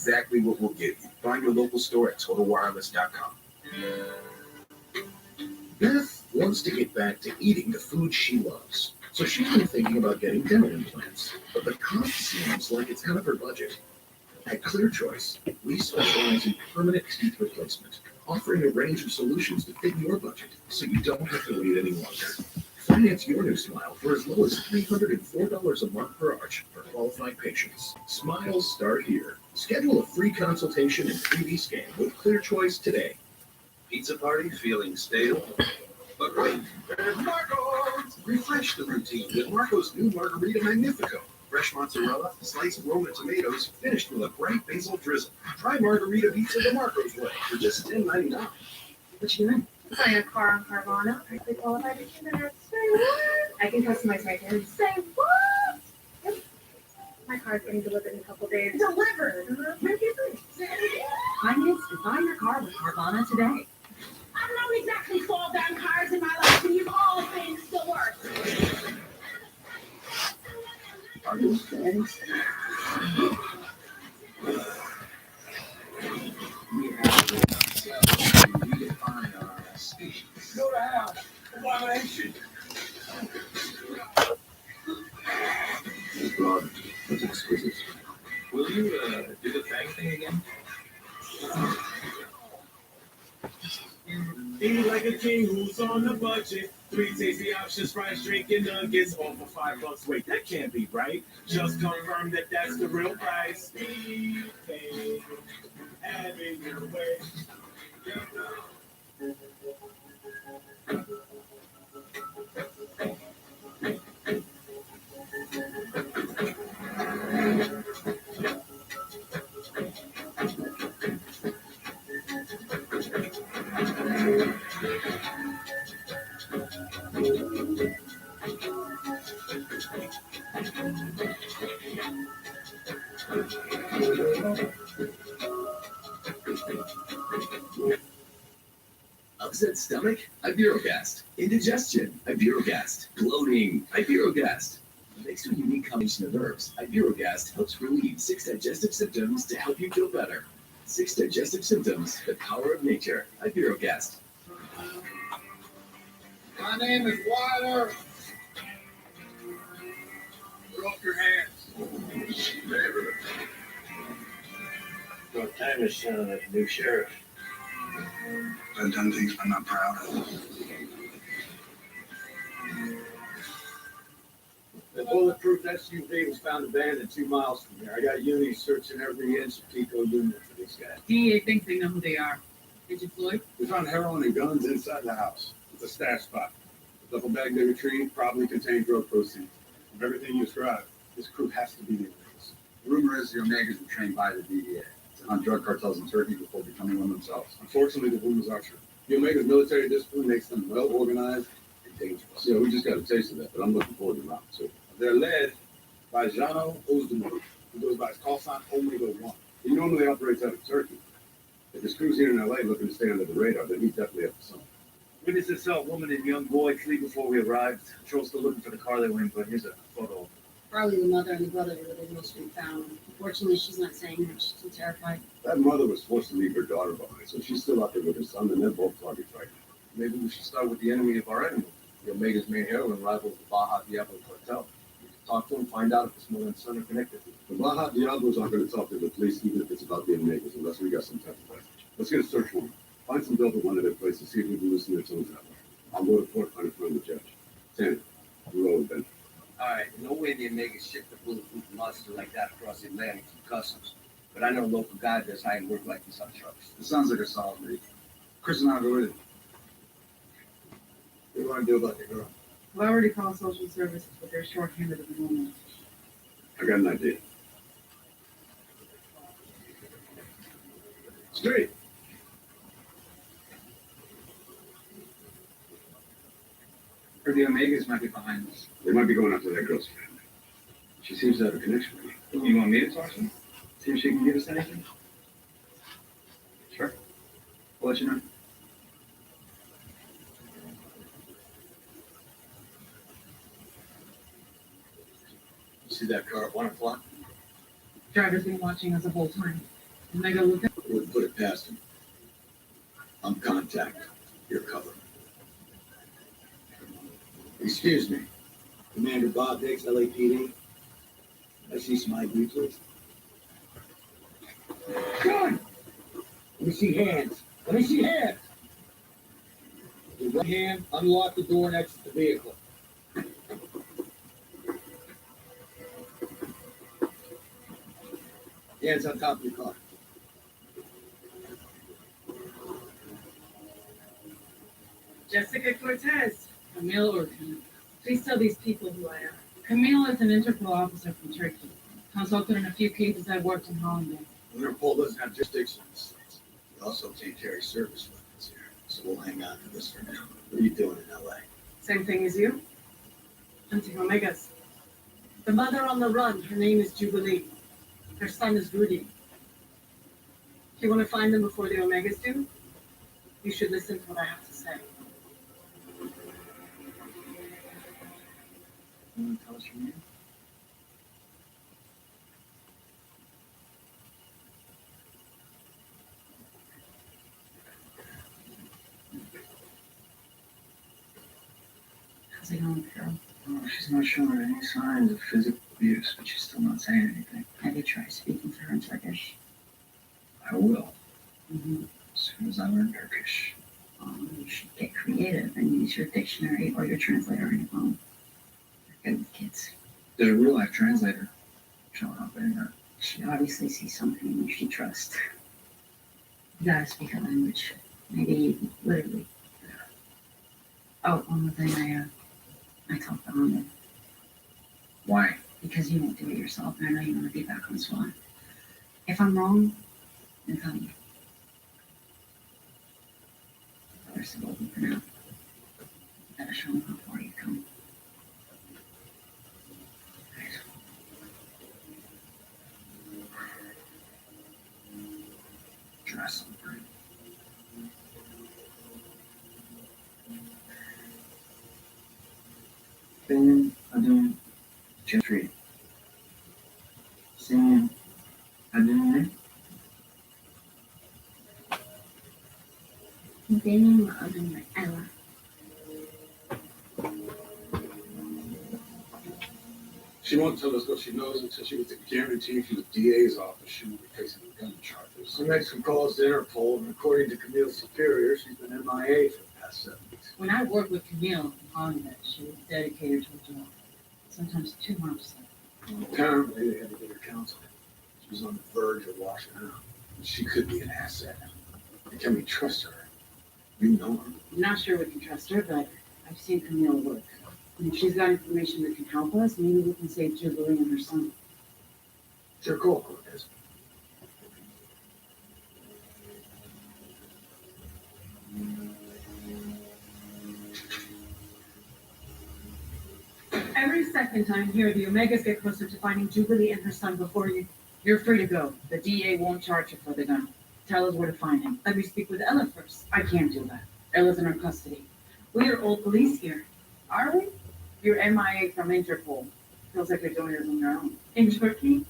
Exactly what we'll give you. Find your local store at TotalWireless.com. Beth wants to get back to eating the food she loves, so she's been thinking about getting dental implants. But the cost seems like it's out of her budget. At Clear Choice, we specialize in permanent teeth replacement, offering a range of solutions to fit your budget, so you don't have to wait any longer. Finance your new smile for as low as $304 a month per arch for qualified patients. Smiles start here. Schedule a free consultation and 3D scan with Clear Choice today. Pizza party feeling stale? But wait, there's Marco's! Refresh the routine with Marco's new Margarita Magnifico. Fresh mozzarella, sliced Roma tomatoes, finished with a bright basil drizzle. Try Margarita Pizza the Marco's way for just $10.99. What you doing? Buying a car on Carvana. I qualified to do that. Say what? I can customize my terms. Say what? Yep. My car's getting delivered in a couple days. Delivered? Where do you think? Finance and buy your car with Carvana today. I don't exactly fall down cars in my life, and you've all things still work. Are you fans? We have to redefine our species. Go to hell. Abomination. This broad was exquisite. Will you do the fang thing again? Eat like a king who's on a budget. 3 tasty options, fries, drink, and nuggets, all for $5. Wait, that can't be right. Just confirm that that's the real price. BK, having your way. Upset stomach? Ibirogast. Indigestion? Ibirogast. Bloating? Ibirogast. Thanks to a unique combination of herbs, Ibirogast helps relieve 6 digestive symptoms to help you feel better. 6 digestive symptoms, the power of nature. Ibirogast. My name is Wilder. Put off your hands. What time is the new sheriff? I've done things I'm not proud of. The bulletproof SUV was found abandoned 2 miles from here. I got unis searching every inch of Pico Union for these guys. DEA thinks they know who they are. Did you, Floyd? We found heroin and guns inside the house. It's a stash spot. The duffel bag they retrieved probably contained drug proceeds. From everything you described, this crew has to be the Omegas. The rumor is the Omegas were trained by the DEA on drug cartels in Turkey before becoming one themselves. Unfortunately, the rumors are true. The Omega's military discipline makes them well organized and dangerous. Yeah, we just got a taste of that, but I'm looking forward to round 2. They're led by Jano Ozdemir, who goes by his call sign Omega 1. He normally operates out of Turkey. If his crew's here in LA looking to stay under the radar, then he's definitely up to something. Witnesses saw a woman and young boy flee before we arrived. Patrol's still looking for the car they were in, but here's a photo. Probably the mother and the brother were the most we found. Unfortunately, she's not saying much. She's too terrified. That mother was forced to leave her daughter behind, so she's still out there with her son, and they're both targets right now. Maybe we should start with the enemy of our enemy. The Omega's main heroine rivals the Baja Diablo cartel. We can talk to him, find out if his mother and son are connected. The Baja Diablos aren't going to talk to the police, even if it's about the Omegas, unless we got some type of message. Let's get a search warrant. Find some dope at one of their places, see if we can loosen their tongues that way. I'll go to court, find a friend with the judge. Tanner, you roll with Ben. All right, no way the Omegas shipped a bulletproof monster like that across the Atlantic through customs. But I know a local guy that's hiring work like this on trucks. It sounds like a solid lead. Chris and I'll go with it. What do you want to do about the girl? Well, I already called social services, but they're short-handed at the moment. I got an idea. Straight. Or the Omegas might be behind this. They might be going after that girl's family. She seems to have a connection with me. You want me to talk to him? See if she can give us anything? Sure. I'll let you know. You see that car at 1 o'clock? Driver's been watching us the whole time. Omega look at Wouldn't put it past him. I'm contact. Your cover. Excuse me. Commander Bob Hicks, LAPD. I see some ID, please. Gun! Let me see hands. Let me see hands. Your right hand, unlock the door and exit the vehicle. Hands on top of your car. Jessica Cortez. Camille or Camille? Please tell these people who I am. Camille is an Interpol officer from Turkey. Consulted in a few cases I worked in Holland. Interpol doesn't have jurisdiction in the States. We also can't carry service weapons here, so we'll hang on to this for now. What are you doing in LA? Same thing as you? Hunting Omegas. The mother on the run, her name is Jubilee. Her son is Rudy. If you want to find them before the Omegas do, you should listen to what I have to say. You want to tell us your name? How's it going, Carol? Oh, she's not showing any signs of physical abuse, but she's still not saying anything. Have you tried speaking to her in Turkish? I will, Mm-hmm. as soon as I learn Turkish. You should get creative and use your dictionary or your translator on your phone. You're good with kids. There's a real life translator showing up in her. She obviously sees something in you she trusts. You gotta speak her language. Maybe literally. Oh, one more thing, I talked to Honda. Why? Because you won't do it yourself, and I know you want to be back on SWAT. If I'm wrong, then tell me. They're still open for now. You better show them how far you come. Dress them right. Benim adım Jeffrey. Senin adın ne? Benim adım Ella. She won't tell us what she knows until she gets a guarantee from the DA's office she will be facing gun charges. I made some calls to Interpol, and according to Camille's superior, she's been MIA for the past 7 weeks. When I worked with Camille in Holland, she was dedicated to her job. Sometimes 2 months. Apparently, they had to get her counseling. She was on the verge of washing out. And she could be an asset. And can we trust her? You know her. I'm not sure we can trust her, but I've seen Camille work. And if she's got information that can help us, maybe we can save Jubilee and her son. It's your call, Cortez. Every second I'm here, the Omegas get closer to finding Jubilee and her son before you. You're free to go. The DA won't charge you for the gun. Tell us where to find him. Let me speak with Ella first. I can't do that. Ella's in her custody. We are all police here. Are we? You're MIA from Interpol. Feels like you're doing it on your own. In Turkey,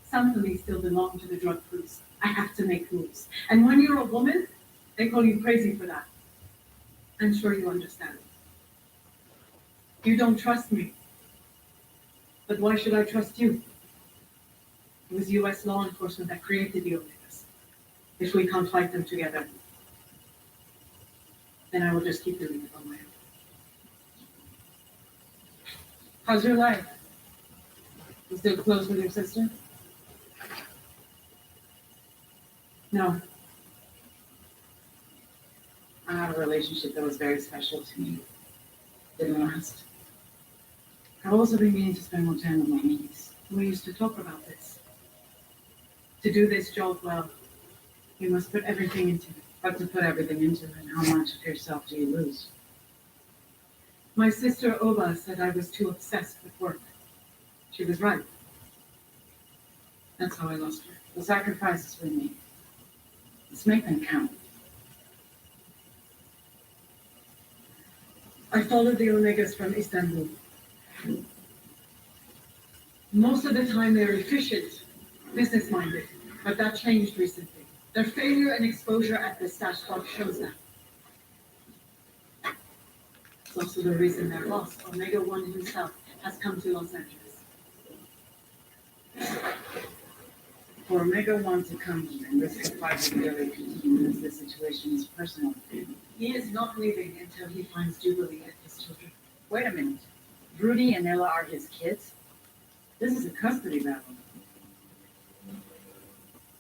some police still belong to the drug crews. I have to make rules. And when you're a woman, they call you crazy for that. I'm sure you understand. You don't trust me. But why should I trust you? It was US law enforcement that created the Omegas. If we can't fight them together, then I will just keep doing it on my own. How's your life? You still close with your sister? No. I had a relationship that was very special to me. Didn't last. I've also been meaning to spend more time with my niece. We used to talk about this. To do this job well, you must put everything into it. But to put everything into it, how much of yourself do you lose? My sister Oba said I was too obsessed with work. She was right. That's how I lost her. The sacrifices we made. Let's make them count. I followed the Omegas from Istanbul. Most of the time they're efficient, business-minded. But that changed recently. Their failure and exposure at the stash spot shows that. It's also the reason their boss, Omega One himself, has come to Los Angeles. For Omega One to come here and risk a fight with Billy means the situation is personal. He is not leaving until he finds Jubilee and his children. Wait a minute. Rudy and Ella are his kids? This is a custody battle.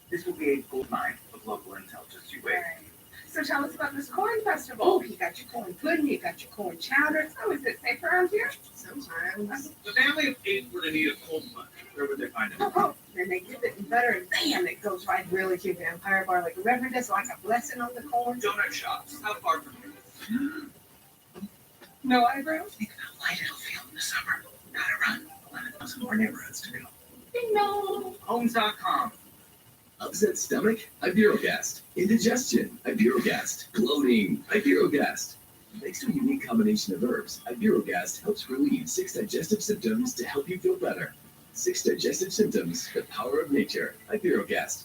This will be a gold mine of local intel, just you wait. Right. So tell us about this corn festival. Oh, you got your corn pudding, you got your corn chowder. It's always good safe around here. Sometimes. The family of 8 were in need of cold punch. Where would they find it? Oh, then they dip it in butter and bam, it goes right really to the vampire bar like a reverend does, like a blessing on the corn. Donut shops. How far from here? No eyebrows? Think how light it'll feel in the summer. Gotta run. 11,000 more neighborhoods to go. Ding dong. Homes.com. Upset stomach? Iberogast. Indigestion? Iberogast. Bloating? Iberogast. Thanks to a unique combination of herbs, Iberogast helps relieve 6 digestive symptoms to help you feel better. 6 digestive symptoms, the power of nature. Iberogast.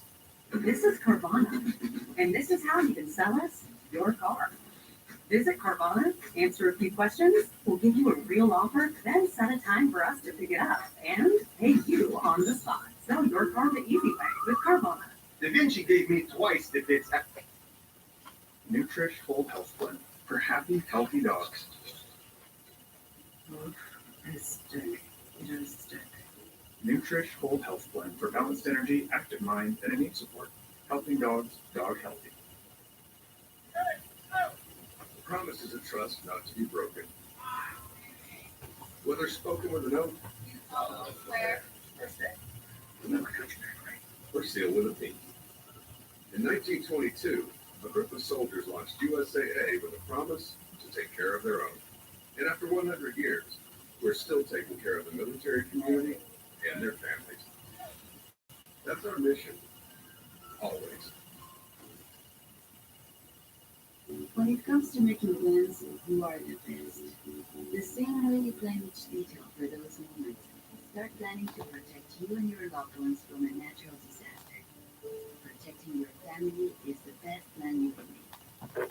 This is Carvana, and this is how you can sell us your car. Visit Carvana, answer a few questions, we'll give you a real offer, then set a time for us to pick it up and pay you on the spot. Sell your car the easy way with Carvana. Da Vinci gave me twice the bits. Nutrish Whole Health Blend for happy, healthy dogs. It's stick. It is stick. Nutrish Whole Health Blend for balanced energy, active mind, and immune support. Helping dogs, dog healthy. Promise is a trust not to be broken. Whether spoken with an oath, Where? remember country right? Or sealed with a pinky. In 1922, a group of soldiers launched USAA with a promise to take care of their own. And after 100 years, we're still taking care of the military community and their families. That's our mission, always. When it comes to making plans, you are the best. The same way you plan each detail for those moments, start planning to protect you and your loved ones from a natural disaster. Protecting your family is the best plan you can make.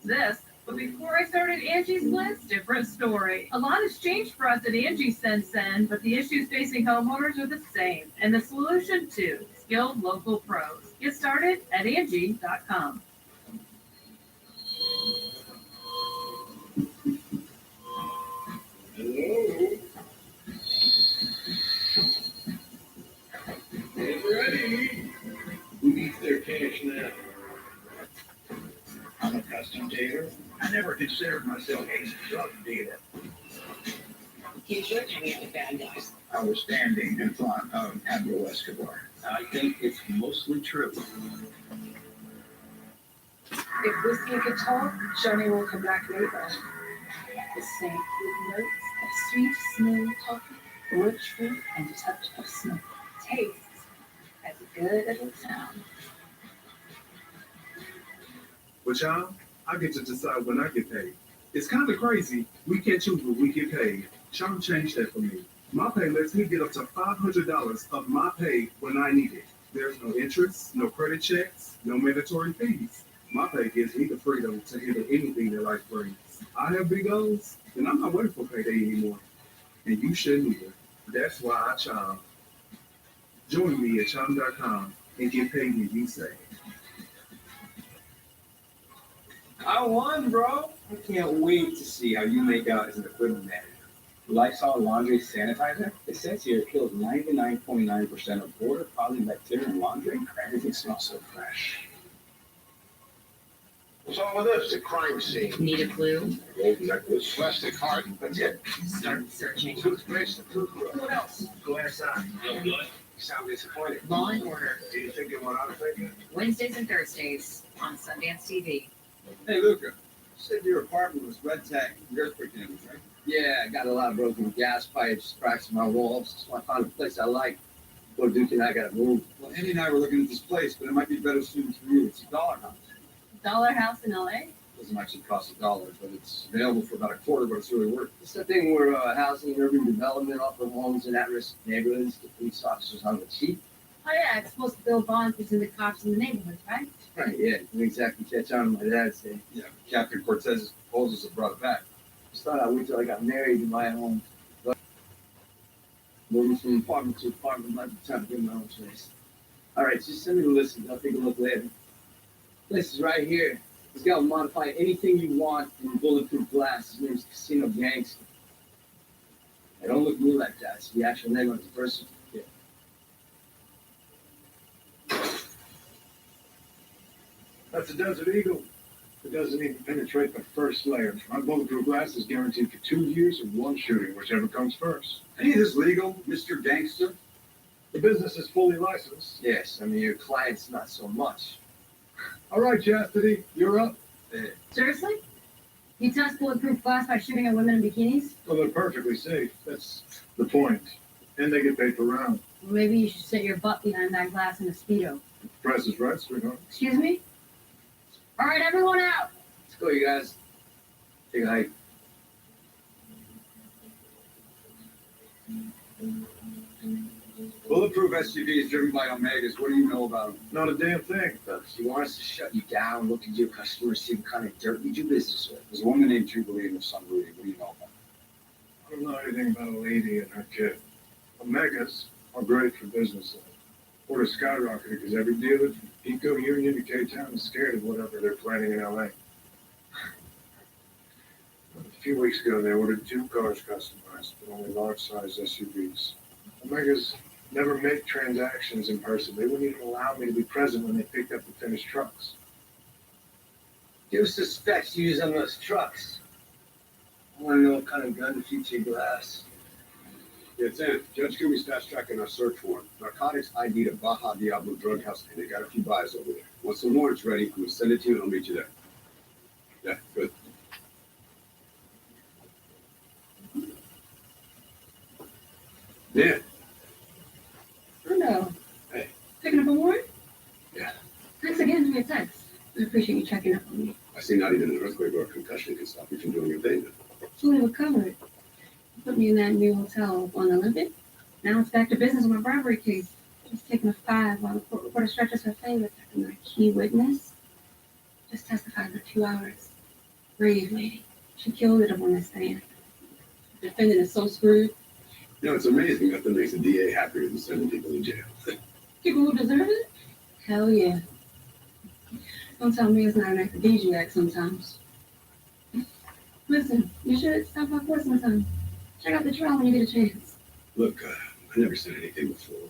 This, but before I started Angie's List, different story. A lot has changed for us at Angie since then, but the issues facing homeowners are the same, and the solution too: skilled local pros. Get started at Angie.com. Hello. Get ready. Who needs their cash now? I'm a custom tailor. I never considered myself a drug dealer. He's your enemy of the bad guys. I was standing in front of Pablo Escobar. I think it's mostly true. If whiskey could talk, Johnny will come back later. The same with notes of sweet, smooth coffee, rich fruit, and a touch of smoke. Tastes as good as it sounds. But y'all, I get to decide when I get paid. It's kind of crazy. We can't choose when we get paid. Sean changed that for me. My pay lets me get up to $500 of my pay when I need it. There's no interest, no credit checks, no mandatory fees. My pay gives me the freedom to handle anything that life brings. I have big goals, and I'm not waiting for payday anymore. And you shouldn't either. That's why I charm. Join me at charm.com and get paid when you say. I won, bro. I can't wait to see how you make out as an equipment manager. Lysol laundry sanitizer, it says here it kills 99.9% of border collie bacteria in laundry. Everything smells so fresh. What's all of this? A crime scene. Need a clue? Gold necklace, plastic heart, that's it. Start searching. Toothpaste, and toothbrush. What else? Go inside. Real good. You sound disappointed. Law and Order, Do you think it went out of thinking? Wednesdays and Thursdays on Sundance TV. Hey, Luca. You said your apartment was red tagged from the earthquake damage, right? Yeah, I got a lot of broken gas pipes, cracks in my walls, so I found a place I like. Well, Duke and I gotta move. Well, Andy and I were looking at this place, but it might be better suited for you. It's a dollar house. Dollar House in LA? It doesn't actually cost $1, but it's available for about a quarter, but it's really worth it. It's the thing where housing and urban development offer homes in at-risk neighborhoods to police officers on the cheap. Oh yeah, it's supposed to build bonds between the cops and the neighborhoods, right? Right, yeah, didn't exactly catch on, my dad said. Yeah, Captain Cortez's proposals have brought it back. Just thought I'd wait till I got married and buy a home. But moving from apartment to apartment might be time to get my own place. All right, just send me the list and I'll take a look later. Place is right here. He's got to modify anything you want in bulletproof glass. His name's Casino Gangster. I don't look new like that. It's the actual name of the person. Yeah. That's a Desert Eagle. It doesn't even penetrate the first layer. My bulletproof glass is guaranteed for 2 years and 1 shooting, whichever comes first. Any of this legal, Mr. Gangster? The business is fully licensed. Yes, I mean, your client's not so much. All right, Chastity, you're up. Seriously? You test bulletproof glass by shooting at women in bikinis? Well, they're perfectly safe. That's the point. And they get paid per round. Well, maybe you should sit your butt behind that glass in a Speedo. Price is right, sweetheart. Excuse me? All right, everyone out. Let's go, you guys. Take a hike. Bulletproof SUV is driven by Omegas. What do you know about them? Not a damn thing. Look, if you want us to shut you down, look at your customers, see what kind of dirt we do business with. There's a woman named Jubilee and her son Rudy. What do you know about them? I don't know anything about a lady and her kid. Omegas are great for business. Orders skyrocketed because every dealer from Pico Union to K-Town is scared of whatever they're planning in LA. A few weeks ago, they ordered 2 cars customized, but only large-sized SUVs. Omegas never make transactions in person. They wouldn't even allow me to be present when they picked up the finished trucks. Give us the specs you use on those trucks. I want to know what kind of gun to feature glass. Yeah, it's in. Judge Kumi's fast tracking our search warrant. Narcotics ID to Baja Diablo Drug House, and they got a few buys over there. Once the warrant's ready, I'm gonna send it to you and I'll meet you there. Yeah, good. Yeah. Bruno. Hey. Picking up a warrant? Yeah. Thanks again for your text. I appreciate you checking up on me. I see not even an earthquake or a concussion can stop you from doing your thing. Fully recovered. You put me in that new hotel on Olympic. Now it's back to business with my bribery case. Just taking a 5 while the court reporter stretches her favor. I'm a key witness. Just testified for 2 hours. Brave lady. She killed it up on this stand. The defendant is so screwed. You know, it's amazing. Nothing makes a DA happier than sending people in jail. People who deserve it? Hell yeah. Don't tell me it's not an aphrodisiac sometimes. Listen, you should stop by court sometime. Check out the trial when you get a chance. Look, I never said anything before,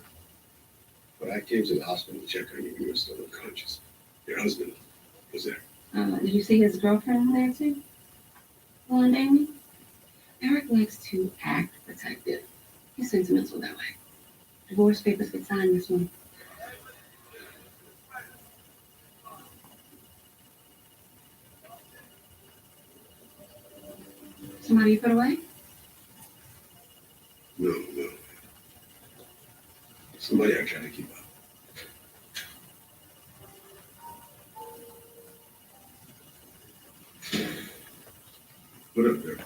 but I came to the hospital to check on you. You were still unconscious. Your husband was there. Did you see his girlfriend there too? Well, and Amy? Eric likes to act protective. He's sentimental that way. Divorce papers get signed this month. Somebody you put away? No. Somebody I try to keep up. What up there?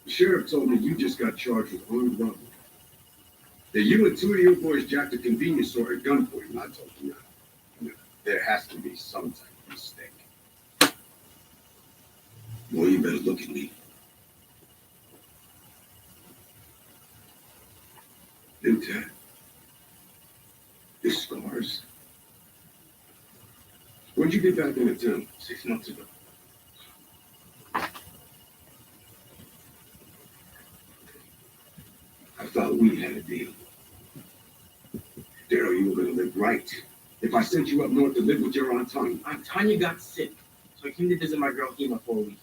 The sheriff told me you just got charged with armed robbery. That you and 2 of your boys jacked a convenience store at gunpoint, and I told him that. There has to be some type of mistake. Boy, you better look at me. New tat. Your scars. When'd you get back into town? 6 months ago. I thought we had a deal. Daryl, you were gonna live right. If I sent you up north to live with your Aunt Tanya. Aunt Tanya got sick, so I came to visit my girl Hema for a week.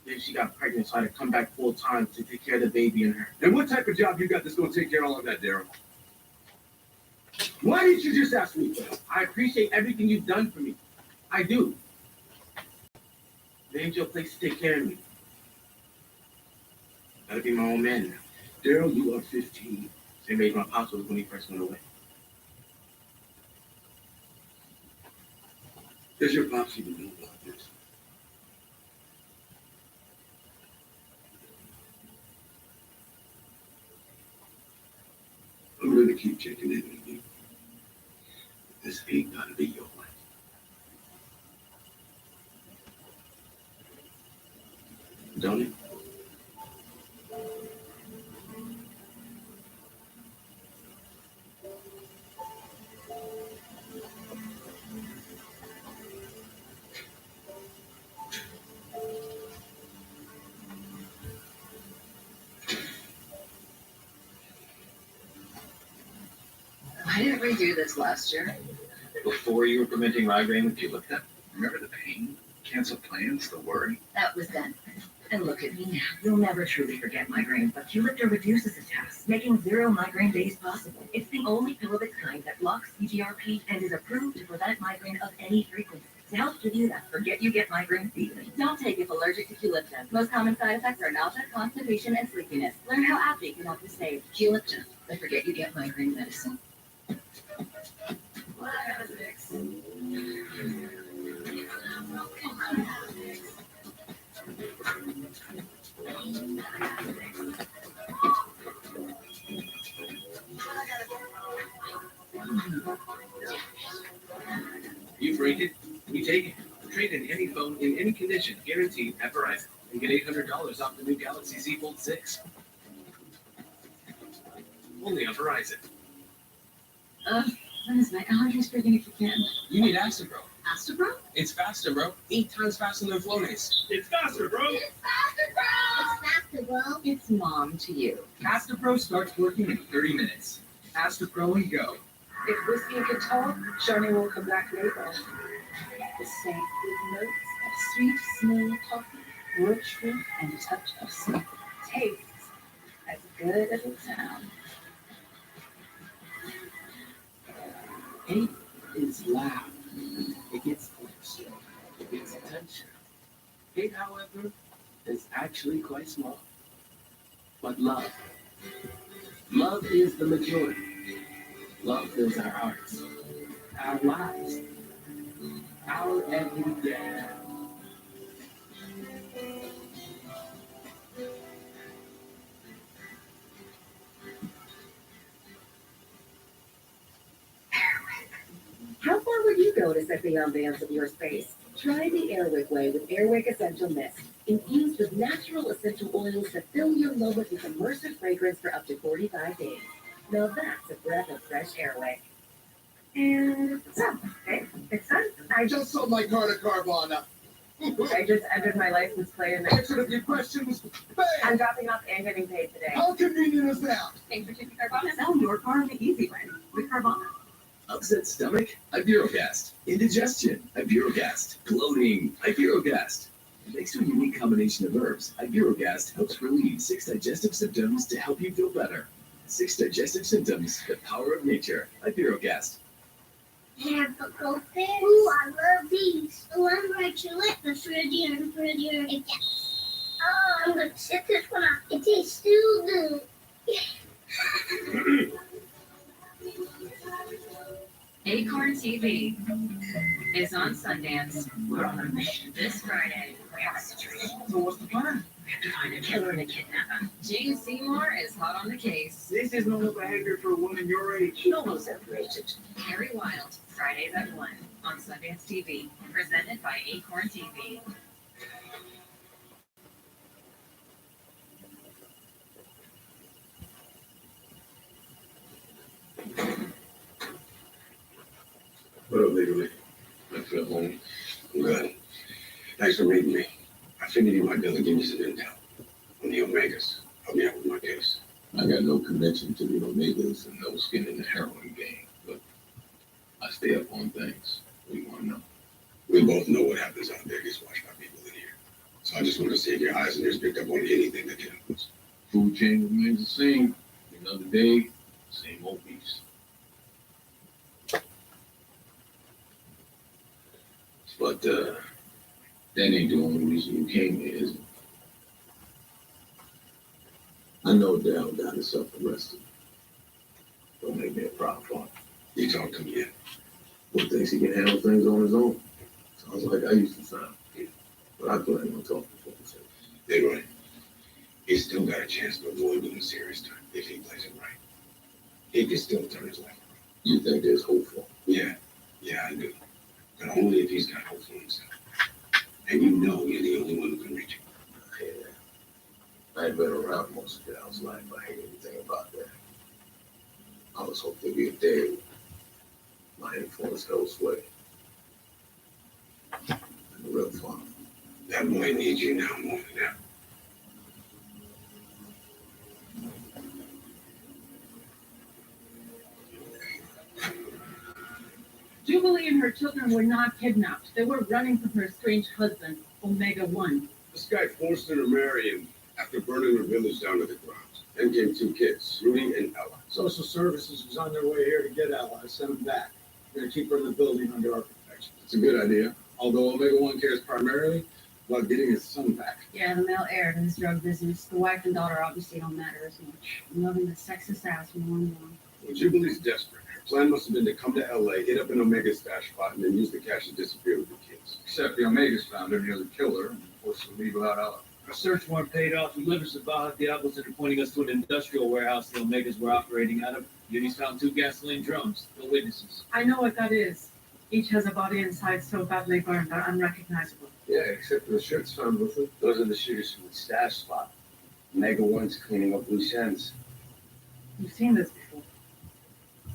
Then she got pregnant, so I had to come back full time to take care of the baby and her. And what type of job you got that's gonna take care of all of that, Daryl? Why didn't you just ask me? I appreciate everything you've done for me. I do. It ain't your place to take care of me. I gotta be my own man now. Daryl, you are 15. Same age my pops was when he first went away. Does your pops even know about this? I'm gonna keep checking in on you. This ain't gonna be your life. Don't it? Why didn't we do this last year? Before you were preventing migraine with Qulipta. Remember the pain? Cancel plans, the worry. That was then. And look at me now. You'll never truly forget migraine, but Qulipta reduces attacks, making 0 migraine days possible. It's the only pill of its kind that blocks CGRP and is approved to prevent migraine of any frequency. To help give you that forget you get migraine feeling. Don't take if allergic to Qulipta. Most common side effects are nausea, constipation, and sleepiness. Learn how AbbVie can help you save. Qulipta, the forget you get migraine medicine. What I gotta fix? You break it, we take it. Trade in any phone in any condition, guaranteed at Verizon. And get $800 off the new Galaxy Z Fold 6. Only on Verizon. When is my allergies freaking if you can? You need Astapro. Astapro? It's faster, bro. 8 times faster than Flonase. It's faster, bro. It's faster, bro. It's mom to you. Astapro starts working in 30 minutes. Astapro and go. If whiskey can talk, Shani will come back later. The same with notes of sweet, smooth coffee, rich fruit, and a touch of sweet. Tastes as good as it sounds. 8 is loud. It gets extra. It gets attention. 8, however, is actually quite small. But love. Love is the majority. Love fills our hearts, our lives, our every day. How far would you go to set the ambiance of your space? Try the Airwick way with Airwick Essential Mist, infused with natural essential oils to fill your moment with immersive fragrance for up to 45 days. Now that's a breath of fresh Airwick. And so, okay, it's done. I just sold my car to Carvana. I just entered my license plate and Answer to your questions. Bam! I'm dropping off and getting paid today. How convenient is that? Thanks for choosing Carvana. Sell your car the easy way with Carvana. Upset stomach? Ibirogast. Indigestion? Ibirogast. Bloating? Ibirogast. Thanks to a unique combination of herbs, Ibirogast helps relieve 6 digestive symptoms to help you feel better. 6 digestive symptoms, the power of nature. Ibirogast. Tropical fish. Ooh, I love these. The one where you lick the fruitier and fruitier it gets. Oh, I'm gonna sip this one out. It tastes so good. Acorn TV is on Sundance. We're on a mission this Friday. We have a situation. So what's the plan? We have to find a killer and a kidnapper. Gene Seymour is hot on the case. This is normal behavior for a woman your age. She almost separated. Harry Wild, Fridays at 1 on Sundance TV. Presented by Acorn TV. What up, legally? I feel home. I'm good. Thanks for meeting me. I figured you might be able to give me some intel on the Omegas. Help me out with my case. I got no connection to the Omegas and no skin in the heroin game, but I stay up on things. What do you want to know? We both know what happens out there gets watched by people in here. So I just want to see if your eyes and ears picked up on anything that can help us. Food chain remains the same. Another day, same old beast. But that ain't the only reason you came here, is it? I know Dal got himself arrested. Don't make me a problem for him. You talked to him yet? Who thinks he can handle things on his own? Sounds like I used to sound. But I plan on talking to him. Anyway, he's still got a chance to avoid doing serious time if he plays it right. He can still turn his life around. You think there's hope for him? Yeah, Only if he's got hope for himself. And you know you're the only one who can reach him. Yeah. I'd been around most of Gal's life. I hate anything about that. I was hoping there'd be a day my influence goes away. And the real fun. That boy needs you now more than ever. Jubilee and her children were not kidnapped. They were running from her estranged husband, Omega One. This guy forced her to marry him after burning her village down to the ground. Then came two kids, Rudy and Ella. Social Services was on their way here to get Ella. I sent them back. We're going to keep her in the building under our protection. It's a good idea, although Omega One cares primarily about getting his son back. Yeah, the male heir to his drug business. The wife and daughter obviously don't matter as much. I'm loving the sexist ass more and more. Well, Jubilee's desperate. Her plan must have been to come to LA, hit up an Omega stash spot, and then use the cash to disappear with the kids. Except the Omegas found her, nearly killed her, and forced her to leave without Ella. Our search warrant paid off. We livered the Baja Diablos and are pointing us to an industrial warehouse the Omegas were operating out of. Judy's found 2 gasoline drums. No witnesses. I know what that is. Each has a body inside so badly burned they're unrecognizable. Yeah, except for the shirts found with it. Those are the shooters from the stash spot. Omega One's cleaning up loose ends. You've seen this before.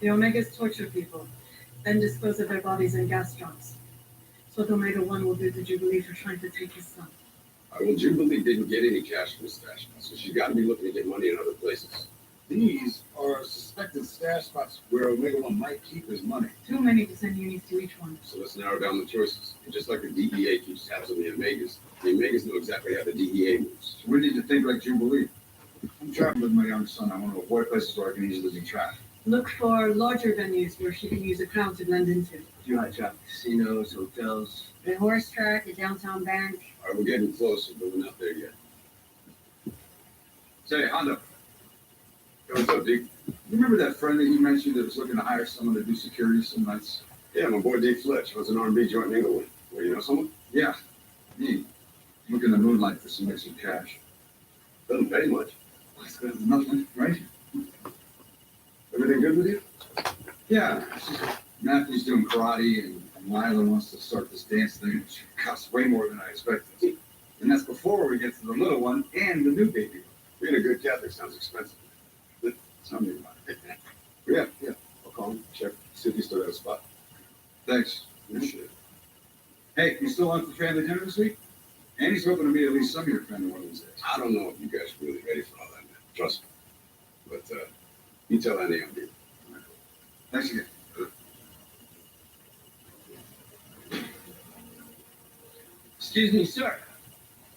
The Omegas torture people, then dispose of their bodies in gas drums. So what Omega One will do to Jubilee for trying to take his son. Well, Jubilee didn't get any cash from the stash spot, so she's got to be looking to get money in other places. These are suspected stash spots where Omega One might keep his money. Too many to send units to each one. So let's narrow down the choices. And just like the DEA keeps tabs on the Omegas know exactly how the DEA moves. So we need to think like Jubilee. I'm traveling with my young son. I want to avoid places where I can easily be tracked. Look for larger venues where she can use a crowd to blend into. Do I trap casinos, hotels? The horse track, the downtown bank. All right, we're getting closer, but we're not there yet. Say, Hondo, Hey, what's up, Deke? you remember that friend that you mentioned that was looking to hire someone to do security some nights? Yeah, my boy Dave Fletch was an R&B joint in Inglewood. Well, you know someone? Yeah, me. Looking to moonlight for some extra cash. Doesn't pay much. That's better than nothing, right? Everything good with you? Yeah. Matthew's doing karate, and Lila wants to start this dance thing, which costs way more than I expected. And that's before we get to the little one and the new baby. Being a good Catholic sounds expensive. Tell me about it. Yeah. I'll call him, check, see if he's still got a spot. Thanks. Appreciate it. Hey, you still on for family dinner this week? Andy's hoping to meet at least some of your family one of these days. I don't know if you guys are really ready for all that, man. Trust me. But you tell Andy I'm here. Thanks again. Excuse me, sir.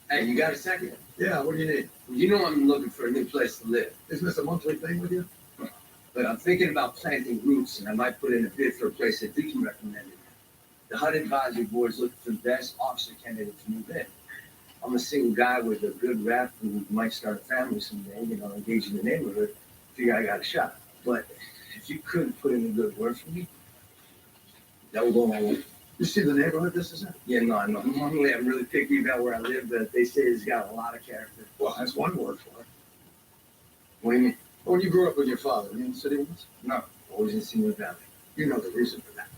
Hey, you got a second? Yeah, what do you need? You know I'm looking for a new place to live. Isn't this a monthly thing with you? But I'm thinking about planting roots, and I might put in a bid for a place that Dickie recommended. The HUD Advisory Board is looking for the best officer candidate to move in. I'm a single guy with a good rep who might start a family someday, engage in the neighborhood. Figure I got a shot. But if you couldn't put in a good word for me, that would go a long way. You see the neighborhood this is in? Yeah, no. Normally I'm really picky about where I live, but they say it's got a lot of character. Well, that's one word for it. What do you mean? When you grew up with your father, were you in the city once? No, always in Senior Valley. You know the reason for that.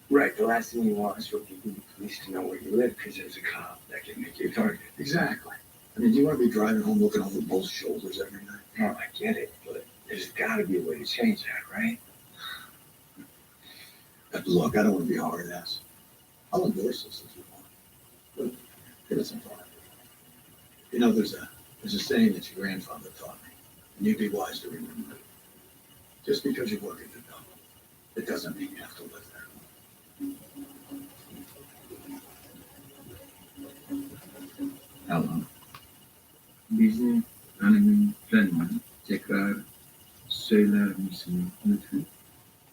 Right, the last thing you want is for people in the police to know where you live because there's a cop that can make you a target. Exactly. I mean, do you want to be driving home looking over both shoulders every night? No, I get it, but there's got to be a way to change that, right? Look, I don't want to be a hard ass. I'll endorse this if you want. But it isn't fun. You know, there's a saying that your grandfather taught me, and you'd be wise to remember it. Just because you work at the dump, it doesn't mean you have to live there. Tamam. Bizi annemin planını tekrar söyler misin lütfen?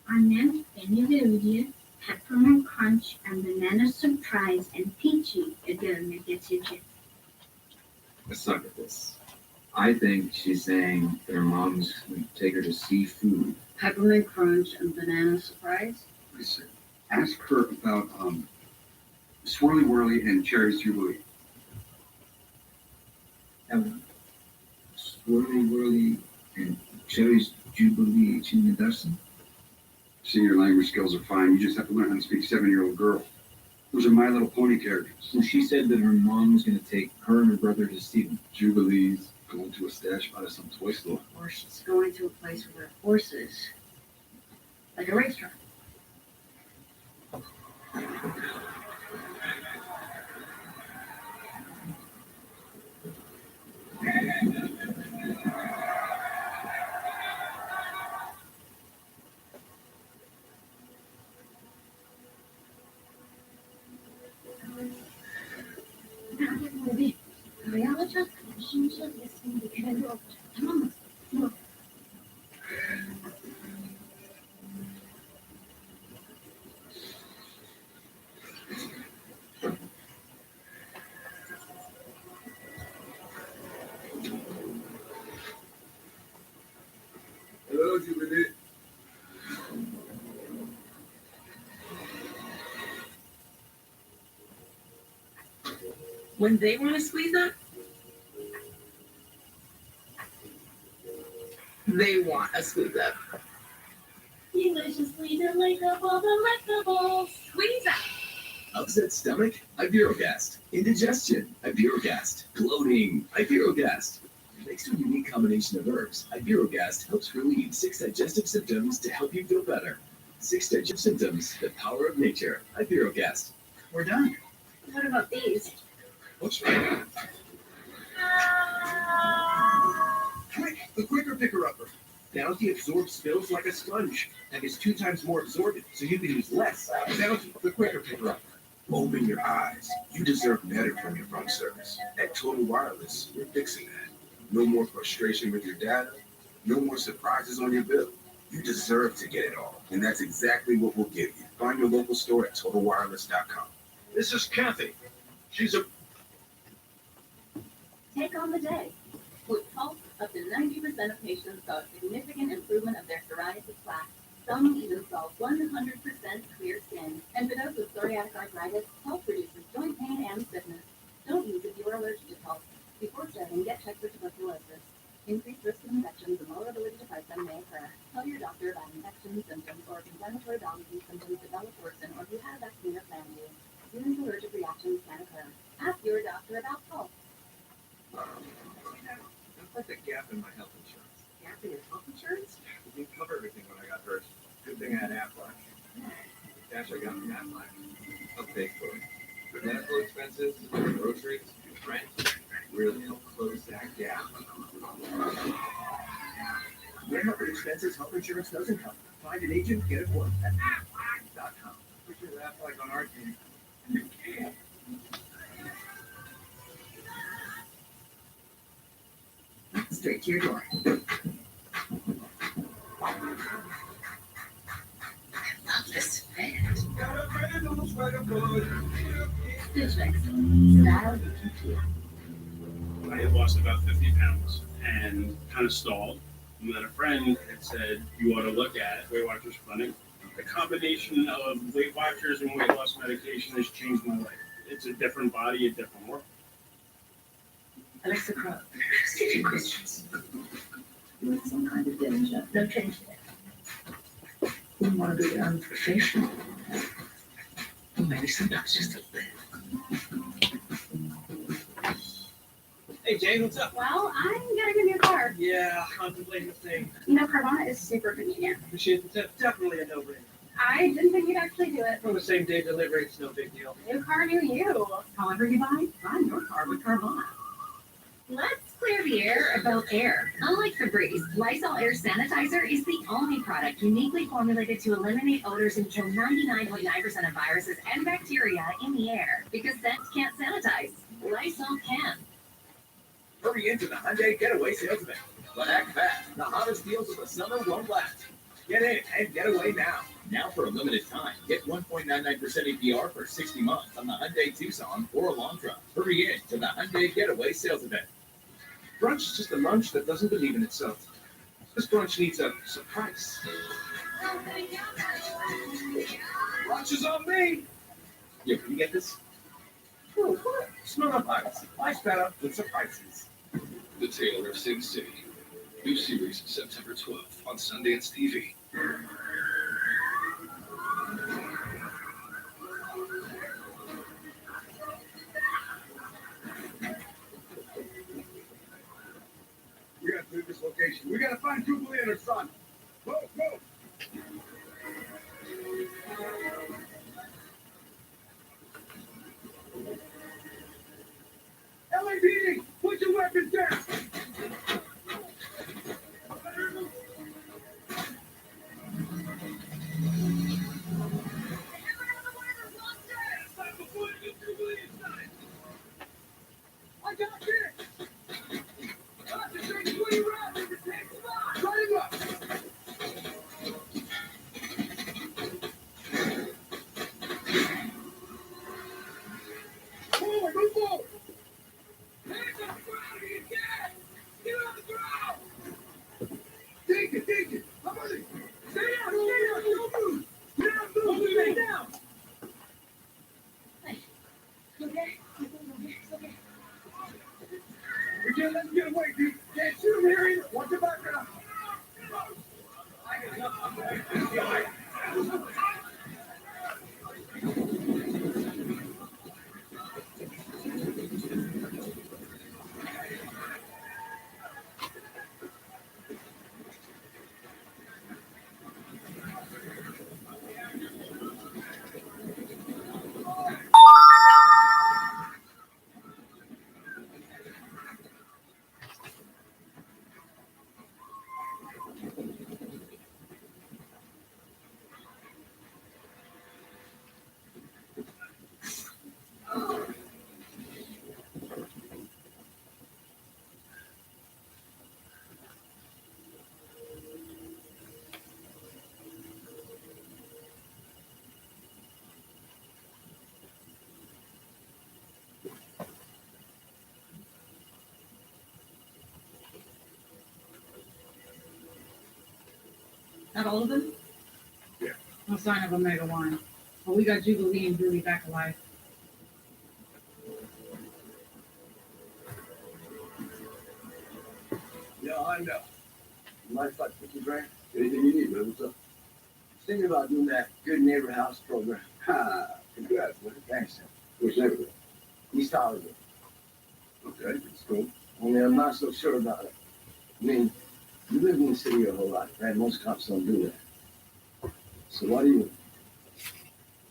Annem beni ve Rudy'ye Peppermint Crunch and Banana Surprise and Peachy ödevine getirecek. Let's suck at this. I think she's saying that her mom's going to take her to see food. Peppermint Crunch and Banana Surprise. Listen, ask her about Swirly Whirly and Cherry's Jubilee. Swirly Whirly and Cherry's Jubilee için ne dersin? See, your language skills are fine. You just have to learn how to speak 7-year-old girl. Those are My Little Pony characters. So she said that her mom was going to take her and her brother to see them. Jubilee's going to a stash out of some toy store. Or she's going to a place where there are horses, like a racetrack. Hello, Jubilee. When they want to squeeze up, they want a squeeze up. Deliciously delectable, delectable. Squeeze up. Upset stomach? Ibirogast. Indigestion? Ibirogast. Bloating? Ibirogast. Thanks to a unique combination of herbs, Ibirogast helps relieve 6 digestive symptoms to help you feel better. 6 digestive symptoms, the power of nature. Ibirogast. We're done. What about these? What's right? Quick, the quicker picker-upper. Bounty absorbs spills like a sponge and is 2 times more absorbent, so you can use less. Bounty, the quicker picker-upper. Open your eyes. You deserve better from your phone service. At Total Wireless, we're fixing that. No more frustration with your data. No more surprises on your bill. You deserve to get it all, and that's exactly what we'll give you. Find your local store at TotalWireless.com. This is Kathy. She's a... Take on the day. With Pulse, up to 90% of patients saw a significant improvement of their psoriasis plaque. Some even saw 100% clear skin. And for those with psoriatic arthritis, Pulse reduces joint pain and stiffness. Don't use if you are allergic to Pulse. Before starting, get checked for tuberculosis. Increased risk of infections and lower ability to fight them may occur. Tell your doctor about infection symptoms or inflammatory bowel disease symptoms develop worsen or if you have a vaccine or plan to. Serious allergic reactions can occur. Ask your doctor about Pulse. That's like a gap in my health insurance. Gap in your health insurance? It didn't cover everything when I got hurt. Good thing I had Aflac. Cash I got from Aflac. I'll pay for it. Medical expenses, groceries, rent, really help close that gap. Where health expenses health insurance doesn't cover. Find an agent, get it worked at Aflac.com. Wish you had Aflac on our team. Straight to your door. I love this fit. Stitch Fix. Style you can feel. I had lost about 50 pounds and kind of stalled. And then a friend had said, you ought to look at Weight Watchers Clinic. The combination of Weight Watchers and weight loss medication has changed my life. It's a different body, a different world. Alexa Crow. Stupid questions. You want some kind of danger? No change there. Wouldn't want to be unprofessional. Or maybe sometimes just a bit. Hey, Jane, what's up? Well, I'm gonna give you a car. Yeah, contemplating the thing. You know, Carvana is super convenient. Appreciate the tip. Definitely a no-brainer. I didn't think you'd actually do it. On the same day delivery, it's no big deal. New car, new you. However you buy your car with Carvana. Let's clear the air about air. Unlike Febreze, Lysol Air Sanitizer is the only product uniquely formulated to eliminate odors and kill 99.9% of viruses and bacteria in the air. Because scents can't sanitize, Lysol can. Hurry into the Hyundai Getaway sales event. But act fast. The hottest deals of the summer won't last. Get in and get away now. Now for a limited time. Get 1.99% APR for 60 months on the Hyundai Tucson or Elantra. Hurry in to the Hyundai Getaway sales event. Brunch is just a lunch that doesn't believe in itself. This brunch needs a surprise. Brunch is on me. Yeah, can you get this? Oh, what? Smell up ice. Life's better with surprises. The Tale of Sin City. New series September 12th on Sundance TV. location. We gotta find Jubilee and her son. Go, go. LAPD, put your weapons down. I got this. Concentrate where you're at. In the same spot. Line him up. Forward, move forward. Hands on the ground, you can. Get on the ground. Take it, take it. I'm ready. Stay down, don't move. Now move, stay down. Okay? It's okay. We can't let him get away, dude. Can't shoot him here either. Watch your background. Not all of them? Yeah. No sign of Omega 1. But we got Jubilee and Julie back alive. Yeah, I know. My fuck, Mickey Brand. Anything you need, man? What's up? Thinking about doing that Good Neighbor House program. Ha! Congrats, man. Thanks, sir. Which neighborhood? East Hollywood. Okay, it's cool. Only I'm not so sure about it. I mean, you live in the city your whole life, right? Most cops don't do that. So why do you?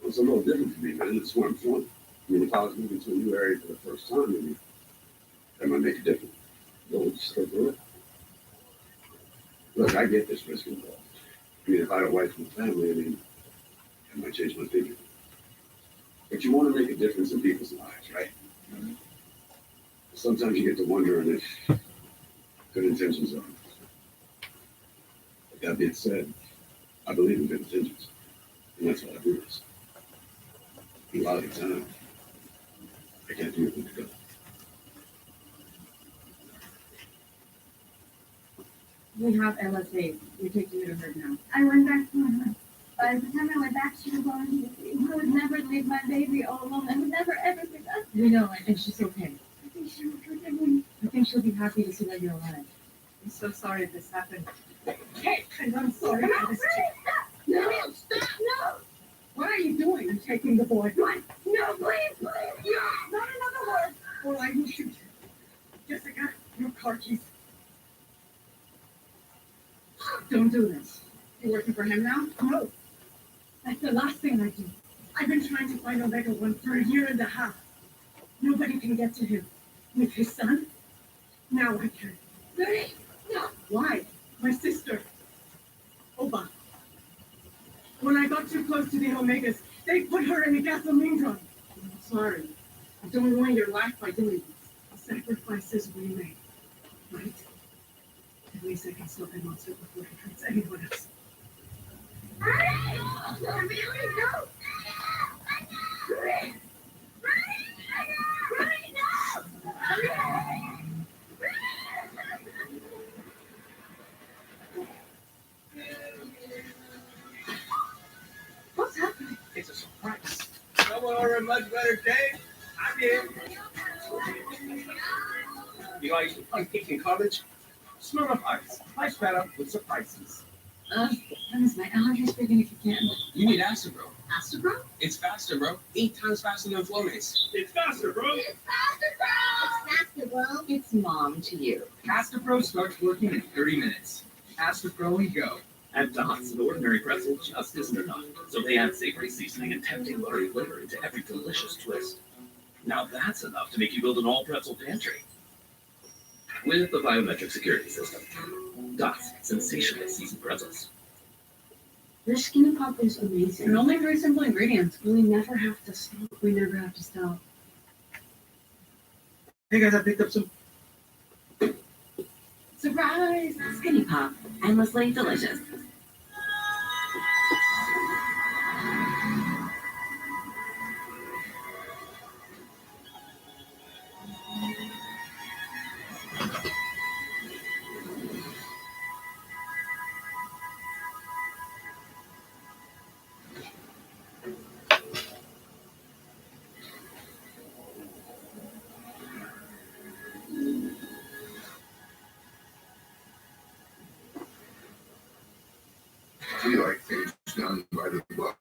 Well, it's a little different for me, man. It's where I'm from. I mean, if I was moving to a new area for the first time, maybe that might make a difference. You'll just go through it. Look, I get this risk involved. I mean, if I had a wife and family, I mean, it might change my thinking. But you want to make a difference in people's lives, right? Sometimes you get to wondering if good intentions are. But that being said, I believe in good intentions. And that's why I do this. A lot of the time, I can't do anything to go. We have LSA. We're taking you to her now. I went back to my house. By the time I went back, she was already with me. I would never leave my baby all alone. I would never ever do that. We know, and she's okay. I think she will forgive me. I think she'll be happy to see that you're alive. I'm so sorry this happened. Hey, and I'm sorry. Come on, No, stop! No! what are you doing? You're taking the boy. What? No, please, please! No! Not another word! Or I will shoot you. Jessica, your car keys. Don't do this. You working for him now? No. That's the last thing I do. I've been trying to find Omega 1 for a year and a half. Nobody can get to him. With his son? Now I can. Rudy! No! Why? My sister. Oba. When I got too close to the Omegas, they put her in a gasoline drum. I'm sorry. I don't ruin your life by doing this. The sacrifices we make. Right? At least I can stop a monster before he hurts anyone else. Rudy! No, really? No! Rudy! Rudy, no! What's happening? It's a surprise. Someone order a much better cake? I did. You know, I used to play cake in college. Smell of ice. Much better with surprises. Dennis, my allergies, speaking if you can. You need acid, bro. Faster, bro? It's faster, bro. 8 times faster than Flonase. It's faster, bro. It's faster, bro. It's mom to you. Astapro starts working in 30 minutes. Astapro and go. At Dots, an ordinary pretzel just isn't enough, so they add savory seasoning and tempting buttery flavor into every delicious twist. Now that's enough to make you build an all-pretzel pantry. With the biometric security system. Dots, sensationally seasoned pretzels. The Skinny Pop is amazing. And only 3 simple ingredients. We never have to stop. We never have to stop. Hey guys, I picked up some. Surprise! Skinny Pop. Endlessly delicious. We like things done by the book.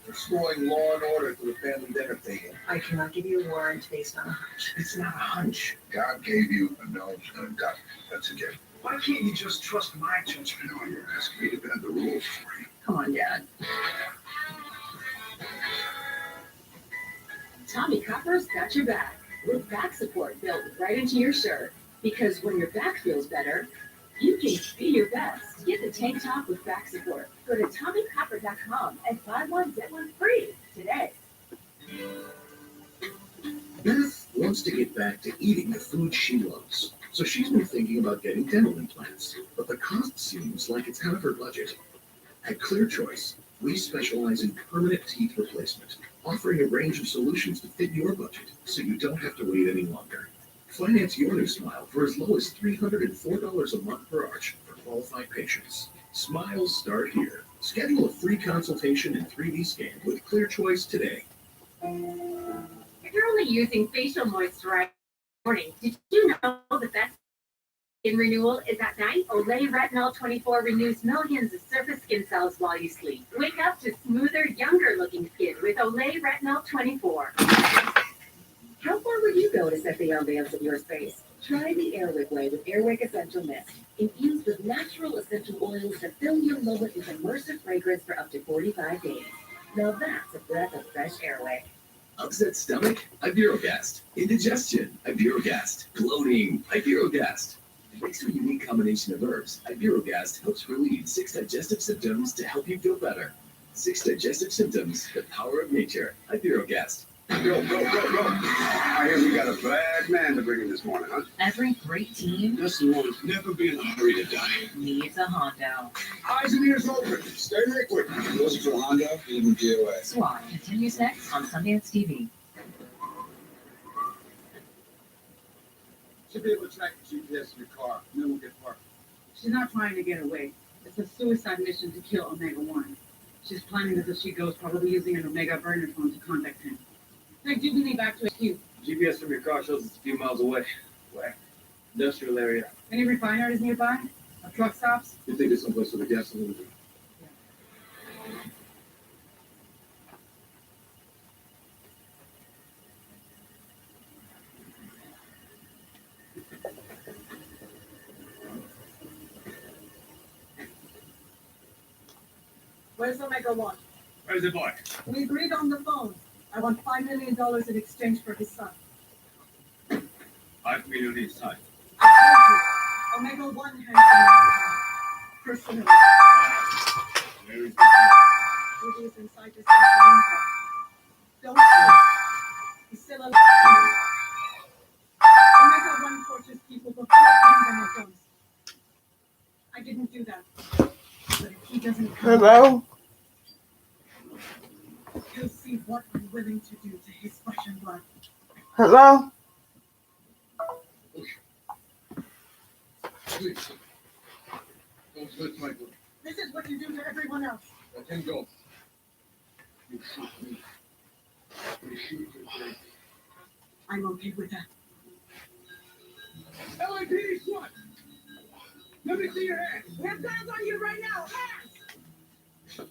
Restoring law and order to the family dinner table. I cannot give you a warrant based on a hunch. It's not a hunch. God gave you a nose and a gut. That's a gift. Why can't you just trust my judgment? You know, you're asking me to bend the rules for you. Come on, Dad. Tommy Copper's got your back with back support built right into your shirt. Because when your back feels better, you can be your best. Get the tank top with back support. Go to TommyCopper.com and buy one, get one free today. Beth wants to get back to eating the food she loves. So she's been thinking about getting dental implants. But the cost seems like it's out of her budget. At Clear Choice, we specialize in permanent teeth replacement, offering a range of solutions to fit your budget so you don't have to wait any longer. Finance your new smile for as low as $304 a month per arch for qualified patients. Smiles start here. Schedule a free consultation and 3D scan with Clear Choice today. If you're only using facial moisturizer morning, did you know that that's skin renewal is at night? Olay Retinol 24 renews millions of surface skin cells while you sleep. Wake up to smoother, younger looking skin with Olay Retinol 24. How far would you go to set the ambience of your space? Try the Airwick way with Airwick Essential Mist. Infused with natural essential oils to fill your moment with immersive fragrance for up to 45 days. Now that's a breath of fresh Airwick. Upset stomach? Ibirogast. Indigestion? Ibirogast. Bloating? Ibirogast. Thanks to a unique combination of herbs, Ibirogast helps relieve 6 digestive symptoms to help you feel better. 6 digestive symptoms, the power of nature. Ibirogast. Yo, bro. I hear we got a bad man to bring in this morning, huh? Every great team Never be in a hurry to die. needs a Hondo. Eyes and ears open. Stay liquid. Listen to a Honda, even DOA. SWAT continues next on Sundance TV. Should be able to track the GPS of your car. And then we'll get parked. She's not trying to get away. It's a suicide mission to kill Omega-1. She's planning this as she goes, probably using an Omega burner phone to contact him. Take Jubilee back to HQ. GPS from your car shows it's a few miles away. Where? Industrial area. Any refineries nearby? Or truck stops? You think it's someplace with a gasoline? Where's Omega-1? Where's the boy? We agreed on the phone. I want $5 million in exchange for his son. 5 million each time. Omega-1 has the personally. Mary's Ruby is inside this gasoline truck. Don't shoot. He's still alive. Omega-1 tortures people before pandemic comes. I didn't do that. But if he doesn't come Hello? you'll see what I'm willing to do to his flesh and blood. Hello? Please. Don't touch Michael. This is what you do to everyone else. Let him go. You shoot me. You shoot your face. I'm okay with that. LAPD SWAT! Let me see your hands. We have guns on you right now. Hands!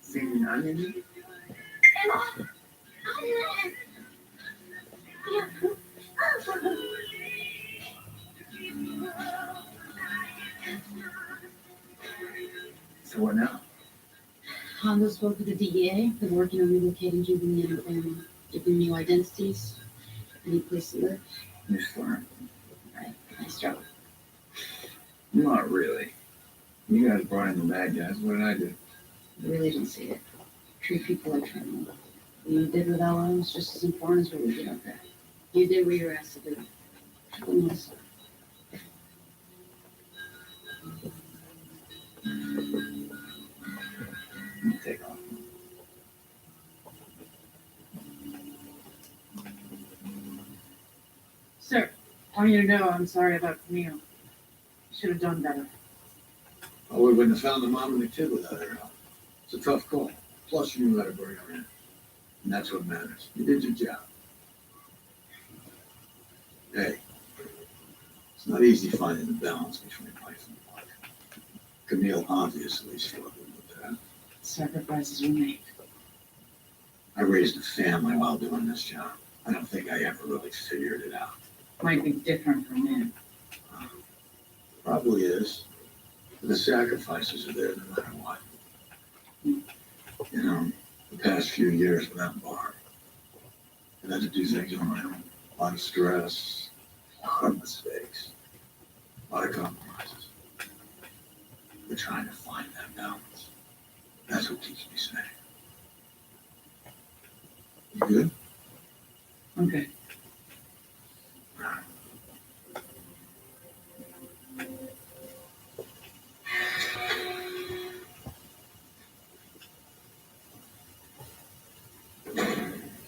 Singing onion. So what now? Hondo spoke with the DEA. They're working on relocating Jubilee and her family, giving new identities, a new place to live. You're smart. Right. Nice job. Not really. You guys brought in the bad guys. What did I do? I really didn't see it. Treat people like criminals. What you did with Ella was just as important as what we did out there. You did what you were asked to do. Criminals. You take off. Sir, I want you to know I'm sorry about Camille. You should have done better. Oh, we wouldn't have found the mom and the kid without her help. It's a tough call. Plus, you knew how to bring her in. And that's what matters. You did your job. Hey, it's not easy finding the balance between life and life. Camille obviously struggled with that. Sacrifices we make. I raised a family while doing this job. I don't think I ever really figured it out. Might be different for men. Probably is. But the sacrifices are there no matter what. You know, the past few years without Barb, I've had to do things on my own. A lot of stress, a lot of mistakes, a lot of compromises. We're trying to find that balance. That's what keeps me sane. You good? Okay.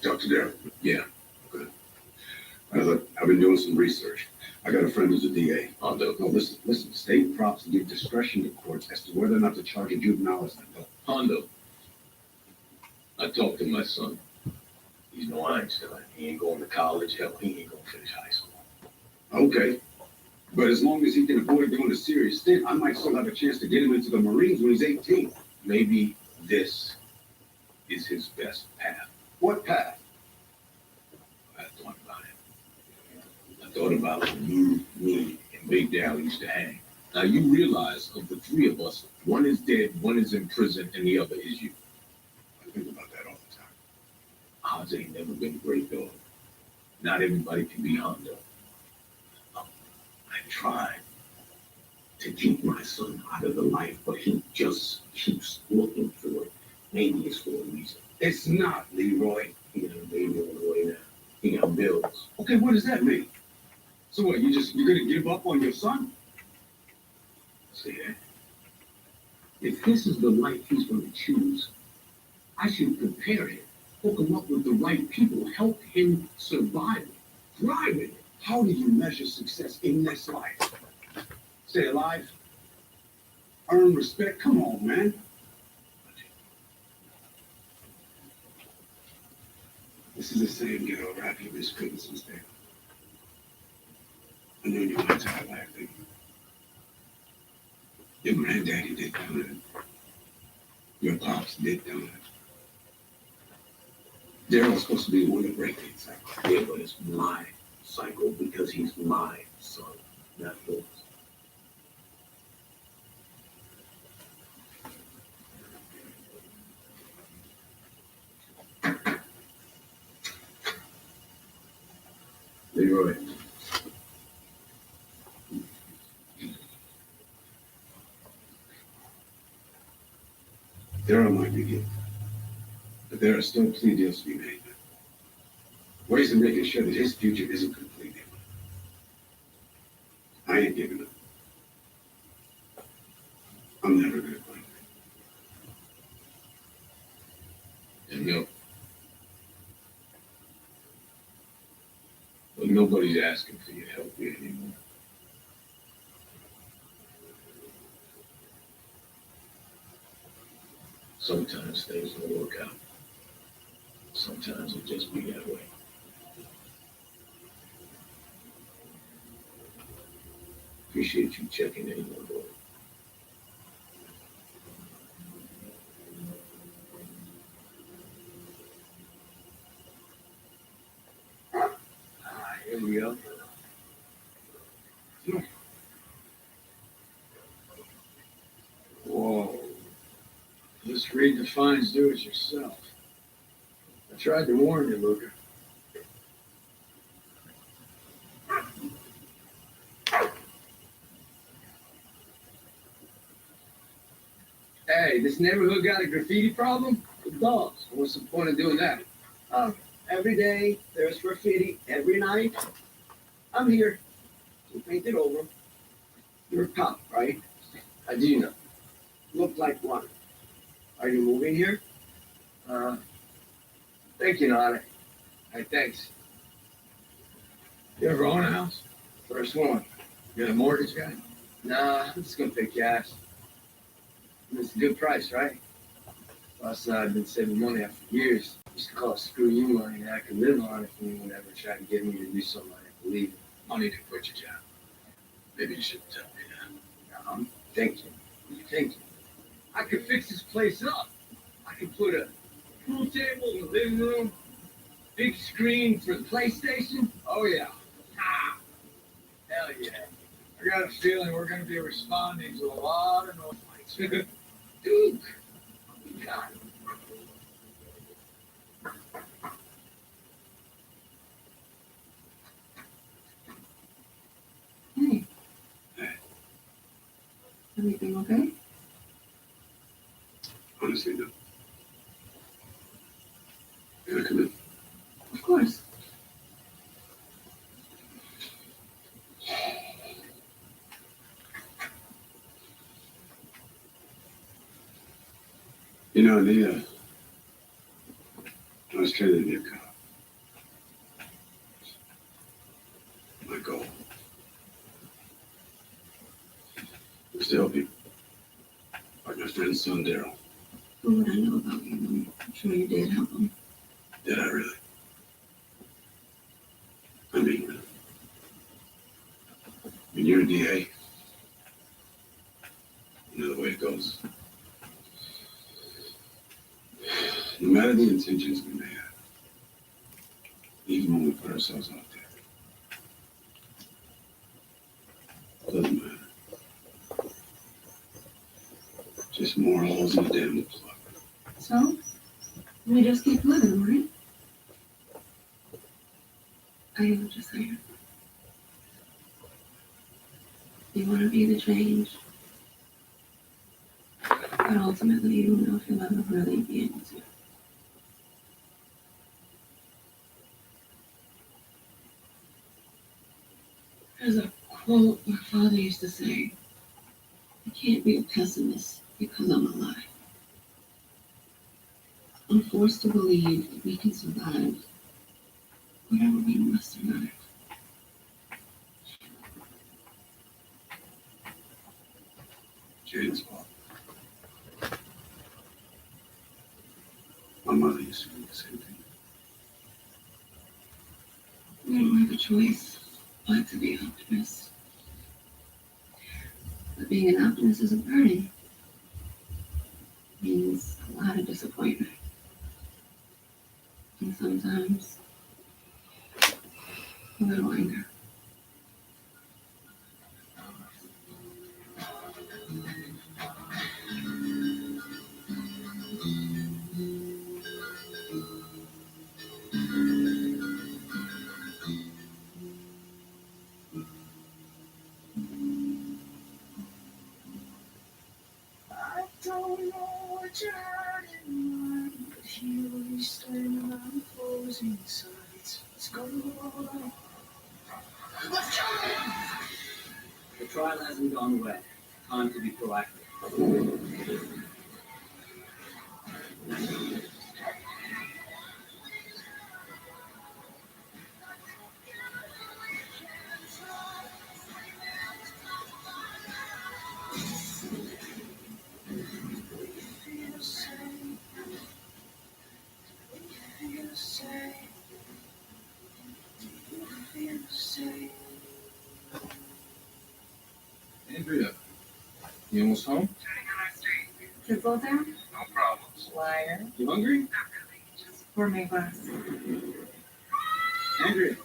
Dr. Darrell? Yeah, good. I've been doing some research. I got a friend who's a DA. No, listen. State props give discretion to courts as to whether or not to charge a juvenile as an adult. Hondo, I talked to my son. He's no Einstein. He ain't going to college. Hell, he ain't going to finish high school. Okay. But as long as he can avoid doing a serious stint, I might still have a chance to get him into the Marines when he's 18. Maybe this is his best path. What path? I thought about it. I thought about when you, me, and Big Dal used to hang. Now you realize of the three of us, one is dead, one is in prison, and the other is you. I think about that all the time. Odds ain't never been great, though. Not everybody can be Hondo. I tried to keep my son out of the life, but he just keeps looking for it. Maybe it's for a reason. It's not, Leroy. He got a baby on the way now. He got bills. Okay, what does that mean? So what, you're gonna give up on your son? See that? If this is the life he's going to choose, I should prepare him, hook him up with the right people, help him survive it, thrive it. How do you measure success in this life? Stay alive? Earn respect? Come on, man. This is the same ghetto rap you've been spitting since day. I know you want to have acting. Your granddaddy did done it. Your pops did done it. Daryl's supposed to be the one to break things like yeah, but it's my cycle because he's my son, not yours. Leroy. Daryl might be guilty, but there are still plea deals to be made. Ways of making sure that his future isn't completed. I ain't giving up. I'm never gonna quit. And yo. But nobody's asking for your help here anymore. Sometimes things don't work out. Sometimes it just be that way. Appreciate you checking in, my boy. we go. Whoa. This redefines do it yourself. I tried to warn you, Luca. Hey, this neighborhood got a graffiti problem? It does. What's the point of doing that? Every day there's graffiti. Every night I'm here to paint it over. You're a cop, right? How do you know? Look like one. Are you moving here? Thinking on it. Hey, thanks. You ever own a house? First one. You got a mortgage guy? Nah, I'm just gonna pay cash. It's a good price, right? Plus, I've been saving money after years. Used to call it screw you money that I could live on if anyone ever tried to get me to do something I didn't believe in. Money to quit your job. Maybe you shouldn't tell me that. I'm thinking. What are you thinking? I could fix this place up. I could put a pool table in the living room, big screen for the PlayStation. Oh, yeah. Ah, hell yeah. I got a feeling we're going to be responding to a lot of noise. Duke! God. Hey. Everything okay? Honestly, no. Can I come in? Of course. You know, I was training to be a cop. My goal was to help people. Like my friend's son, Daryl. What would I know about you? I'm sure you did help him. Did I really? I mean, when you're a DA, you know the way it goes. No matter the intentions we may have, even when we put ourselves out there, it doesn't matter. Just more holes in the dam to plug. So, we just keep living, right? I hear what you're saying. You want to be the change, but ultimately you don't know if you'll ever really be able to. There's a quote my father used to say, "I can't be a pessimist because I'm alive." I'm forced to believe that we can survive whatever we must survive. Jaden's fault. My mother used to do the same thing. We don't have a choice but to be optimists. But being an optimist is a burden. It means a lot of disappointment. And sometimes a little anger. I don't know what you had in mind, but here we stand on opposing sides. Let's go. Let's go! The trial hasn't gone well. Time to be proactive. Andrea, you almost home? Kids all down? No problems. Liar. You hungry? Not really. Just pour me a glass. Andrea.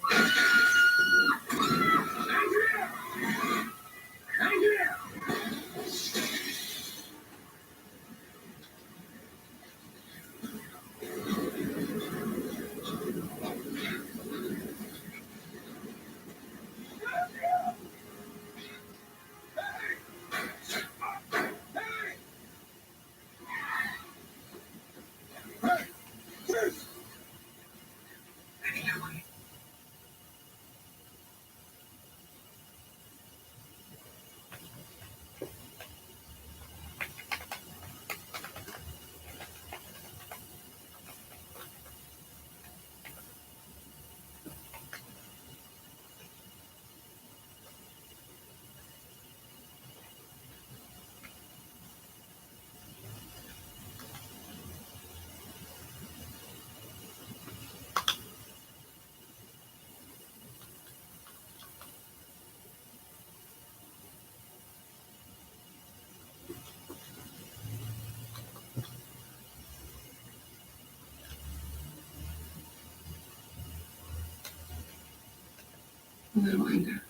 A reminder.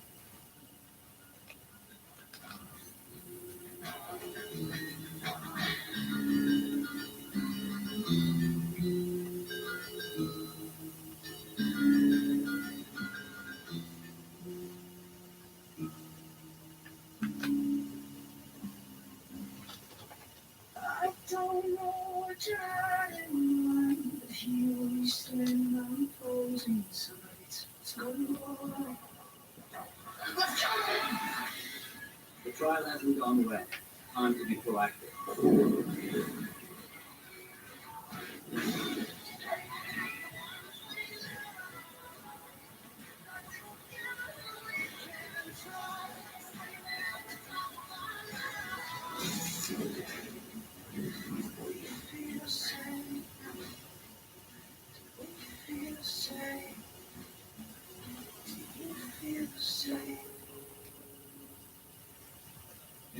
I don't know what you're hiding, but you stand on opposing sides. What's going on? Let's go! The trial hasn't gone well. Time to be proactive.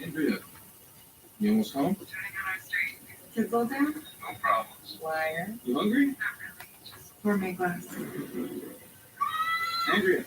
Andrea, you almost home? Kids all down? No problems. Wire. You hungry? Pour me a glass. Andrea.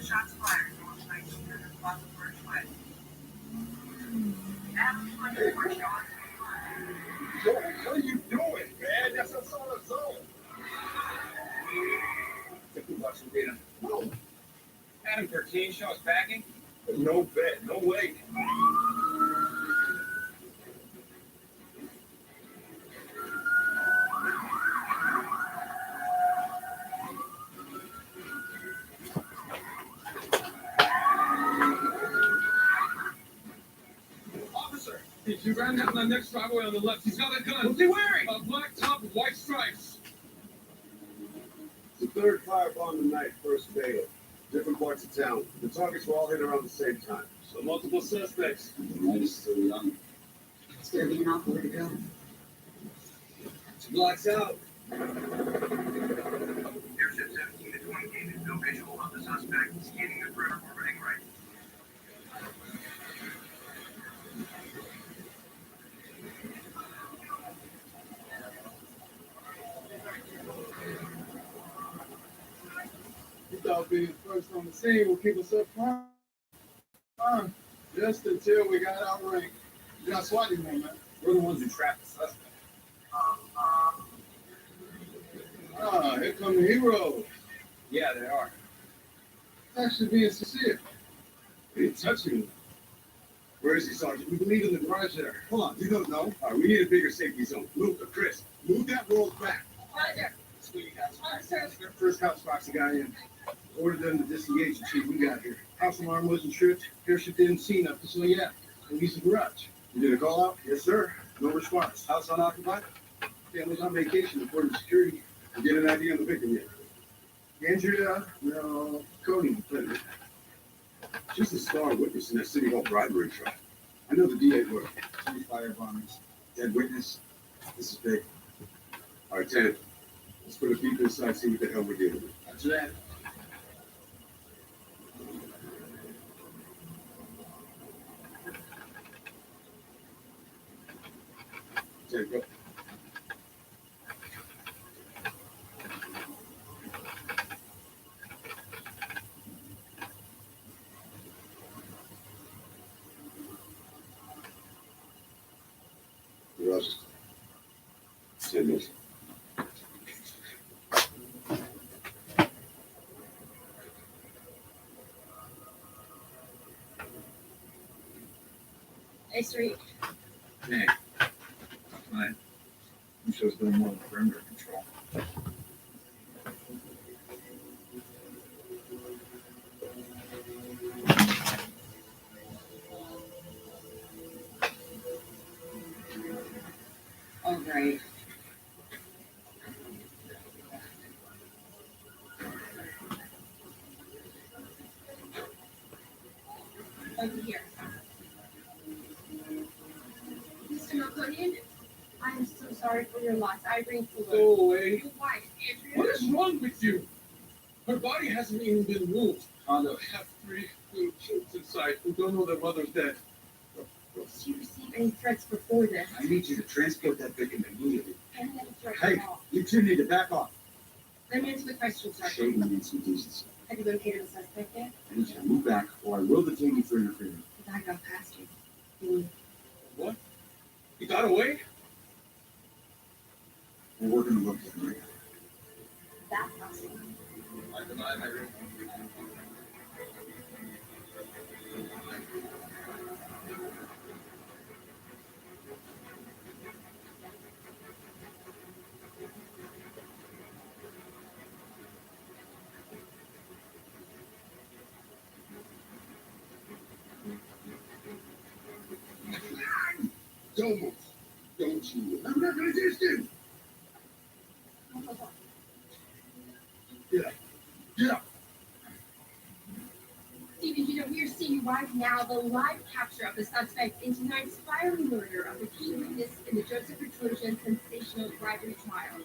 Shots fired. What are you doing, man? That's us on the zone. Take 2 bucks from Dana. Adam 13 show us backing. No bet, no way. Officer, he ran down the next driveway on the left. He's got a gun. What's he wearing? A black top with white stripes. The third firebomb tonight, first bail. Different parts of town. The targets were all hit around the same time. So multiple suspects. The night is still young. It's gonna be an awful way to go. 2 blocks out. Airship 17 to 20 gated. No visual of the suspect. Scanning the perimeter, orbiting right. You thought being first on the scene would keep us up front? Just until we got outranked. You got SWAT in there, man. We're the ones who trapped the suspect. Here come the heroes. Yeah, they are. Actually being sincere. He didn't touch me. Where is he, Sergeant? We believe in the garage there. Hold on, you don't know. All right, we need a bigger safety zone. Luke or Chris, move that roll back. Roger. That's what you got. First house box the guy in. Ordered them to disengage the chief we got here. House alarm wasn't tripped. Airship didn't see nothing, so yeah. Release the garage. You did a call out? Yes, sir. No response. House unoccupied? Family's on vacation, according to security. You get an idea on the victim yet? Andrea, no, Cody, but She's the star witness in that City Hall bribery trial. I know the DA work. 3 firebombings. Dead witness. This is big. All right, Ted. Let's put a peep inside, see what the hell we're dealing with. That's that. Ted, go. You're up. 10 minutes. Hey, Street. Hey. Fine. I'm sure it's doing more than perimeter control. All right. Over here. Mr. Melkonian, I'm so sorry for your loss. I bring food. Go away. Your wife, Andrea. What is wrong with you? Her body hasn't even been moved. I have 3 little kids inside who don't know their mother's dead. Did she receive any threats before this? I need you to transport that victim immediately. Any other threats Hey, at all? you two need to back off. Let me answer the question, Sergeant. Shayden needs some decency. Have you located the suspect yet? I need you to move back, or I will detain you for interfering. The guy got past you. What? He got away? We're working to locate him right now. That's possible. Don't move. Don't you move. I'm not gonna resist you. Get up. Get up. Stephen, you know, we are seeing right now the live capture of the suspect in tonight's fiery murder of the key witness in the Joseph Petrosian sensational bribery trial.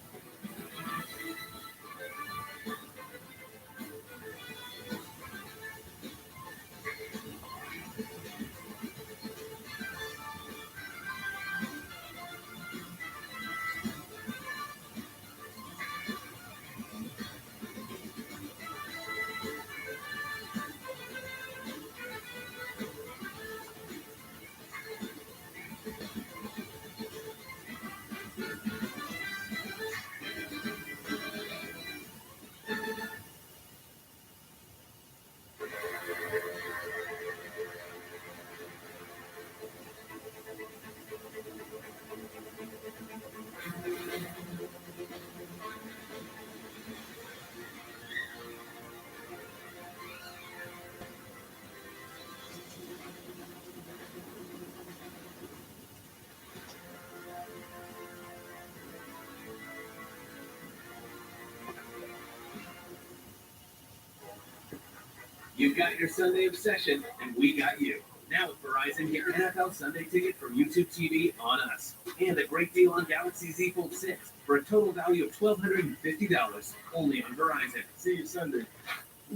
You got your Sunday obsession, and we got you. Now with Verizon, get NFL Sunday Ticket from YouTube TV on us. And a great deal on Galaxy Z Fold 6 for a total value of $1,250 only on Verizon. See you Sunday.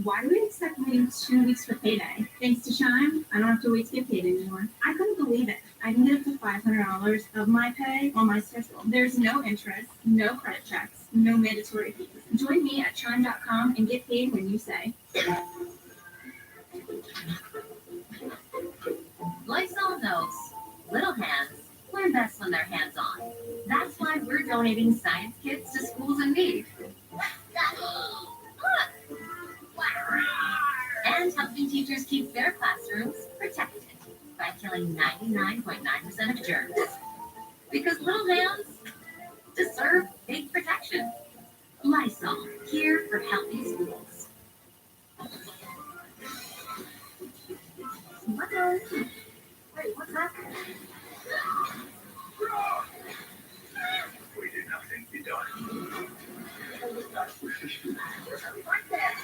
Why do we expect waiting 2 weeks for payday? Thanks to Chime, I don't have to wait to get paid anymore. I couldn't believe it. I can get up to $500 of my pay on my schedule. There's no interest, no credit checks, no mandatory fees. Join me at chime.com and get paid when you say. Lysol knows little hands learn best when they're hands-on. That's why we're donating science kits to schools in need. And helping teachers keep their classrooms protected by killing 99.9% of germs. Because little hands deserve big protection. Lysol, here for healthy schools. Wait, what's happening? We did nothing be done. What's that?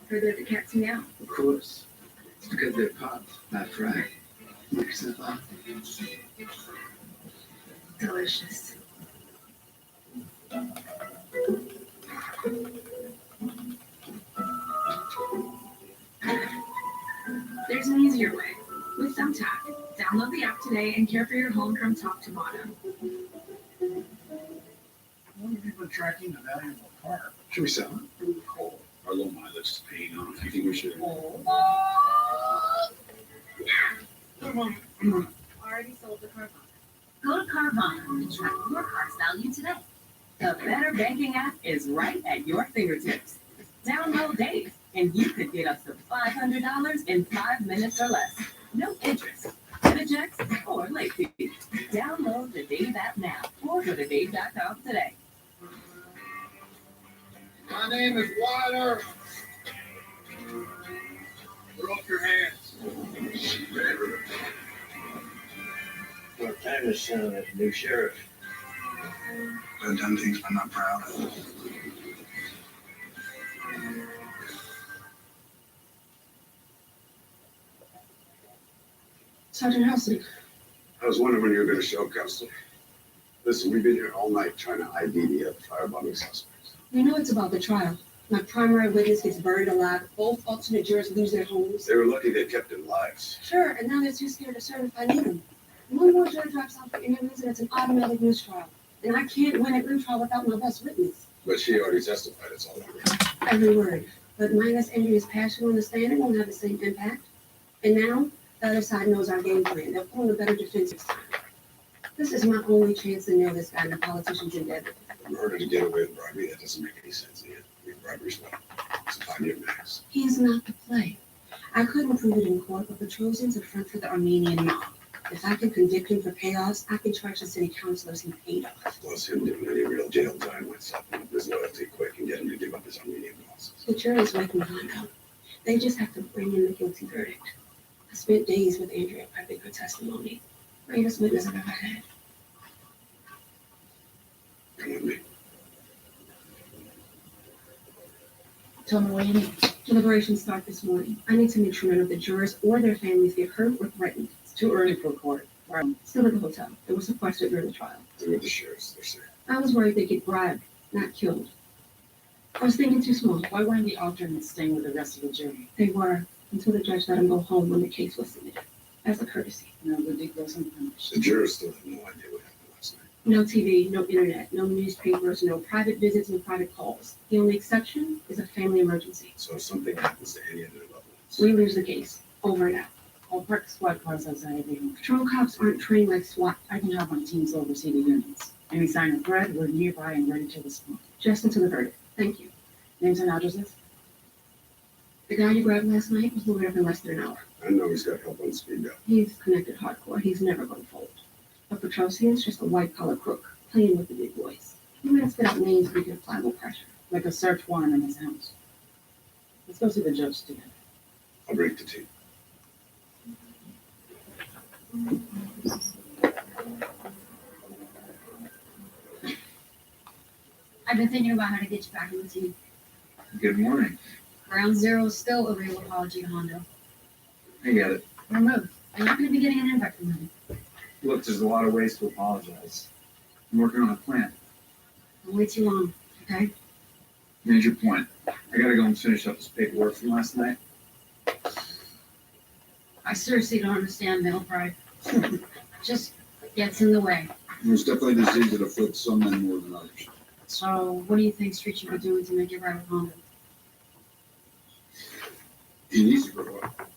Heard that the cat's meow. Of course. It's because they're popped, not fried. Mix it up. Delicious. There's an easier way. With Thumbtack. Download the app today and care for your homegrown top tomato. Well, we've been tracking the value of a car. Should we sell it? Cool. Our low mileage is paying off. You think we should? Already sold the Carvana. Go to Carvana and track your car's value today. The Better Banking app is right at your fingertips. Download Dave, and you could get up to $500 in 5 minutes or less. No interest, debit checks, or late fees. Download the Dave app now or go to dave.com today. My name is Water. Put off your hands. What time is soon as new sheriff? I've done things I'm not proud of. Sergeant Halsey, I was wondering when you were going to show, Counselor. Listen, we've been here all night trying to ID the firebombing suspects. you know it's about the trial. My primary witness gets buried alive. Both alternate jurors lose their homes. They were lucky they kept their lives. Sure, and now they're too scared to serve if I need them. One more juror drops out for interviews and it's an automatic mistrial. And I can't win a retrial without my best witness. But she already testified, it's all over. Every word. But minus Andrea's passion on the stand, it won't have the same impact. And now, the other side knows our game plan. They'll pull a better defense this time. This is my only chance to nail this guy and the politicians endeavor. Murder to get away with bribery, that doesn't make any sense, Ian. I mean, bribery's what? It's a 5-year max. He's not the play. I couldn't prove it in court, but Petrosian's a front for the Armenian mob. If I can convict him for chaos, I can charge the city councilors he paid off. Plus, him doing any real jail time might soften up his loyalty quick and get him to give up his Armenian bosses. The jury's waiting behind them. They just have to bring in the guilty verdict. I spent days with Andrea prepping her testimony. Greatest witness I've ever had. Come with me. Tell me what you need. Deliberations start this morning. I need to make sure none of the jurors or their families get hurt or threatened. It's too early for court. Still at the hotel. It was sequestered during the trial. They're with the sheriffs, they're safe. I was worried they'd get bribed, not killed. I was thinking too small. Why weren't the alternates staying with the rest of the jury? They were, until the judge let them go home when the case was submitted. As a courtesy. No good deed goes unpunished. The jurors still have no idea what happened last night. No TV, no internet, no newspapers, no private visits, no private calls. The only exception is a family emergency. So if something happens to any of their loved ones, We lose the case. Over and out. I'll park SWAT cars outside every home. Patrol cops aren't trained like SWAT. I can have my teams oversee the units. Any sign of threat, we're nearby and ready to respond. Just until the verdict. Thank you. Names and addresses? The guy you grabbed last night was loaded up in less than an hour. I know he's got help on speed dial. He's connected hardcore. He's never going to fold. But Petrosian's just a white-collar crook, playing with the big boys. You might spit out names we can apply more pressure. Like a search warrant in his house. Let's go see the judge together. I'll break the team. I've been thinking about how to get you back in the team. Good morning. Ground Zero is still a real apology to Hondo. I get it. Remove. I'm not going to be getting an invite from him. Look, there's a lot of ways to apologize. I'm working on a plan. Don't wait too long, okay? Made your point. I gotta go and finish up this paperwork from last night. I seriously don't understand male pride. Just gets in the way. There's definitely a disease that afflicts some men more than others. So what do you think Street should be doing to make it right with Hondo? He needs to grow up.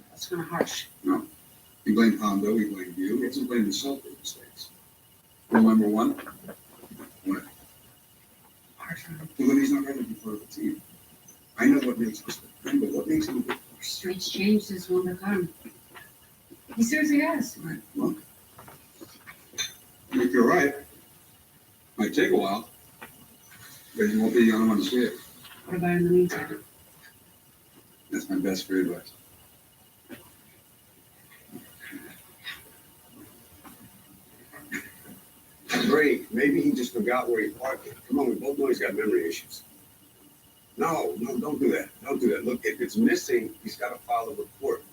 That's kind of harsh. No. He blamed Hondo, he blamed you, he hasn't blamed himself for mistakes. Rule number one, win. Hard for him. Well, then he's not ready to be part of the team. I know what makes us good friend, but what makes him a good person? Street's changed since one become. He seriously has. Right, look. If you're right, might take a while, but you won't be the only one to see it. What about in the meantime? That's my best free advice. Great. Maybe he just forgot where he parked it. Come on, we both know he's got memory issues. No, don't do that. Don't do that. Look, if it's missing, he's got to file a report.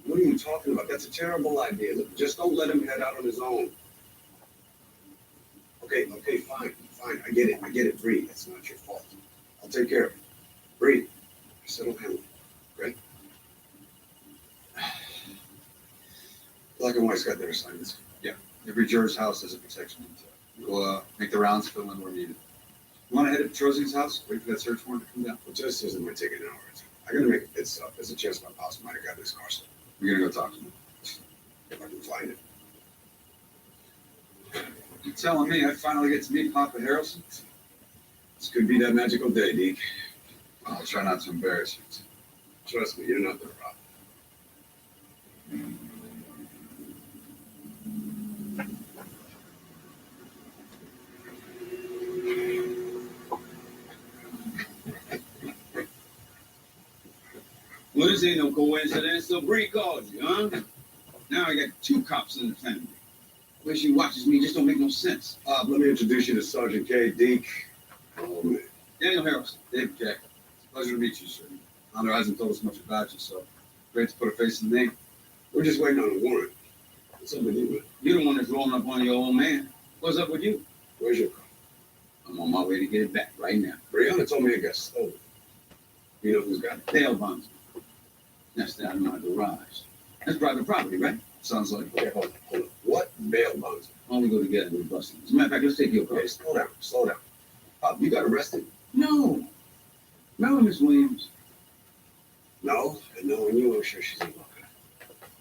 What are you talking about? That's a terrible idea. Look, just don't let him head out on his own. Okay, fine. I get it. Breathe. It's not your fault. I'll take care of it. Breathe. Settle down. Okay? Black and White's got their assignments. Yeah. Every juror's house has a protection detail. We'll make the rounds, fill in where needed. You want to head to Trozian's house? Wait for that search warrant to come down? Well, just isn't going to take an hour. I gotta make a pit stop. There's a chance my boss might have got this car stolen. We're gonna go talk to him. If I can find it. You telling me I finally get to meet Papa Harrelson? This could be that magical day, Deke. I'll try not to embarrass you. Trust me, you're not the problem. Well, this ain't no coincidence, so Bree called you, huh? Now I got 2 cops in the family. The way she watches me just don't make no sense. Let me introduce you to Sergeant K. Deke. Oh, man. Daniel Harrelson. Dave Jack. It's a pleasure to meet you, sir. Honor hasn't told us much about you, so great to put a face and name. We're just waiting on a warrant. What's up with you, man? You're the one that's rolling up on your old man. What's up with you? Where's your car? I'm on my way to get it back right now. Brianna told me it got stolen. You know who's got it? Bail bondsman. That's down in my garage. That's private property, right? Sounds like. Okay, hold on. What bail bondsman? Only go together with busting. As a matter of fact, let's take your car. Okay, slow down. Pop, you got arrested? No. Remember Miss Williams? No, and knowing you, I'm sure she's in luck.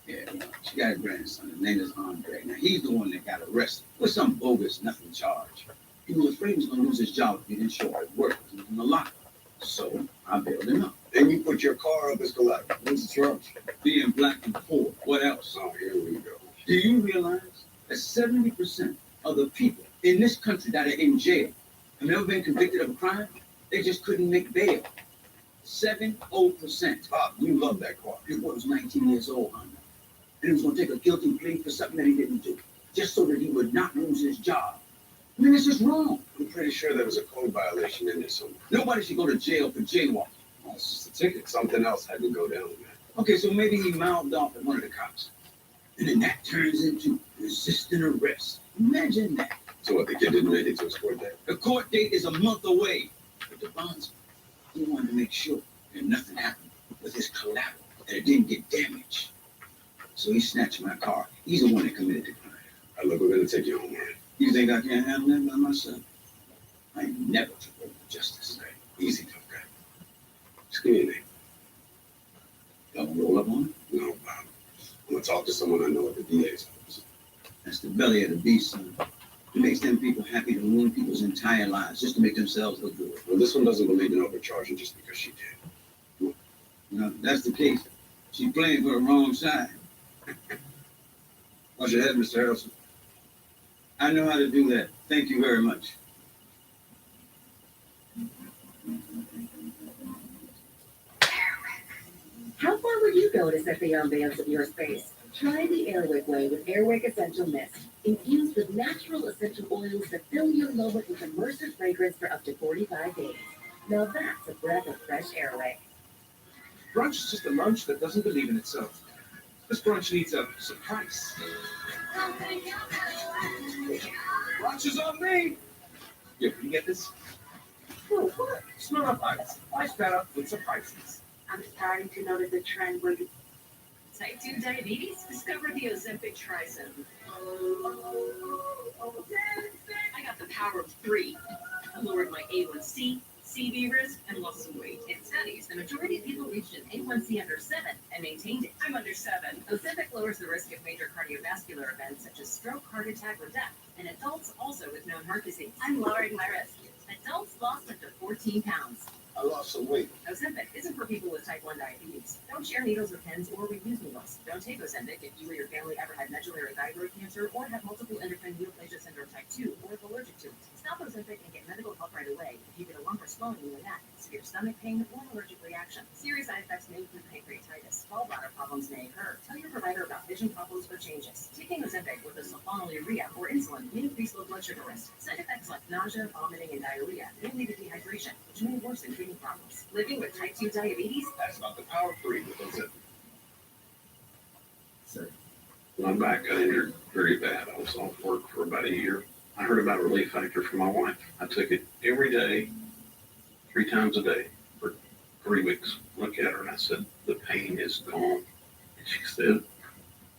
Yeah, she got a grandson. His name is Andre. Now, he's the one that got arrested with some bogus nothing charge. He was afraid he was going to lose his job if he didn't show up at work. He was in the locker. So I bailed him up. And you put your car up as collateral. What's the charge? Being black and poor. What else? Oh, here we go. Do you realize that 70% of the people in this country that are in jail have never been convicted of a crime? They just couldn't make bail. 70%. Pop, you love that car. It was 19 years old, Honda. And he was going to take a guilty plea for something that he didn't do, just so that he would not lose his job. I mean, it's just wrong. I'm pretty sure there was a code violation in there somewhere. Nobody should go to jail for jaywalking. Oh, it's just a ticket. Something else had to go down, man. Okay, so maybe he mouthed off at one of the cops. And then that turns into resisting arrest. Imagine that. So what, the kid didn't make it to his court date? The court date is a month away. But the bondsman, he wanted to make sure that nothing happened with his collateral, that it didn't get damaged. So he snatched my car. He's the one that committed the crime. All right, look, we're going to take you home, man. You think I can't handle that by myself? I ain't never took over justice. Right. Easy, tough guy. Just give me a name. Y'all gonna roll up on it? No, I'm going to talk to someone I know at the DA's office. That's the belly of the beast, son. It makes them people happy to ruin people's entire lives just to make themselves look good. Well, this one doesn't believe in overcharging just because she did. You know, if that's the case. She's playing for the wrong side. Watch your head, Mr. Harrelson. I know how to do that. Thank you very much. How far would you go to set the ambiance of your space? Try the Airwick way with Airwick Essential Mist, infused with natural essential oils that fill your moment with immersive fragrance for up to 45 days. Now that's a breath of fresh Airwick. Brunch is just a lunch that doesn't believe in itself. This brunch needs a surprise. Brunch is on me. Yeah, can you get this? Oh, what? Smell up ice. Ice better with surprises. I'm starting to notice the trend where you Type 2 diabetes? Discover the Ozempic Trisome. I got the power of 3. I lowered my A1C, CV risk, and lost some weight. In studies, the majority of people reached an A1C under 7 and maintained it. I'm under 7. Ozempic lowers the risk of major cardiovascular events such as stroke, heart attack, or death, in adults also with known heart disease. I'm lowering my risk. Adults lost up to 14 pounds. I lost some weight. Ozempic isn't for people with type 1 diabetes. Don't share needles or pens or reuse needles. Don't take Ozempic if you or your family ever had medullary thyroid cancer or have multiple endocrine neoplasia syndrome type 2 or if allergic to it. Stop Ozempic and get medical help right away if you get a lump or swelling in your neck, severe stomach pain, or an allergic reaction. Serious side effects may include pancreatitis. Gallbladder problems may occur. Tell your provider about vision problems or changes. Taking Ozempic with a sulfonylurea or insulin may increase low blood sugar risk. Side effects like nausea, vomiting, and diarrhea may lead to dehydration, which may worsen kidney problems. Living with type 2 diabetes? That's not the power free with Ozempic. My back got injured very bad. I was off work for about a year. I heard about Relief Factor from my wife. I took it every day, 3 times a day for 3 weeks. Looked at her and I said, the pain is gone. And she said,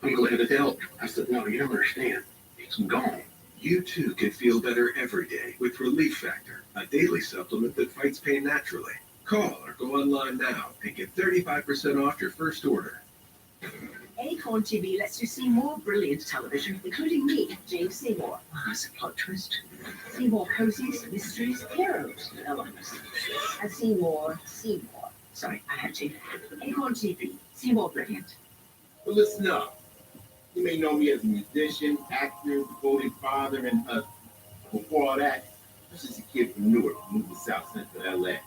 I'm glad it helped. I said, no, you don't understand. It's gone. You too can feel better every day with Relief Factor, a daily supplement that fights pain naturally. Call or go online now and get 35% off your first order. Acorn TV lets you see more brilliant television, including me, James Seymour. Oh, that's a plot twist. See more cozies, mysteries, heroes, elements. And see more Seymour. Sorry, I had to. Acorn TV, see more brilliant. But listen up. You may know me as a musician, actor, devoted father, and husband. Before all that, I was just a kid from Newark, moved to South Central LA.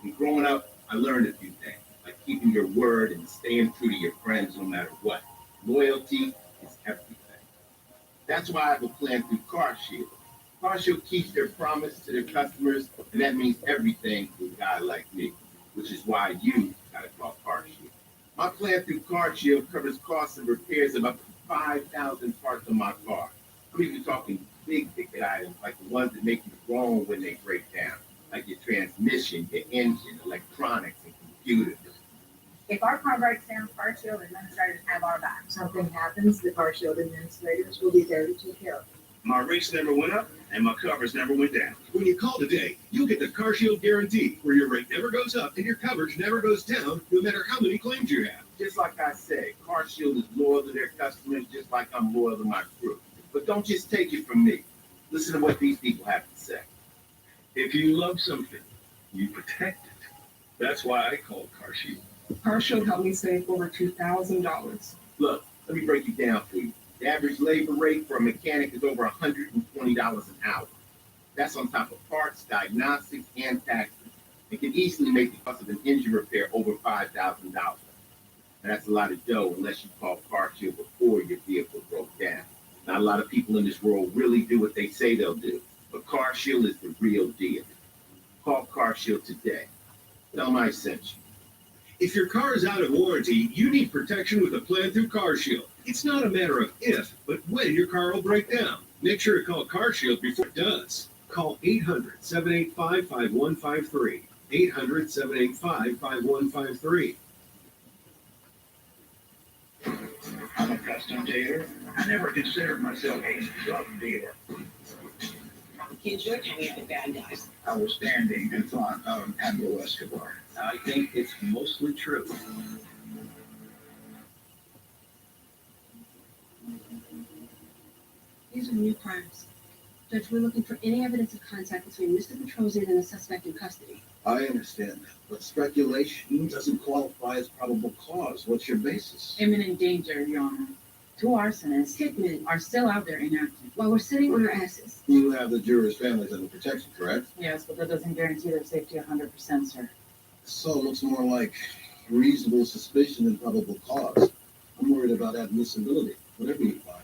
And growing up, I learned a few things, like keeping your word and staying true to your friends no matter what. Loyalty is everything. That's why I have a plan through CarShield. CarShield keeps their promise to their customers, and that means everything to a guy like me, which is why you gotta call CarShield. My plan through CarShield covers costs and repairs of up to 5,000 parts on my car. I'm even talking big ticket items like the ones that make you groan when they break down, like your transmission, your engine, electronics, and computers. If our car breaks down, CarShield administrators have our back. Something happens, the CarShield administrators will be there to take care of it. My rates never went up, and my covers never went down. When you call today, you'll get the CarShield guarantee, where your rate never goes up and your coverage never goes down, no matter how many claims you have. Just like I said, CarShield is loyal to their customers, just like I'm loyal to my crew. But don't just take it from me. Listen to what these people have to say. If you love something, you protect it. That's why I call CarShield. CarShield helped me save over $2,000. Look, let me break it down for you. The average labor rate for a mechanic is over $120 an hour. That's on top of parts, diagnostics, and taxes. It can easily make the cost of an engine repair over $5,000. And that's a lot of dough unless you call CarShield before your vehicle broke down. Not a lot of people in this world really do what they say they'll do, but CarShield is the real deal. Call CarShield today. Tell them I sent you. If your car is out of warranty, you need protection with a plan through CarShield. It's not a matter of if, but when your car will break down. Make sure to call CarShield before it does. Call 800-785-5153. 800-785-5153. I'm a custom dealer. I never considered myself a drug dealer. Kids, you're kind of the bad guys. I was standing in front of Pablo Escobar. I think it's mostly true. These are new crimes. Judge, we're looking for any evidence of contact between Mr. Petrosian and the suspect in custody. I understand that, but speculation doesn't qualify as probable cause. What's your basis? Imminent danger, Your Honor. 2 arsonists Hitmen, are still out there inactive. while we're sitting on our asses. You have the jurors' families under protection, correct? Yes, but that doesn't guarantee their safety 100%, sir. So it looks more like reasonable suspicion than probable cause. I'm worried about admissibility, whatever you find.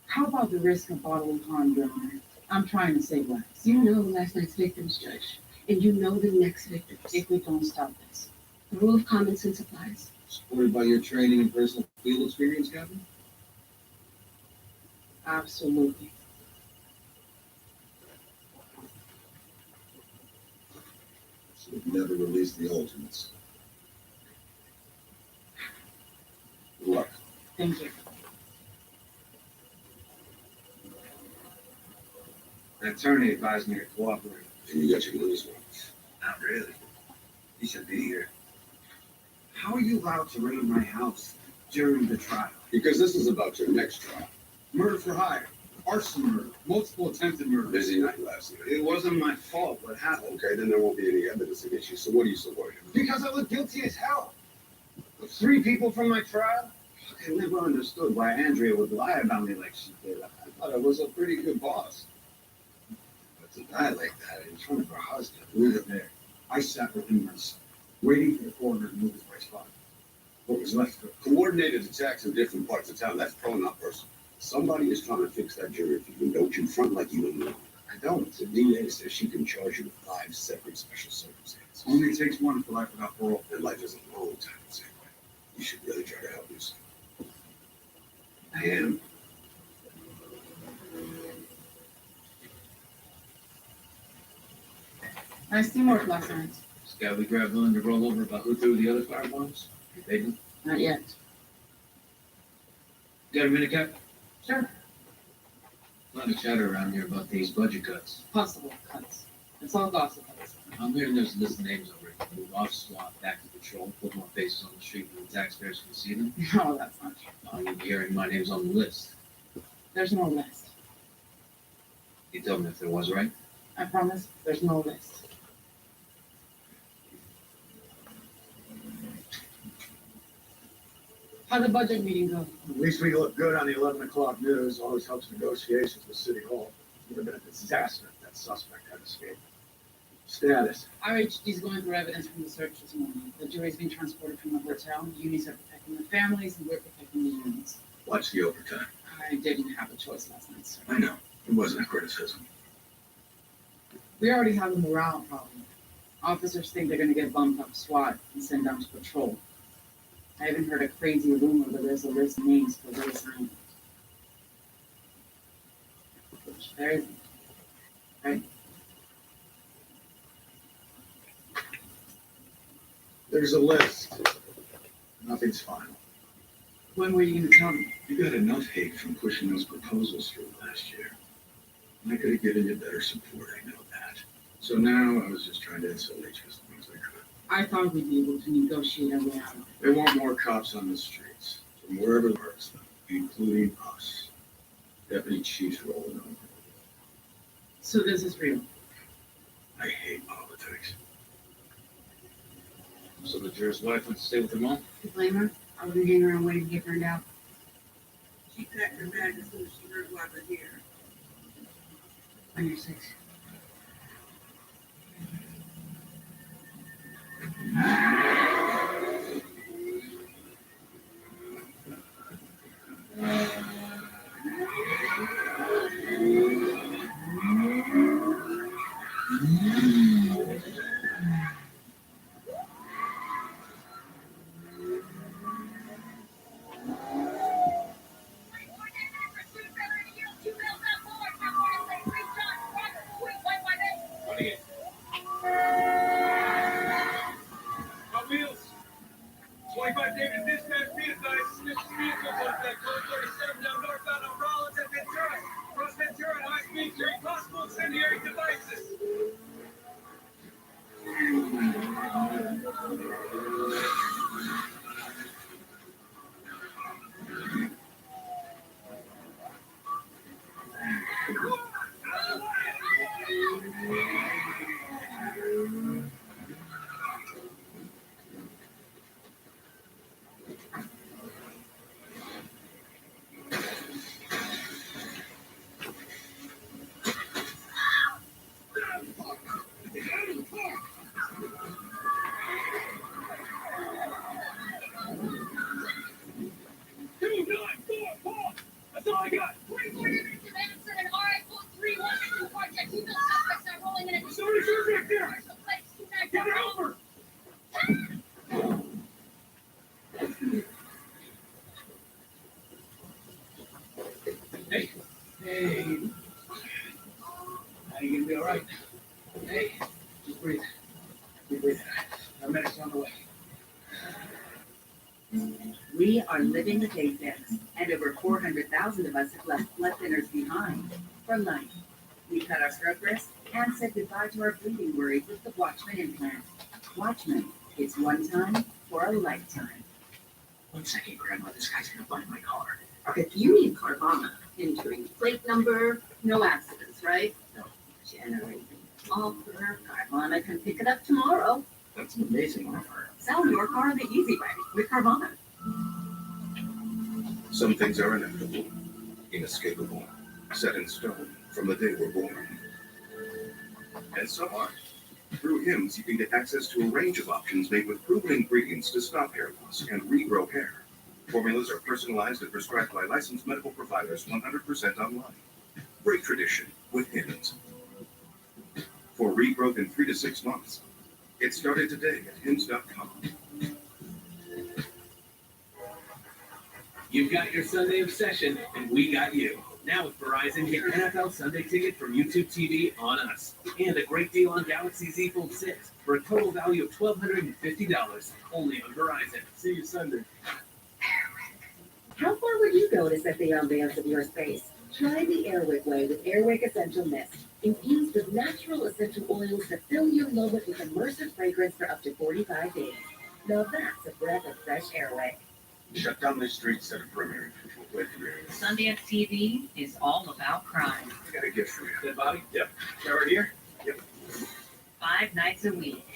How about the risk of bodily harm, Your Honor? I'm trying to save lives. You know last night's victims, Judge, and you know the next victims. If we don't stop this. The rule of common sense applies. Supported by your training and personal field experience, Captain? Absolutely. So we've never released the ultimates. Good luck. Thank you. An attorney advised me to cooperate. And you got your lose one. Not really. He should be here. How are you allowed to raid my house during the trial? Because this is about your next trial. Murder for hire. Arson murder, multiple attempted murder. Busy night last night. It wasn't my fault what happened. Okay, then there won't be any evidence against you. So what are you so worried about? Because I look guilty as hell. With 3 people from my tribe, I never understood why Andrea would lie about me like she did. I thought I was a pretty good boss. But to die like that in front of her husband, We were there. I sat with him myself, waiting for the coroner to move his wife's body. What was left of her. Coordinated attacks in different parts of town. That's pro, not personal. Somebody is trying to fix that jury feed, and don't you front like you don't know. I don't. The DA says she can charge you with 5 separate special circumstances. Only takes one for life without parole. And life is a long time the same way. You should really try to help yourself. I am. Nice teamwork last night. Scout we grabbed willing to roll over about who threw the other firebombs? They did. Not yet. Got a minute, Cap? Sure. A lot of chatter around here about these budget cuts. Possible cuts. It's all gossip. I'm hearing there's a list of names already. Move off SWAT, back to patrol, put more faces on the street where the taxpayers can see them. No, that's not true. I'm hearing my name's on the list. There's no list. You tell me if there was, right? I promise, there's no list. How'd the budget meeting go? At least we look good on the 11 o'clock news. Always helps negotiations with City Hall. It would have been a disaster if that suspect had escaped. Status. RHD's going through evidence from the search this morning. The jury's being transported from the hotel. Unis are protecting the families, and we're protecting the unions. Watch the overtime. I didn't have a choice last night, sir. I know. It wasn't a criticism. We already have a morale problem. Officers think they're going to get bumped up SWAT and sent down to patrol. I even heard a crazy rumor that there's a list of names for reassignment. Which there isn't, right? There's a list. Nothing's final. When were you going to tell me? You got enough hate from pushing those proposals through last year. I could have given you better support, I know that. So now I was just trying to insulate you as long as I could. I thought we'd be able to negotiate our way out of it. They want more cops on the streets, from wherever it works, including us. Deputy chiefs rolling over. So this is real. I hate politics. So the juror's wife went to stay with her mom? You blame her? I wouldn't hang around waiting to get burned out. She packed her bag as soon as she heard why we're here. On your 6. We are living the paychecks, and over 400,000 of us have left blood thinners behind for life. We cut our stroke risk and said goodbye to our bleeding worries with the Watchman implant. Watchman, it's one time for a lifetime. 1 second, Grandma. This guy's gonna find my car. Okay, you need Carvana. Entering plate number, no accidents, right? No. Generating offer. Carvana can pick it up tomorrow. That's an amazing offer. Sell your car the easy way with Carvana. Some things are inevitable, inescapable, set in stone from the day we're born. And some aren't. Through HIMS, you can get access to a range of options made with proven ingredients to stop hair loss and regrow hair. Formulas are personalized and prescribed by licensed medical providers 100% online. Break tradition with HIMS. For regrowth in 3 to 6 months. Get started today at HIMS.com. You've got your Sunday obsession, and we got you. Now with Verizon, get NFL Sunday Ticket from YouTube TV on us. And a great deal on Galaxy Z Fold 6 for a total value of $1,250. Only on Verizon. See you Sunday. How far would you go to set the ambiance of your space? Try the Airwick way with Airwick Essential Mist. Infused with natural essential oils that fill your moment with immersive fragrance for up to 45 days. Now that's a breath of fresh Airwick. Shut down the streets, set a perimeter. Wait for you. Sundance TV is all about crime. I got a gift for you. Dead body? Yep. Right here? Yep. 5 nights a week.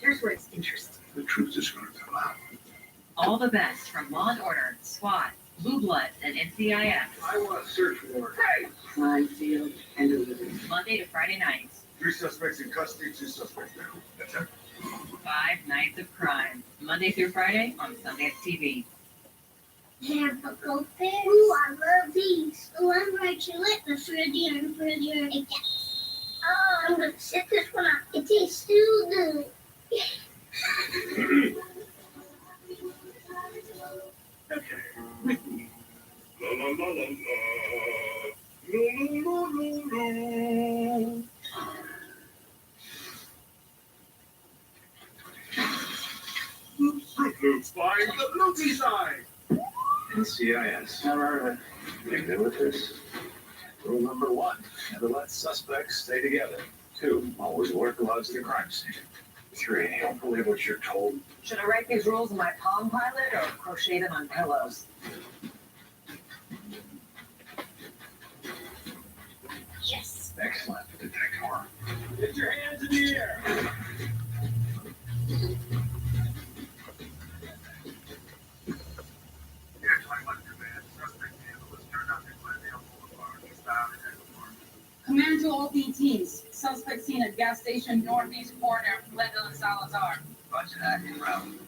Here's where it's interesting. The truth is going to come out. All the best from Law & Order, SWAT, Blue Bloods, and NCIS. I want a search warrant. Hey! Crime field and delivery. Monday to Friday nights. 3 suspects in custody, 2 suspects now. That's it. 5 nights of crime. Monday through Friday on Sundance TV. Tropical fish. Ooh, I love these. Oh, I'm right to it. The fruitier and fruitier it gets. Oh, I'm gonna sit this one out. It tastes so good. Okay. La la la la la. La la la la la. Fruit Loops buying the Loopy side. NCIS. Never heard of it. You good with this? Rule number 1, never let suspects stay together. 2, always work logs at the crime scene. 3, don't believe what you're told. Should I write these rules in my Palm Pilot or crochet them on pillows? Yes. Excellent, detector. Get your hands in the air. Command to all B teams. Suspect seen at gas station northeast corner, Glendale and Salazar. Roger that, en route.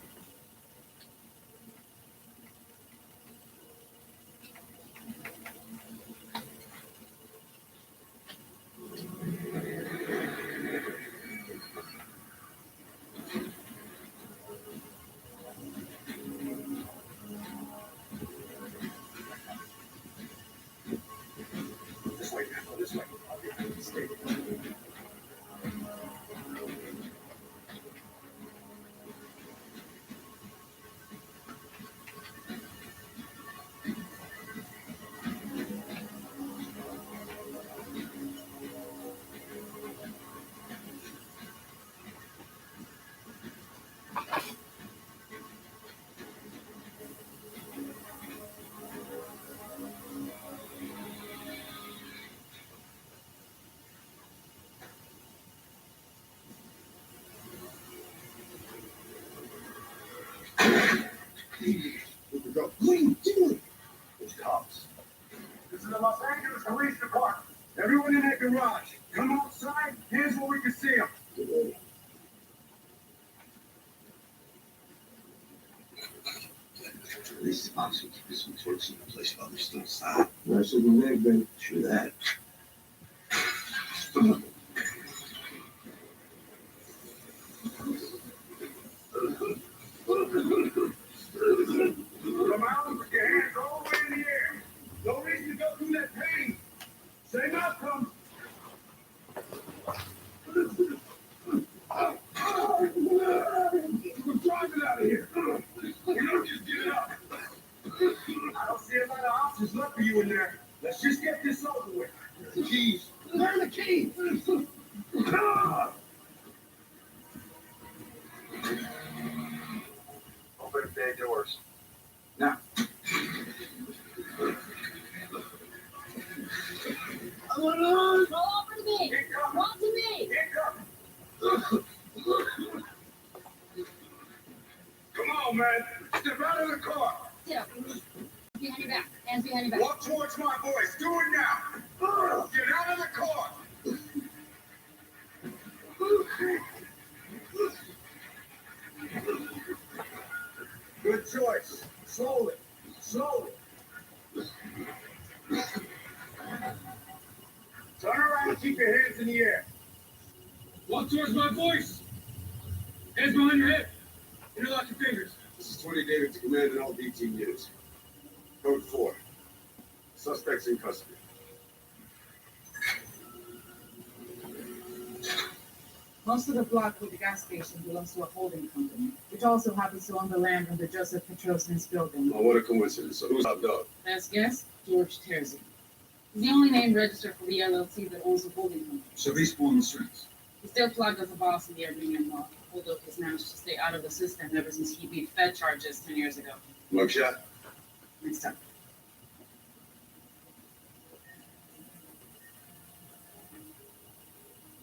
This way, go this way. Stay. Go. It's cops. This is the Los Angeles Police Department. Everyone in that garage, come outside. Here's where we can see them. Police sponsor keep this one torch in the place while they're still inside. Nice little leg, baby. Sure that. Come out, put your hands all the way in the air. No reason to go through that pain. Same outcome. We're driving out of here. You know, just get it up. I don't see a lot of options left for you in there. Let's just get this over with. The keys. Where are the keys? Open the bay doors. behind your back. Hands behind your back. Walk towards my voice. Do it now. Get out of the car. Good choice. Slowly. Slowly. Turn around and keep your hands in the air. Walk towards my voice. Hands behind your head. Interlock your fingers. This is 20 David to command in all DT units. Code 4. Suspects in custody. Most of the block with the gas station belongs to a holding company, which also happens to own the land of the Joseph Petrosyan's building. Oh, what a coincidence. So who's top dog? Best guess, George Tersey. He's the only name registered for the LLC that owns the holding company. So he's pulling the strings. He's still flagged as a boss in the Armenian law, although he's managed to stay out of the system ever since he beat Fed charges 10 years ago. Mugshot? Next up.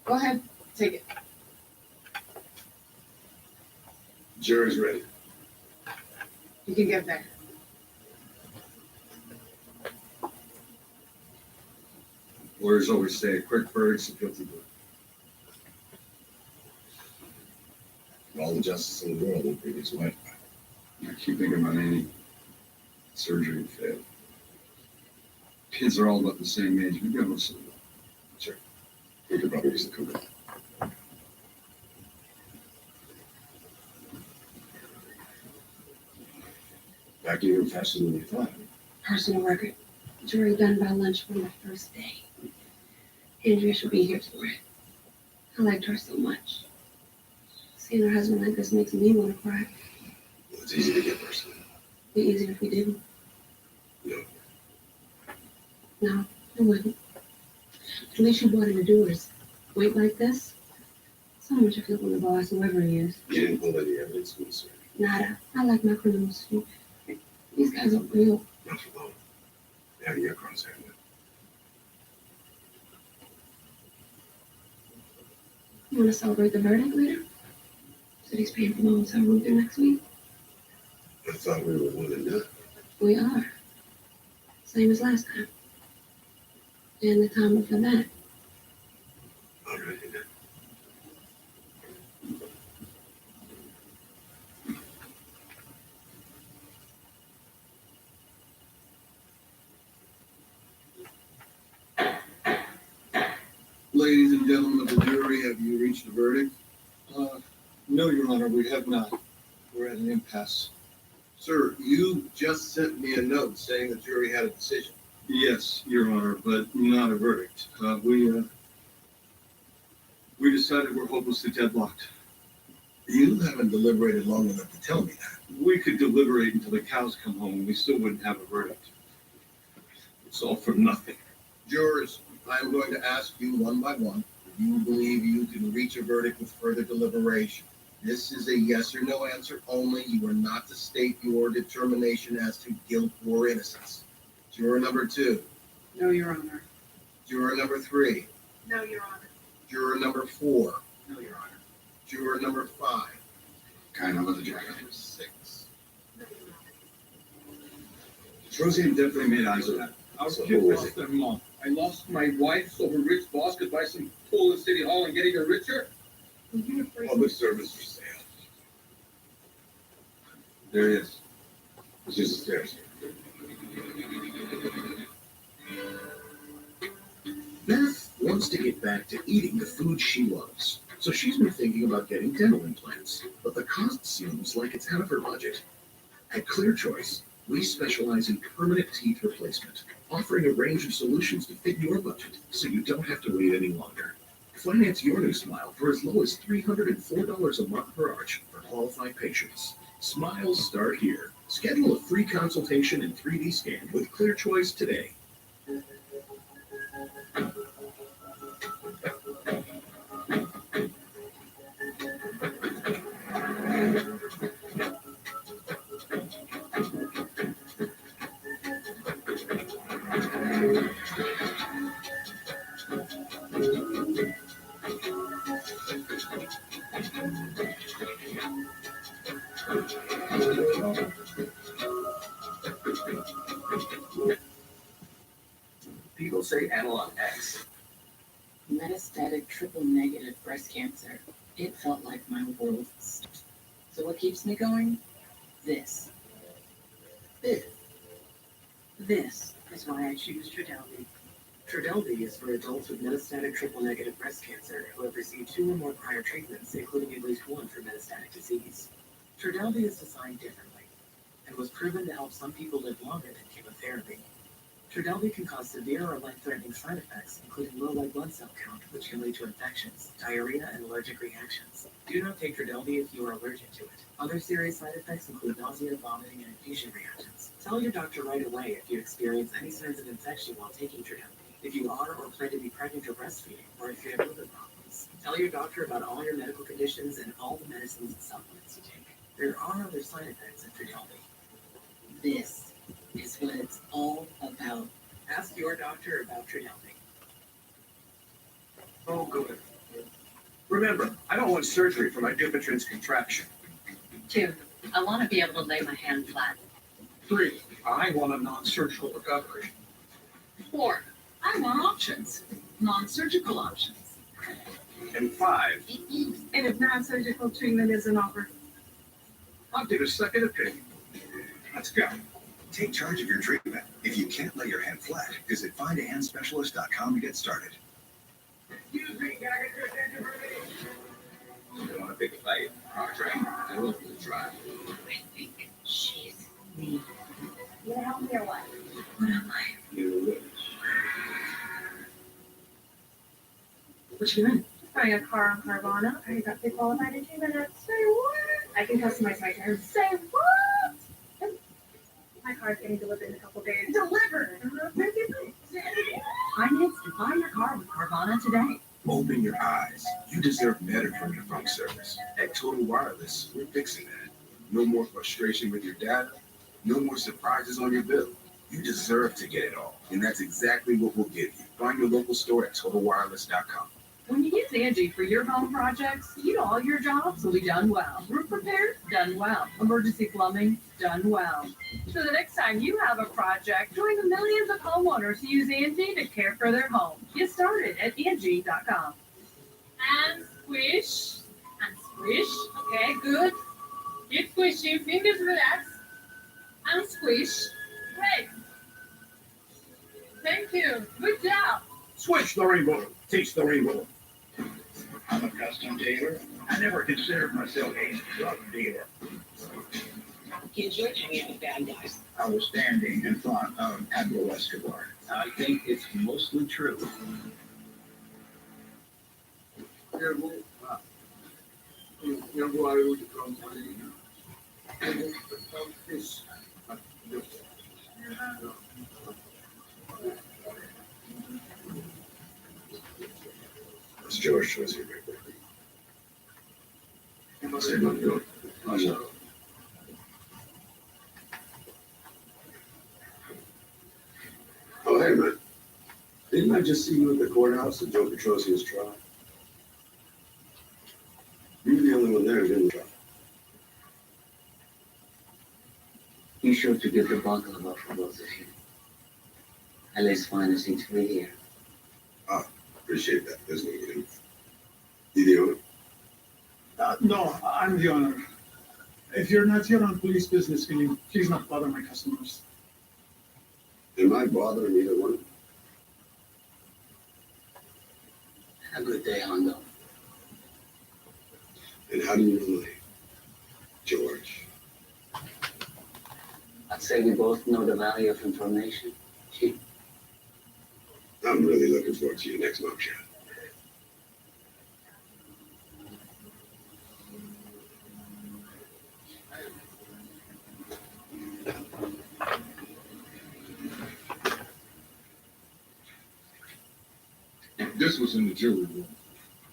Go ahead, take it. Jury's ready. You can get there. Lawyers always say a quick verdict's a guilty verdict. All the justice in the world will be his wife. I keep thinking about any surgery failed. Kids are all about the same age. Maybe I'll listen to them. Sure. We could probably use the cougar. Back even faster than you thought. Personal record. Jury done by lunch from the first day. Andrea should be here for it. I liked her so much. Seeing her husband like this makes me want to cry. Well, it's easy to get personal. It'd be easier if we didn't. No. No, it wouldn't. At least you brought in the doers. Wait like this? So much I feel from the boss, whoever he is. You didn't pull any evidence from the sir. Nada. I like my criminals too. These guys are real. Not for long. Out of your crosshair. You want to celebrate the verdict later? City's paying for the hotel room there next week. I thought we were one and done. We are. Same as last time. And the time before that. All right, then. Ladies and gentlemen of the jury, have you reached a verdict? No, Your Honor, we have not. We're at an impasse. Sir, you just sent me a note saying the jury had a decision. Yes, Your Honor, but not a verdict. We decided we're hopelessly deadlocked. You haven't deliberated long enough to tell me that. We could deliberate until the cows come home, and we still wouldn't have a verdict. It's all for nothing. Jurors, I am going to ask you one by one if you believe you can reach a verdict with further deliberation. This is a yes or no answer only. You are not to state your determination as to guilt or innocence. Juror number 2. No, Your Honor. Juror number 3. No, Your Honor. Juror number 4. No, Your Honor. Juror number 5. Kind of a Juror number 6. Petrosyan definitely made eyes on that. Our So kids who is lost their mom. I lost my wife so her rich boss could buy some pool in City Hall and getting her richer. Public service for sale. There he is. It's just the stairs. Beth wants to get back to eating the food she loves. So she's been thinking about getting dental implants. But the cost seems like it's out of her budget. At Clear Choice, we specialize in permanent teeth replacement, offering a range of solutions to fit your budget so you don't have to wait any longer. Finance your new smile for as low as $304 a month per arch for qualified patients. Smiles start here. Schedule a free consultation and 3D scan with Clear Choice today. People say analog X. Metastatic triple negative breast cancer. It felt like my world stopped. So what keeps me going? This. This is why I choose Trodelvy. Trodelvy is for adults with metastatic triple-negative breast cancer who have received 2 or more prior treatments, including at least 1 for metastatic disease. Trodelvy is designed differently and was proven to help some people live longer than chemotherapy. Trodelvy can cause severe or life-threatening side effects, including low white blood cell count, which can lead to infections, diarrhea, and allergic reactions. Do not take Trodelvy if you are allergic to it. Other serious side effects include nausea, vomiting, and infusion reactions. Tell your doctor right away if you experience any signs of infection while taking Trodelvy. If you are or plan to be pregnant or breastfeeding, or if you have liver problems, tell your doctor about all your medical conditions and all the medicines and supplements you take. There are other side effects of Trodelvy. This is what it's all about. Ask your doctor about Trodelvy. Oh, good. Remember, I don't want surgery for my Dupuytren's contraption. 2. I want to be able to lay my hand flat. 3, I want a non-surgical recovery. 4. I want options. Non-surgical options. And 5, And if non-surgical treatment isn't offered, I'll get a second opinion. Let's go. Take charge of your treatment. If you can't lay your hand flat, visit findahandspecialist.com to get started. Excuse me, can I get your attention for a minute? You want to pick a fight? I'll try. I will try. I think she's me. you gonna help me or what? What am I? You What you doing? Buying a car on Carvana. I got pre-qualified in 2 minutes. Say what? I can customize my terms. Say what? My car's getting delivered in a couple days. Delivered? Finance and buy your car with Carvana today. Open your eyes. You deserve better from your phone service. At Total Wireless, we're fixing that. No more frustration with your data. No more surprises on your bill. You deserve to get it all. And that's exactly what we'll give you. Find your local store at TotalWireless.com. When you use Angie for your home projects, you know all your jobs will be done well. Roof repair, done well. Emergency plumbing, done well. So the next time you have a project, join the millions of homeowners who use Angie to care for their home. Get started at Angie.com. And squish. And squish. Okay, good. Keep squishing. Fingers relaxed. And squish. Great. Thank you. Good job. Switch the rainbow. Taste the rainbow. I'm a custom tailor. I never considered myself a drug dealer. Kids, you're hanging out with bad guys. I was standing in front of Pablo Escobar. I think it's mostly true. It's George was here. Say no, no. Oh, hey, man. Didn't I just see you at the courthouse at Joe Petrosian's trial? You were the only one there who didn't try. You sure to give the buckle up for both of you. At least find us each way here. Ah, appreciate that. There's no need. You the owner? No, I'm the owner. If you're not here on police business, can you please not bother my customers? Am I bothering either one? Have a good day, Hondo. And how do you know me, George? I'd say we both know the value of information. I'm really looking forward to your next mugshot. This was in the jury room.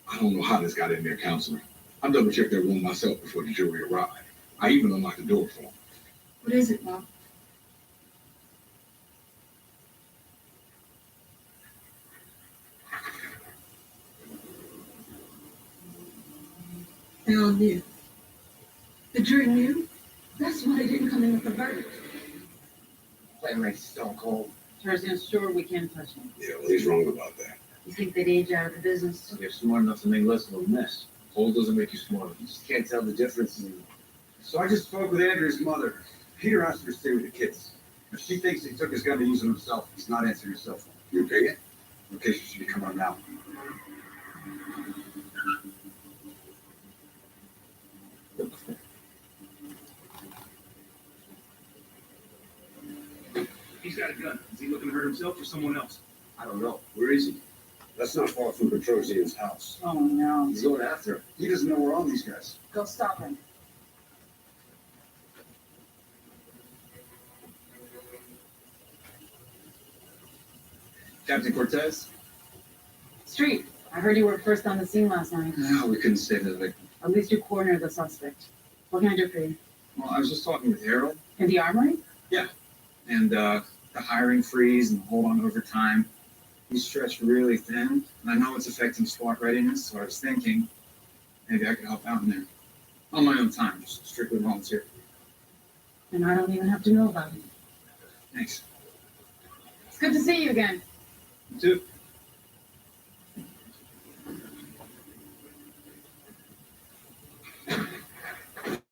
I don't know how this got in there, counselor. I double checked that room myself before the jury arrived. I even unlocked the door for them. What is it, Bob? They all knew. The jury knew. That's why they didn't come in with a verdict. playing like Stone Cold. Tarzan's sure we can't touch him. Yeah, well, he's wrong about that. You think they'd age out of the business? You're smart enough to make less of a mess. Old doesn't make you smarter. You just can't tell the difference. So I just spoke with Andrew's mother. Peter asked her to stay with the kids. If she thinks he took his gun to use it himself, he's not answering his cell phone. You okay yet? Okay, she should be coming on now. He's got a gun. Is he looking to hurt himself or someone else? I don't know. Where is he? That's not far from Petrosian's house. Oh, no. He's going after him. He doesn't know we're on these guys. Go stop him. Captain Cortez? Street, I heard you were first on the scene last night. No, we couldn't save the victim. At least you cornered the suspect. What can I do for you? Well, I was just talking with Harold. In the armory? And the hiring freeze and the hold on overtime, he's stretched really thin, and I know it's affecting SWAT readiness, so I was thinking maybe I could help out in there. On my own time, just strictly volunteer. And I don't even have to know about it. Thanks. It's good to see you again. You too.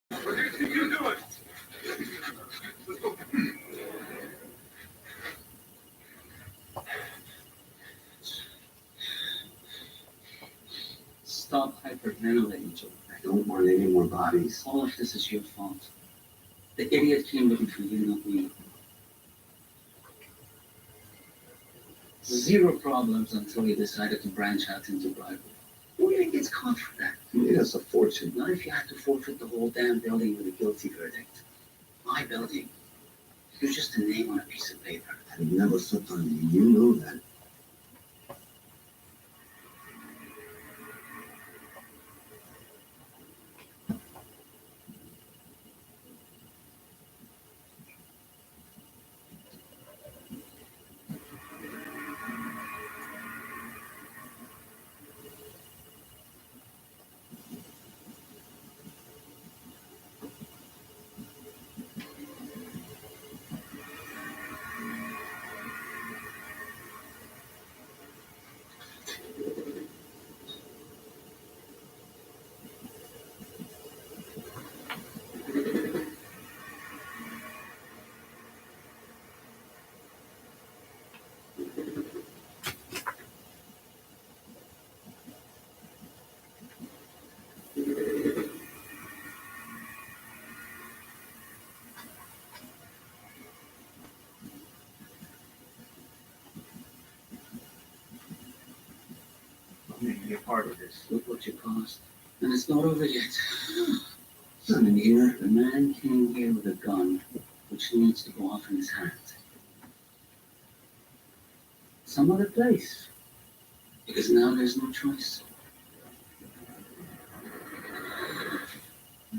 What are you doing? Let's go. Stop hyperventilating, Joe. I don't want any more bodies. All of this is your fault. The idiot came looking for you, not me. Zero problems until you decided to branch out into bribery. Who even gets caught for that? Yes, a fortune. Not if you had to forfeit the whole damn building with a guilty verdict. My building. You're just a name on a piece of paper. I never slept on you. You know that. Be a part of this. Look what you caused. And it's not over yet. Son in here, the man came here with a gun, which needs to go off in his hand. Some other place. Because now there's no choice.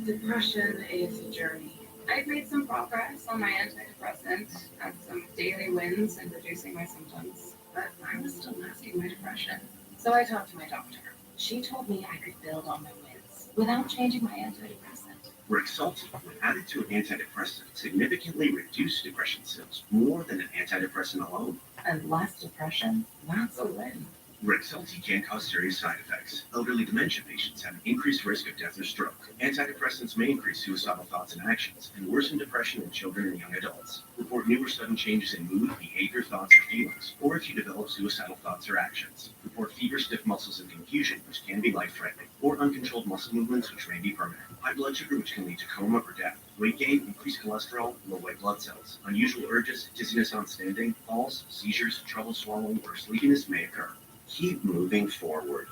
Depression is a journey. I've made some progress on my antidepressant, had some daily wins in reducing my symptoms, but I was still masking my depression. So I talked to my doctor. She told me I could build on my wins without changing my antidepressant. Rexulti, when added to an antidepressant, significantly reduced depression symptoms more than an antidepressant alone. And less depression, that's a win. Rexulti can cause serious side effects. Elderly dementia patients have an increased risk of death or stroke. Antidepressants may increase suicidal thoughts and actions and worsen depression in children and young adults. Report new or sudden changes in mood, behavior, thoughts, or feelings, or if you develop suicidal thoughts or actions. Report fever, stiff muscles, and confusion, which can be life-threatening, or uncontrolled muscle movements, which may be permanent. High blood sugar, which can lead to coma or death. Weight gain, increased cholesterol, low white blood cells. Unusual urges, dizziness on standing, falls, seizures, trouble swallowing, or sleepiness may occur. Keep moving forward.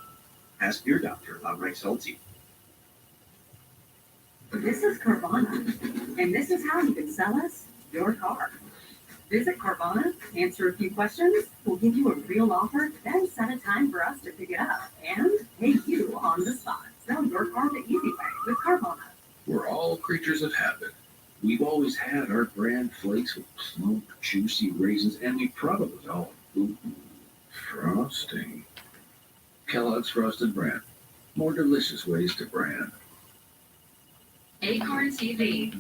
Ask your doctor about Rexulti. This is Carvana, and this is how you can sell us your car. Visit Carvana, answer a few questions, we'll give you a real offer, then set a time for us to pick it up and pay you on the spot. Sell your car the easy way with Carvana. We're all creatures of habit. We've always had our grand flakes with smoked, juicy raisins, and we probably all frosting. Kellogg's Frosted Bran. More delicious ways to bran. Acorn TV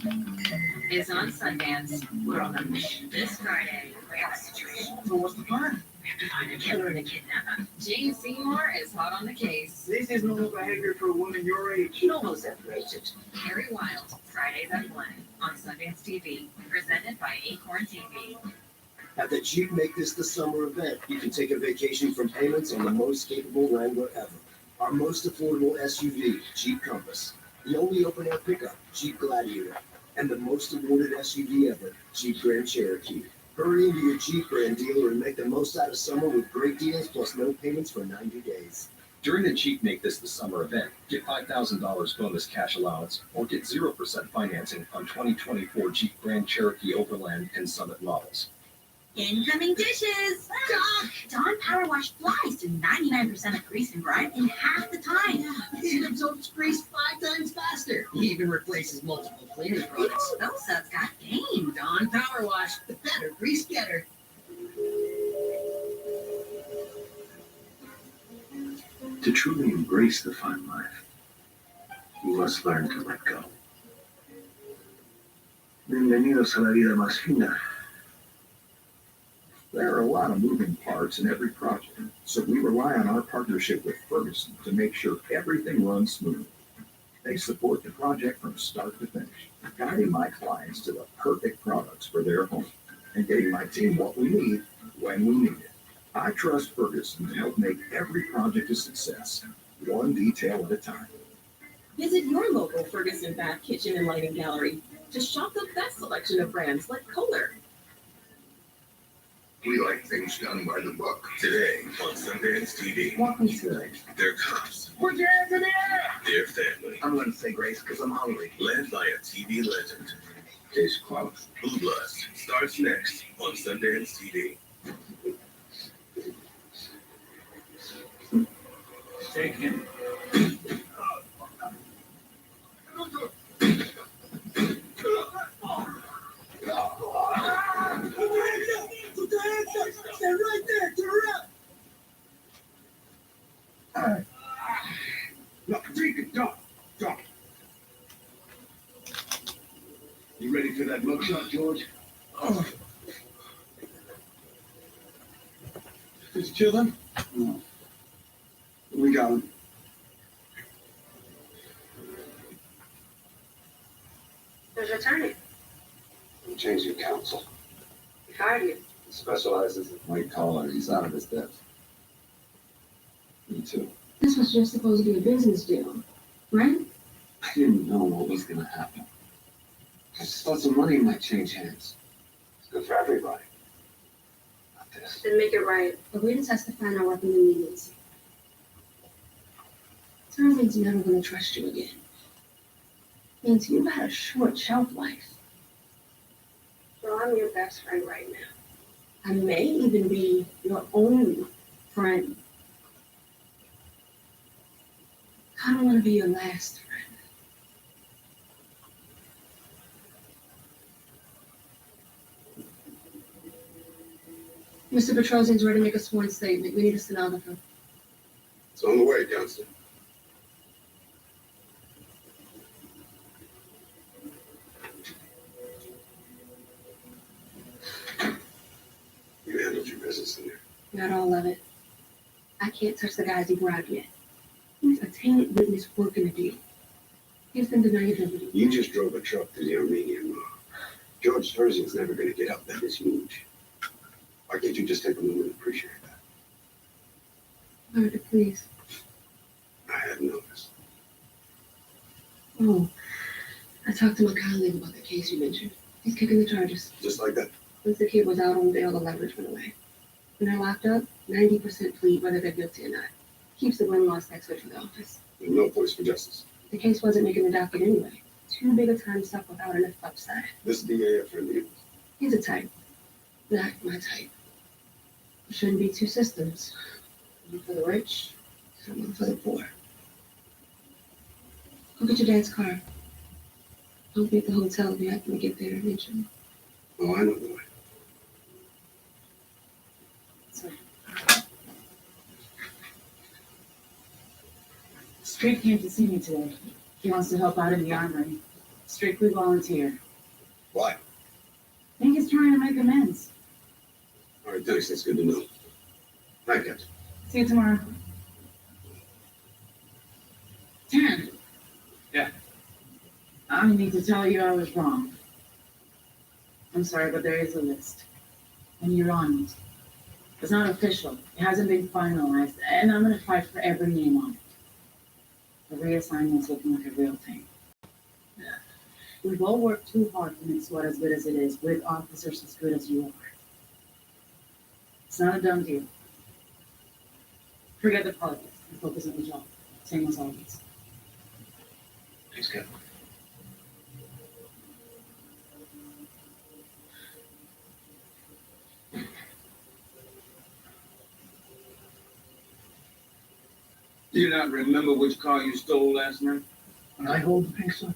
is on Sundance. We're on a mission this Friday. We have a situation. So what's the plan? We have to find a killer and a kidnapper. Jane Seymour is hot on the case. This is normal behavior for a woman your age. Normal separated. Harry Wild, Fridays at 1 on Sundance TV. Presented by Acorn TV. At the Jeep Make This the Summer event, you can take a vacation from payments on the most capable Wrangler ever. Our most affordable SUV, Jeep Compass. The only open-air pickup, Jeep Gladiator. And the most awarded SUV ever, Jeep Grand Cherokee. Hurry into your Jeep brand dealer and make the most out of summer with great deals plus no payments for 90 days. During the Jeep Make This the Summer event, get $5,000 bonus cash allowance or get 0% financing on 2024 Jeep Grand Cherokee Overland and Summit models. Incoming dishes! Dawn Power Wash flies to 99% of grease and grime in half the time. It absorbs grease 5 times faster. He even replaces multiple cleaning products. Those suds got game. Dawn Power Wash, the better grease getter. To truly embrace the fine life, you must learn to let go. Bienvenidos a la vida más fina. There are a lot of moving parts in every project, so we rely on our partnership with Ferguson to make sure everything runs smooth. They support the project from start to finish, guiding my clients to the perfect products for their home and getting my team what we need when we need it. I trust Ferguson to help make every project a success, one detail at a time. Visit your local Ferguson Bath Kitchen and Lighting Gallery to shop the best selection of brands like Kohler. We like things done by the book. Today on Sundance TV. Walk me through it. They're cops. Put your hands in the air! Their family. I'm going to say grace because I'm hungry. Led by a TV legend. Case closed. Blue Bloods starts next on Sundance TV. Take him. Stay right there, to the left. All right. Look, drink it, dog. You ready for that mugshot, George? Oh. Did you kill them? No. We got him. Who's your attorney? I'm changing counsel. He fired you. He specializes in white collar. He's out of his depth. Me too. This was just supposed to be a business deal, right? I didn't know what was going to happen. I just thought some money might change hands. It's good for everybody. Not this. Then make it right. Agree to testify in our weapon immediacy. Sterling's never going to trust you again. Means you've had a short shelf life. So I'm your best friend right now. I may even be your only friend. I don't want to be your last friend. Mr. Petrosian's ready to make a sworn statement. We need a stenographer. It's on the way, Johnston. You handled your business in there. Not all of it. I can't touch the guys he bribed yet. He's a tainted witness working a deal. Gives them deniability. You just drove a truck to the Armenian mob. George Thurston's never going to get up. That is huge. Why can't you just take a moment and appreciate that? Hard to please. I had noticed. Oh, I talked to my colleague about the case you mentioned. He's kicking the charges. Just like that. Once the kid was out on bail, the leverage went away. When they're locked up, 90% plead whether they're guilty or not. Keeps the win-loss tax good for the office. No place for justice. The case wasn't making the docket anyway. Too big a time suck without enough upside. This DA a friend of yours? He's a type. Not my type. There shouldn't be two systems. One for the rich, and one for the poor. Go get your dad's car. I'll be at the hotel if you happen to get there eventually. Oh, I know the way. Street came to see me today. He wants to help out in the armory. Strictly volunteer. Why? I think he's trying to make amends. All right, thanks. That's good to know. Thank you. See you tomorrow. 10. Yeah. I need to tell you I was wrong. I'm sorry, but there is a list. And you're on it. It's not official. It hasn't been finalized. And I'm going to fight for every name on it. The reassignment's looking like a real thing. Yeah. We've all worked too hard to make SWAT as good as it is, with officers as good as you are. It's not a done deal. Forget the politics and focus on the job. Same as always. Thanks, Kevin. Do you not remember which car you stole last night? When I hold the pink slip,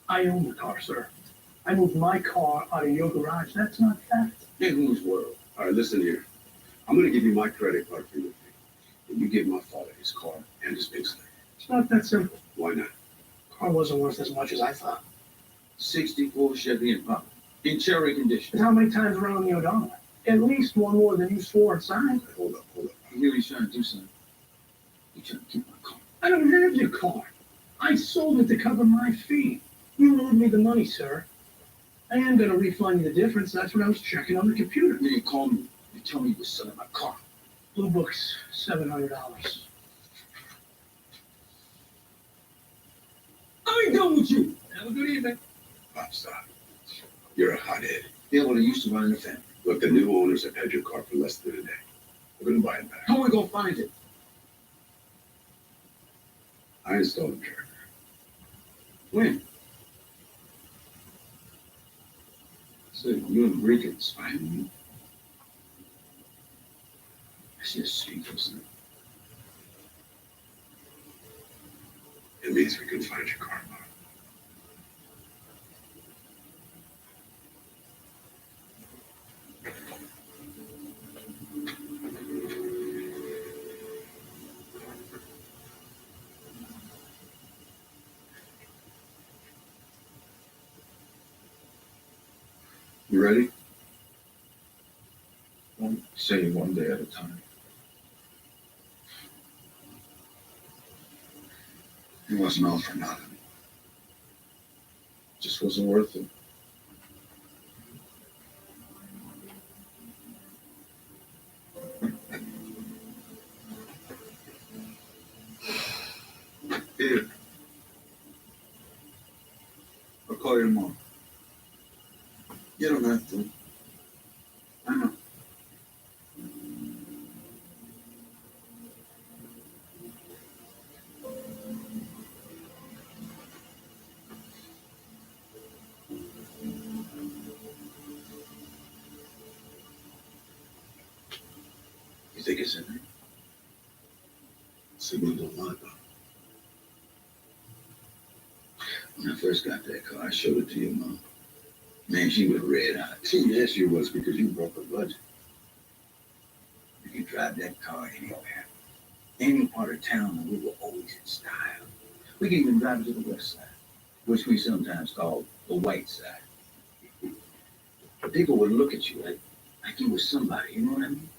I own the car, sir. I moved my car out of your garage. That's not fact. In whose world? All right, listen here. I'm going to give you my credit card for your fee. And you give my father his car and his big slip. It's not that simple. Why not? Car wasn't worth as much as I thought. 64 Chevy Impala. In cherry condition. But how many times around the odometer? At least one more than you swore inside. Hold up. You hear he's trying to do something. He's trying to keep my car. I don't have your car. I sold it to cover my fee. You owed me the money, sir. I am going to refund you the difference. That's what I was checking on the computer. Then you call me. You tell me you were selling my car. Blue Book's $700. I ain't done with you. Have a good evening. Pop, stop. You're a hothead. Yeah, well, he used to run in the family. Look, the new owners have had your car for less than a day. We're going to buy it back. How are we going to find it? I installed the tracker. When? So you and Bree can spy on me. I see a street or something. It means we can find your car, Bob. You ready? Don't say one day at a time. It wasn't all for nothing. Just wasn't worth it. Here. I'll call you tomorrow. You don't have to. I know. You think it's in there? Signal don't lie, Bob. When I first got that car, I showed it to your mom. Man, she was red hot. Yes, she was, because you broke her budget. You could drive that car anywhere. Any part of town, and we were always in style. We could even drive it to the west side, which we sometimes call the white side. But people would look at you like you was somebody, you know what I mean?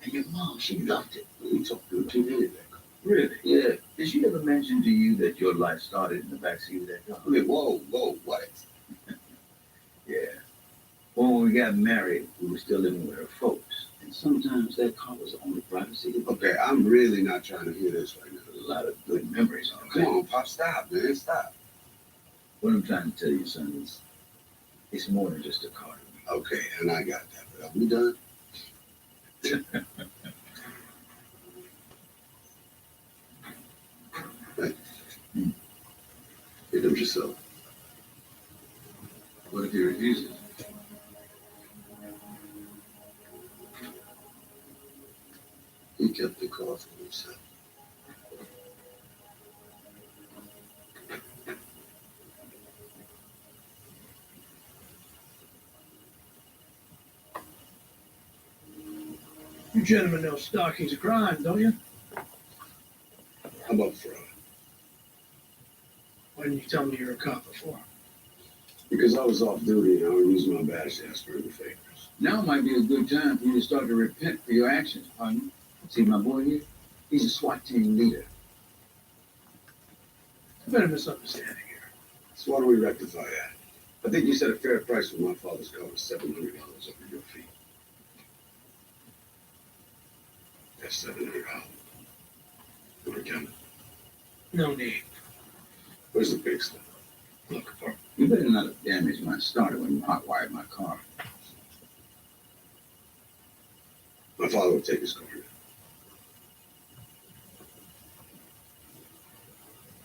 And your mom, she loved it. You talk good to me, that car. Really? Yeah. Did she ever mention to you that your life started in the backseat of that car? I mean, whoa, what? Yeah. Well, when we got married, we were still living with her folks. And sometimes that car was the only privacy. Okay, I'm really not trying to hear this right now. A lot of good memories on Come on, Pop, stop, man, stop. What I'm trying to tell you, son, is it's more than just a car to me. Okay, and I got that, but are we done? Hey. Get them yourself. What if he refuses? He kept the car for himself. You gentlemen know stalking's a crime, don't you? How about fraud? Why didn't you tell me you were a cop before? Because I was off duty and I would use my badge to ask for any favors. Now might be a good time for you to start to repent for your actions, partner. See my boy here? He's a SWAT team leader. A bit of misunderstanding here. So why don't we rectify that? I think you said a fair price for my father's car was $700 over your fee. That's $700. We're counting. No need. Where's the big stuff? Look, you better not have damaged my starter when you hotwired my car. My father will take his car now.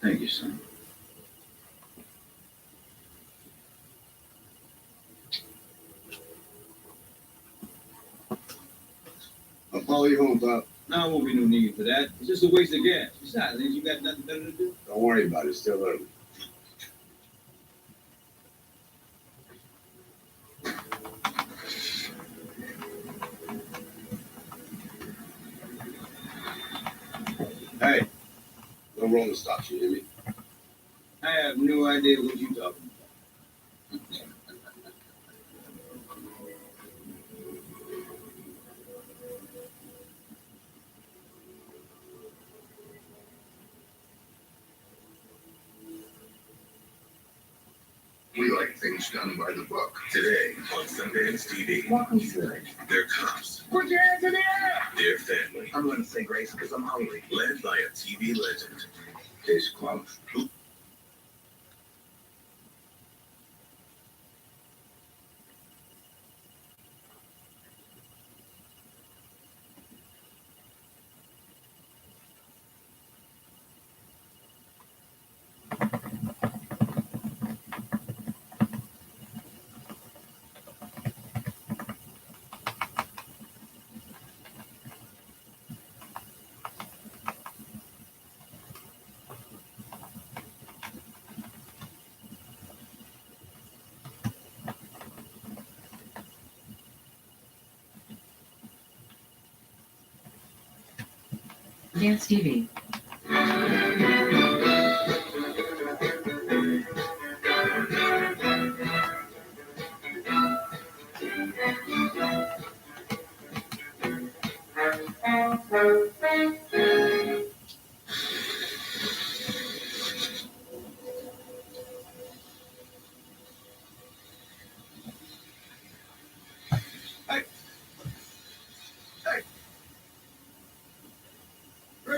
Thank you, son. I'll follow you home, Pop. Now won't be no need for that. It's just a waste of gas. Besides, ain't you got nothing better to do? Don't worry about it. It's still early. Hey, no rolling stops, you hear me? I have no idea what you're talking about. We like things done by the book. Today on Sundance TV. Welcome to it. They're cops. Put your hands in the air! Their family. I'm gonna say grace because I'm hungry. Led by a TV legend. Case closed. Dance TV.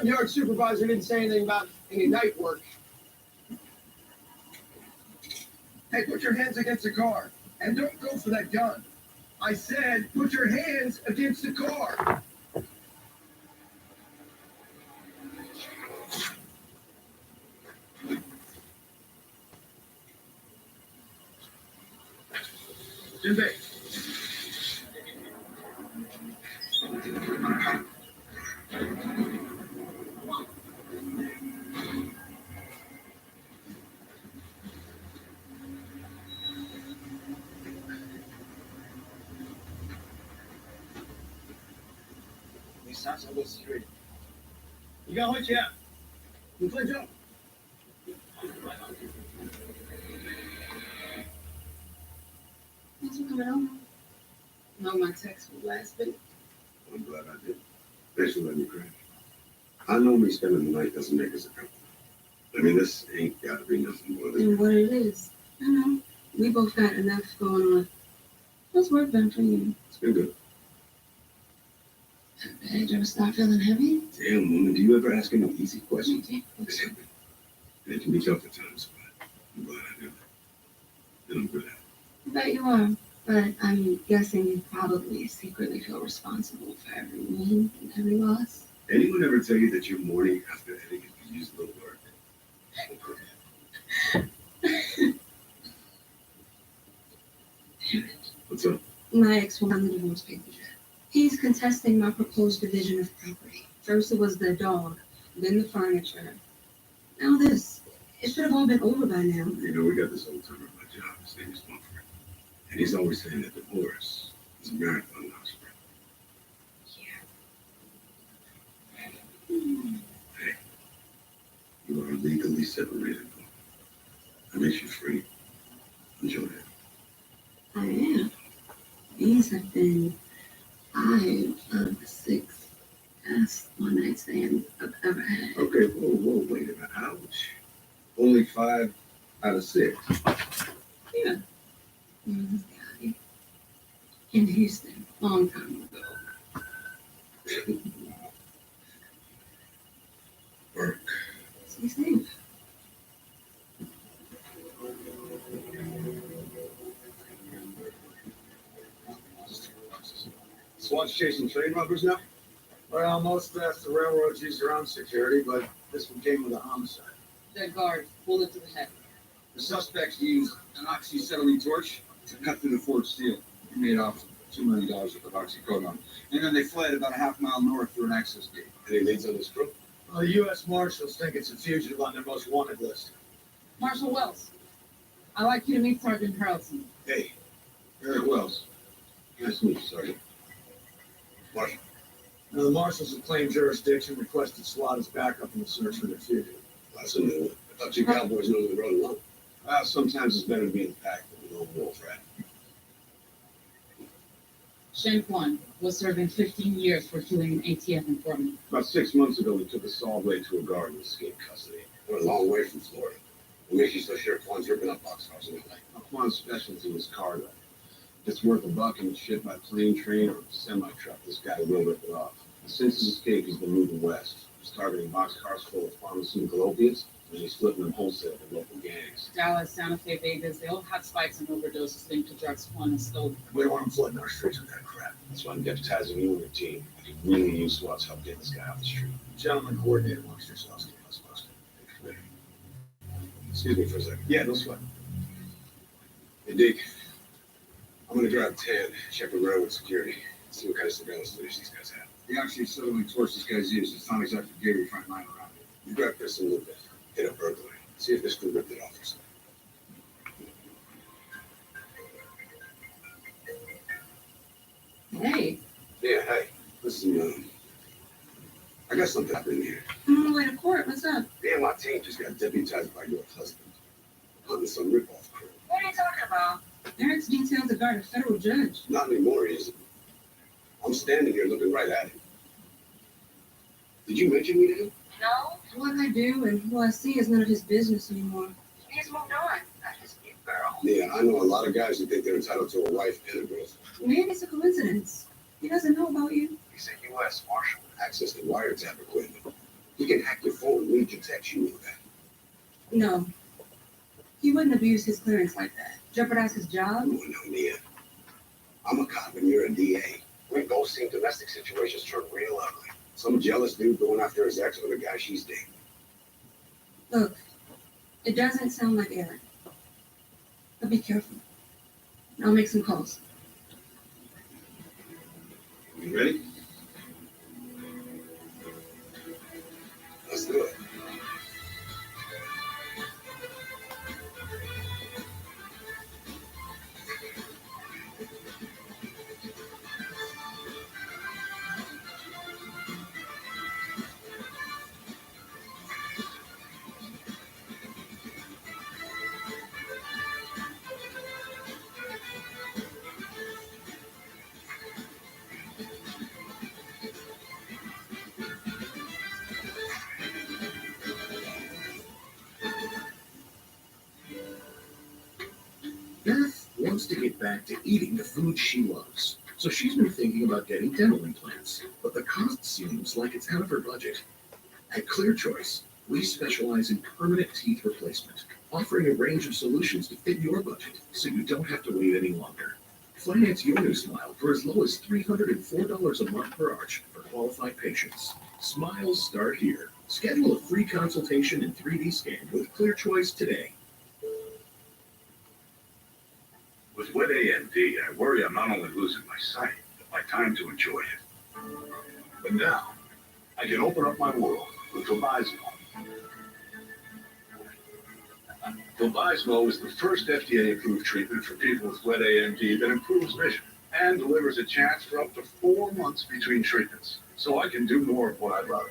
Yard supervisor didn't say anything about any night work. Hey, put your hands against the car and don't go for that gun. I said, put your hands against the car. Jimbe. You got what you have? You play jump. Thanks for coming over. No, my text was last minute. I'm glad I did. Thanks for letting me crash. I know me spending the night doesn't make us a couple. I mean, this ain't got to be nothing more than... And what it is. I know. We both got enough going on. How's work been for you? It's been good. Did you ever start feeling heavy? Damn, woman, do you ever ask any easy questions? It's heavy. And it can be tough at times, but I'm glad I do it. And I'm good at it. I bet you are. But I'm guessing you probably secretly feel responsible for every win and every loss. Anyone ever tell you that your morning after editing could use a little work? Damn it. What's up? My ex won the divorce papers. He's contesting my proposed division of property. First it was the dog, then the furniture. Now this. It should have all been over by now. You know, we got this old timer at my job. His name is Mumford. And he's always saying that divorce is a marathon, not a sprint. Hey, you are legally separated. That makes you free. Enjoy it. have been 5 of the 6 best one-night stands I've ever had. Okay, whoa, wait a minute. Ouch. Only 5 out of 6. Yeah. This guy in Houston, long time ago. Work. Stay safe. SWAT's chasing train robbers now? Well, most thefts, the railroads use their own security, but this one came with a homicide. Dead guard, bullet to the head. The suspects used an oxyacetylene torch to cut through the forged steel. He made off $2 million worth of oxycodone. And then they fled about a half-mile north through an access gate. Any leads on this crew? Well, the U.S. Marshals think it's a fugitive on their most wanted list. Marshal Wells, I'd like you to meet Sergeant Harrelson. Hey, Eric Wells. Nice to meet you, Sergeant. Marshal. Now, the marshals have claimed jurisdiction, requested SWAT as backup in the search for their fugitive. That's a new one. I thought you cowboys know the road alone. Sometimes it's better to be in the pack than a lone wolf rat. Shen Kwan was serving 15 years for killing an ATF informant. About 6 months ago, we took a saw blade to a guard and escaped custody. We're a long way from Florida. What makes you so sure Quan's ripping up boxcars in LA? Quan's specialty was cargo. If it's worth $1 and it's shipped by plane, train, or semi-truck, this guy will rip it off. Since his escape, he's been moving west. He's targeting boxcars full of pharmaceutical opiates, and he's flipping them wholesale to local gangs. Dallas, Santa Fe, Vegas, they all had spikes and overdoses linked to drugs Kwan has stolen. We don't want them flooding our streets with that crap. That's why I'm deputizing you and your team. I could really use SWAT's help getting this guy off the street. Gentlemen, coordinate amongst yourselves. Keep us posted. Excuse me for a second. Yeah, no sweat. Hey, Dick. I'm gonna drive 10, check the railroad security, see what kind of surveillance footage these guys have. The oxyacetylene torch this guy's used is not exactly gear you find lying around it. You drive Chris a little bit, hit a burglary, see if this crew ripped it off or something. Hey, Yeah, hey, listen, I got something happening here. I'm on the way to court. What's up? Me and my team just got deputized by your husband, hunting some rip-off crew. What are you talking about? Eric's detailed to guard a federal judge. Not anymore, he isn't. I'm standing here looking right at him. Did you mention me to him? No, What I do and who I see is none of his business anymore. he's moved on. That's his new girl. Yeah, I know a lot of guys who think they're entitled to a wife and a girlfriend. Maybe it's a coincidence. He doesn't know about you. He's a U.S. Marshal with access to wiretap equipment. He can hack your phone and read your text, you know that. No. He wouldn't abuse his clearance like that. Jeopardize his job? No, Nia. I'm a cop and you're a DA. We've both seen domestic situations turn real ugly. Some jealous dude going after his ex or the guy she's dating. Look, it doesn't sound like Eric. But be careful. I'll make some calls. You ready? Let's do it. Beth wants to get back to eating the food she loves, so she's been thinking about getting dental implants, but the cost seems like it's out of her budget. At Clear Choice, we specialize in permanent teeth replacement, offering a range of solutions to fit your budget so you don't have to wait any longer. Finance your new smile for as low as $304 a month per arch for qualified patients. Smiles start here. Schedule a free consultation and 3D scan with Clear Choice today. With wet AMD, I worry I'm not only losing my sight, but my time to enjoy it. But now, I can open up my world with Vabysmo. Vabysmo is the first FDA-approved treatment for people with wet AMD that improves vision and delivers a chance for up to 4 months between treatments, so I can do more of what I love.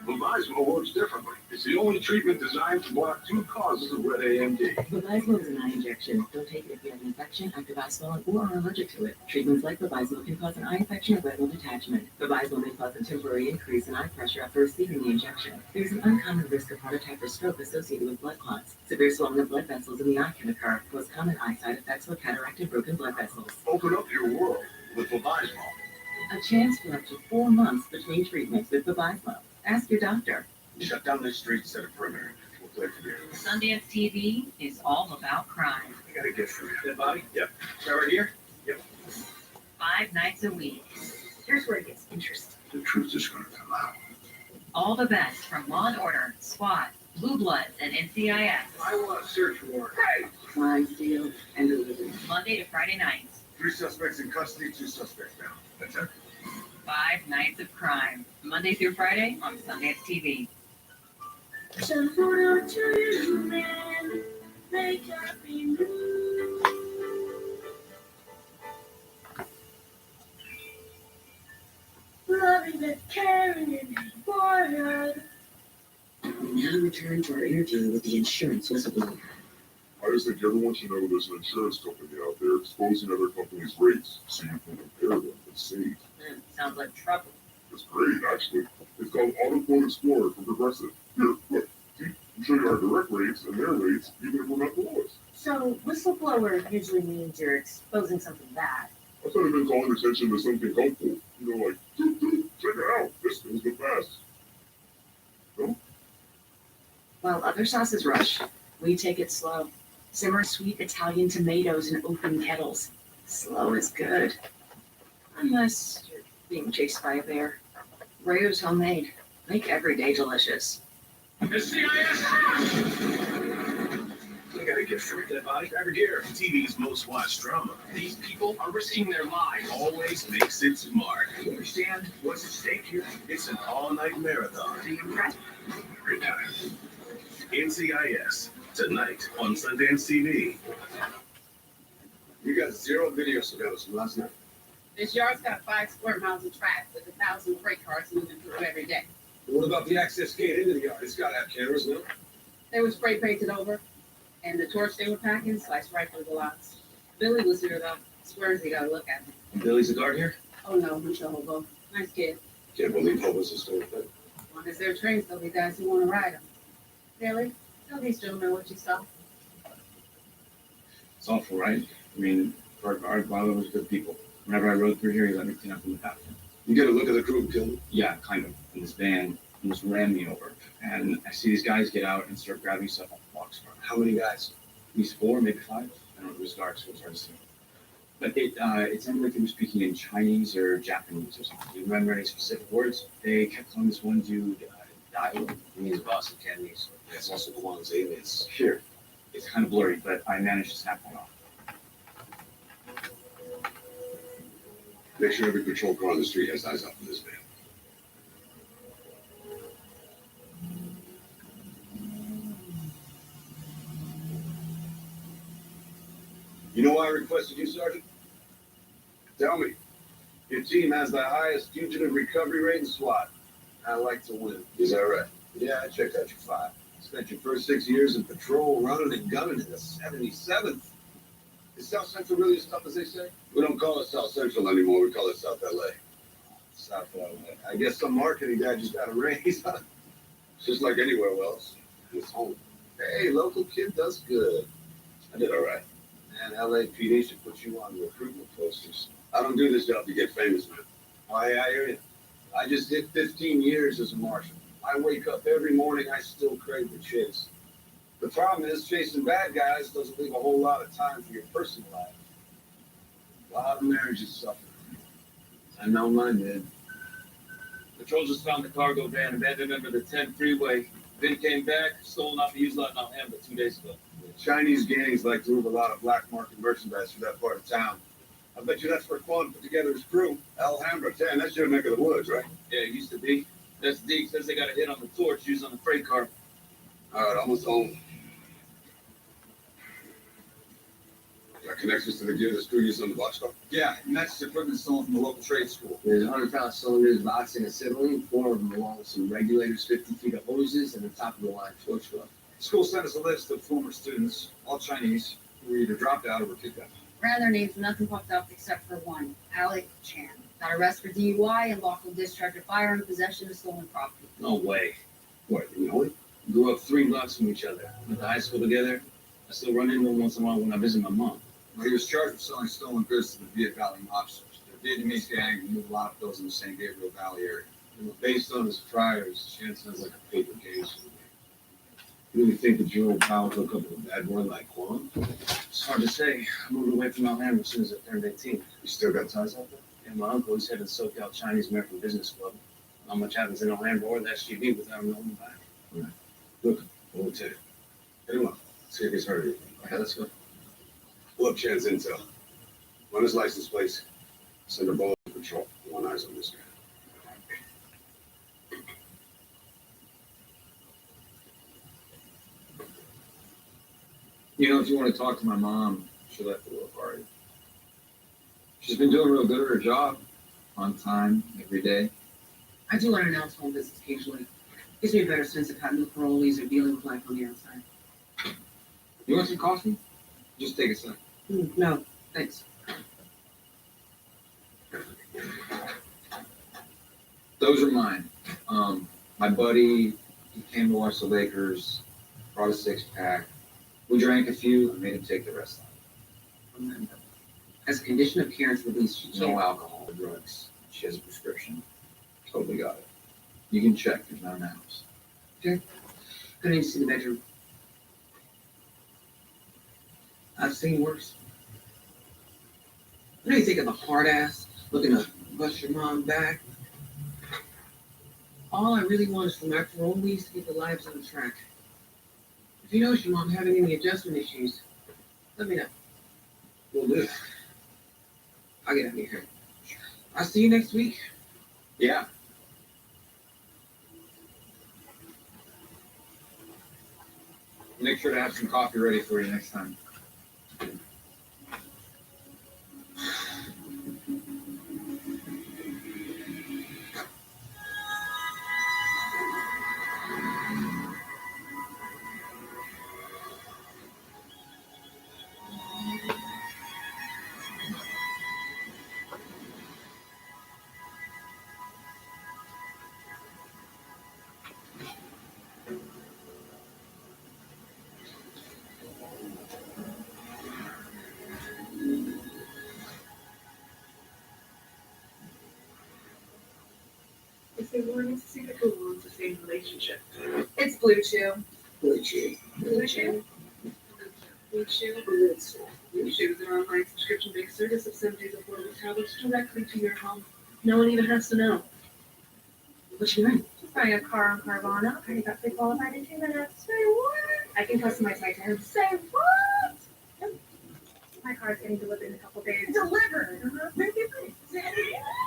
Vabysmo works differently. It's the only treatment designed to block 2 causes of wet AMD. Vabysmo is an eye injection. Don't take it if you have an infection, active eye swelling, or are allergic to it. Treatments like Vabysmo can cause an eye infection or retinal detachment. Vabysmo may cause a temporary increase in eye pressure after receiving the injection. There is an uncommon risk of heart attack or stroke associated with blood clots. Severe swelling of blood vessels in the eye can occur. Most common eye side effects are cataract and broken blood vessels. Open up your world with Vabysmo. A chance for up to 4 months between treatments with Vabysmo. Ask your doctor. Shut down this street, set a perimeter. We'll play from here. Sundance TV is all about crime. I got a gift for you. Dead body? Yep. Is that right here? 5 nights a week. Here's where it gets interesting. The truth is going to come out. All the best from Law & Order, SWAT, Blue Bloods, and NCIS. I want a search warrant. Hey! Crime, steal, and delivery. Monday to Friday nights. 3 suspects in custody, 2 suspects down. That's it. 5 nights of crime. Monday through Friday on Sundance TV. Send photo to you, man. Make happy news. Loving and caring and important. We now return to our interview with the insurance whistleblower. I just think everyone should know there's an insurance company out there exposing other companies' rates so you can compare them and save. Sounds like trouble. It's great, actually. It's called Auto Quote Explorer from Progressive. Here, look. See, we show you our direct rates and their rates, even if we're not the lowest. So whistleblower usually means you're exposing something bad. I thought it meant calling attention to something helpful. You know, like, check it out. This thing's the best. No? While other sauces rush, we take it slow. Simmer sweet Italian tomatoes in open kettles. Slow is good. Unless you're being chased by a bear. Rayo's homemade. Make every day delicious. The CIS! I got a gift for you. Dead body? Right here. TV's most watched drama. These people are risking their lives. Always makes it smart. You understand what's at stake here? It's an all-night marathon. Do you impress? Every time. NCIS. Tonight on Sundance TV. You got 0 video surveillance from last night. This yard's got 5 square miles of track with 1,000 freight cars moving through every day. What about the access gate into the yard? It's got to have cameras, no? They were spray painted over, and the torch they were packing sliced right through the lots. Billy was here though. Swears he got a look at me. Billy's the guard here? Oh no, he's a hobo. Nice kid. Can't believe hobos is doing that. As long as they're trained, there'll be guys who want to ride them. Billy, tell these gentlemen what you saw. It's awful, right? I mean, for a guard, Barlow was good people. Whenever I rode through here, he let me clean up in the bathroom. You get a look at the crew who killed him? Yeah, kind of. In this van, almost ran me over. And I see these guys get out and start grabbing stuff off the box. How many guys? At least 4, maybe 5. I don't know, it was dark, so it was hard to see. But it sounded like they were speaking in Chinese or Japanese or something. Do you remember any specific words? They kept calling this one dude Daiwa. He's boss of Cantonese. That's also Kwan's alias. Sure. It's kind of blurry, but I managed to snap one off. Make sure every patrol car on the street has eyes out for this van. You know why I requested you, Sergeant? Tell me. Your team has the highest fugitive recovery rate in SWAT. I like to win. Is that right? Yeah, I checked out your file. Spent your first 6 years in patrol, running and gunning in the 77th. Is South Central really as tough as they say? We don't call it South Central anymore. We call it South LA. South LA. I guess some marketing guy just got a raise. It's just like anywhere else. It's home. Hey, local kid does good. I did all right. Man, LAPD should put you on recruitment posters. I don't do this job to get famous, man. Oh, yeah, I hear you. I just did 15 years as a marshal. I wake up every morning, I still crave the chase. The problem is chasing bad guys doesn't leave a whole lot of time for your personal life. A lot of marriages suffer. I know mine did. Patrol just found the cargo van abandoned under the 10 freeway. Then came back, stolen off the used lot in Alhambra 2 days ago. The Chinese gangs like to move a lot of black market merchandise through that part of town. I bet you that's where Quan put together his crew. Alhambra 10, that's your neck of the woods, right? Yeah, it used to be. That's Deke says they got a hit on the torch used on the freight car. All right, almost home. Got connections to the gear that's screwed on the box stop? Yeah, and that's equipment stolen from the local trade school. There's 100-pound cylinders, boxing, and acetylene, 4 of them along with some regulators, 50 feet of hoses, and the top-of-the-line torch plug. School sent us a list of former students, all Chinese, who were either dropped out or were kicked out. Ran their names, nothing popped up except for one, Alec Chan. Got arrested for DUI and lawful discharge of firearm, possession of stolen property. No way. What, you know it? Grew up 3 blocks from each other. Went to high school together. I still run into him once in a while when I visit my mom. He was charged with selling stolen goods to the Viet Valley mobsters. The Vietnamese gang moved a lot of those in the San Gabriel Valley area. Based on his priors, Chan sounds like a paper case. You really think that Jerome Powell hook up with a bad boy like Quan? It's hard to say. I moved away from Alhambra as soon as I turned 18. You still got ties out there? And my uncle, he's headed SoCal Chinese American Business Club. Not much happens in Alhambra or the SGB without him knowing back. Right. Look, I won't tell you. Hit him up. See if he's heard of you. Okay, let's go. Pull up Chan's intel. Run his license plates. Send a ball to patrol. One eyes on this guy. You know, if you want to talk to my mom, she left the little party. She's been doing real good at her job, on time, every day. I do let her announce home visits occasionally. Gives me a better sense of how new parolees are dealing with life on the outside. You want some coffee? Just take a sec. No, thanks. Those are mine. My buddy, he came to watch the Lakers, brought a 6-pack. We drank a few and made him take the rest of it. As a condition of Karen's release, she No can't. alcohol or drugs. She has a prescription. Totally got it. You can check. There's not an house. Gonna need to see the bedroom. I've seen worse. What do you think of the hard ass looking to bust your mom back? All I really want is for my parolees to get their lives on track. If you notice your mom having any adjustment issues, let me know. Will do. I'll get out of here. I'll see you next week. Yeah. Make sure to have some coffee ready for you next time. If they wanted to see the go on to same relationship. It's Blue Chew. Blue Chew. Blue Chew? Blue Chew? Blue Chew is an online subscription-based service of 7 days affordable tablets directly to your home. No one even has to know. What you doing? Just buying a car on Carvana. I already got pre-qualified in 2 minutes. Say what? I can customize my terms. Say what? Yep. My car's getting delivered in a couple days. Delivered? Where do you think?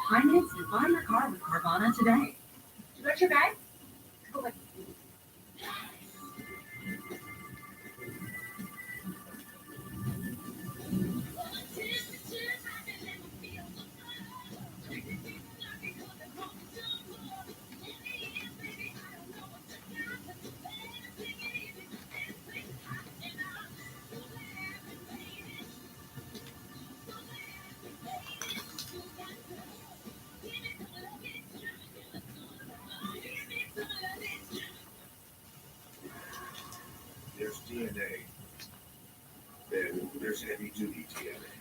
Finance and buy your car with Carvana today. You got your bag? Go ahead. There's DNA. Then there's heavy-duty DNA.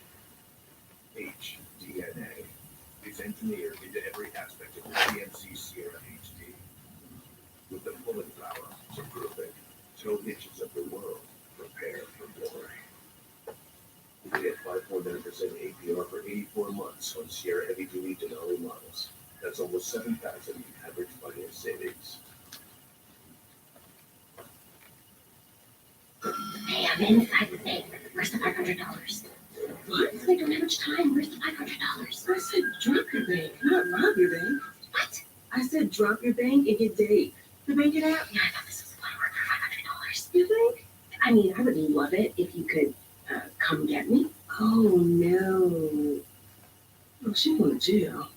HDNA. It's engineered into every aspect of the GMC Sierra HD. With the pulling power to prove it, toe hitches of the world prepare for glory. You can get 5.9% APR for 84 months on Sierra heavy-duty Denali models. That's almost $7,000 average finance savings. Hey, I'm inside the bank. Where's the $500? What? I don't have much time. Where's the $500? I said drop your bank, not rob your bank. What? I said drop your bank and get Dave. The banking app? Yeah, I thought this was a lot of work for $500. You think? I mean, I would love it if you could come get me. Oh no. Oh, she going to jail.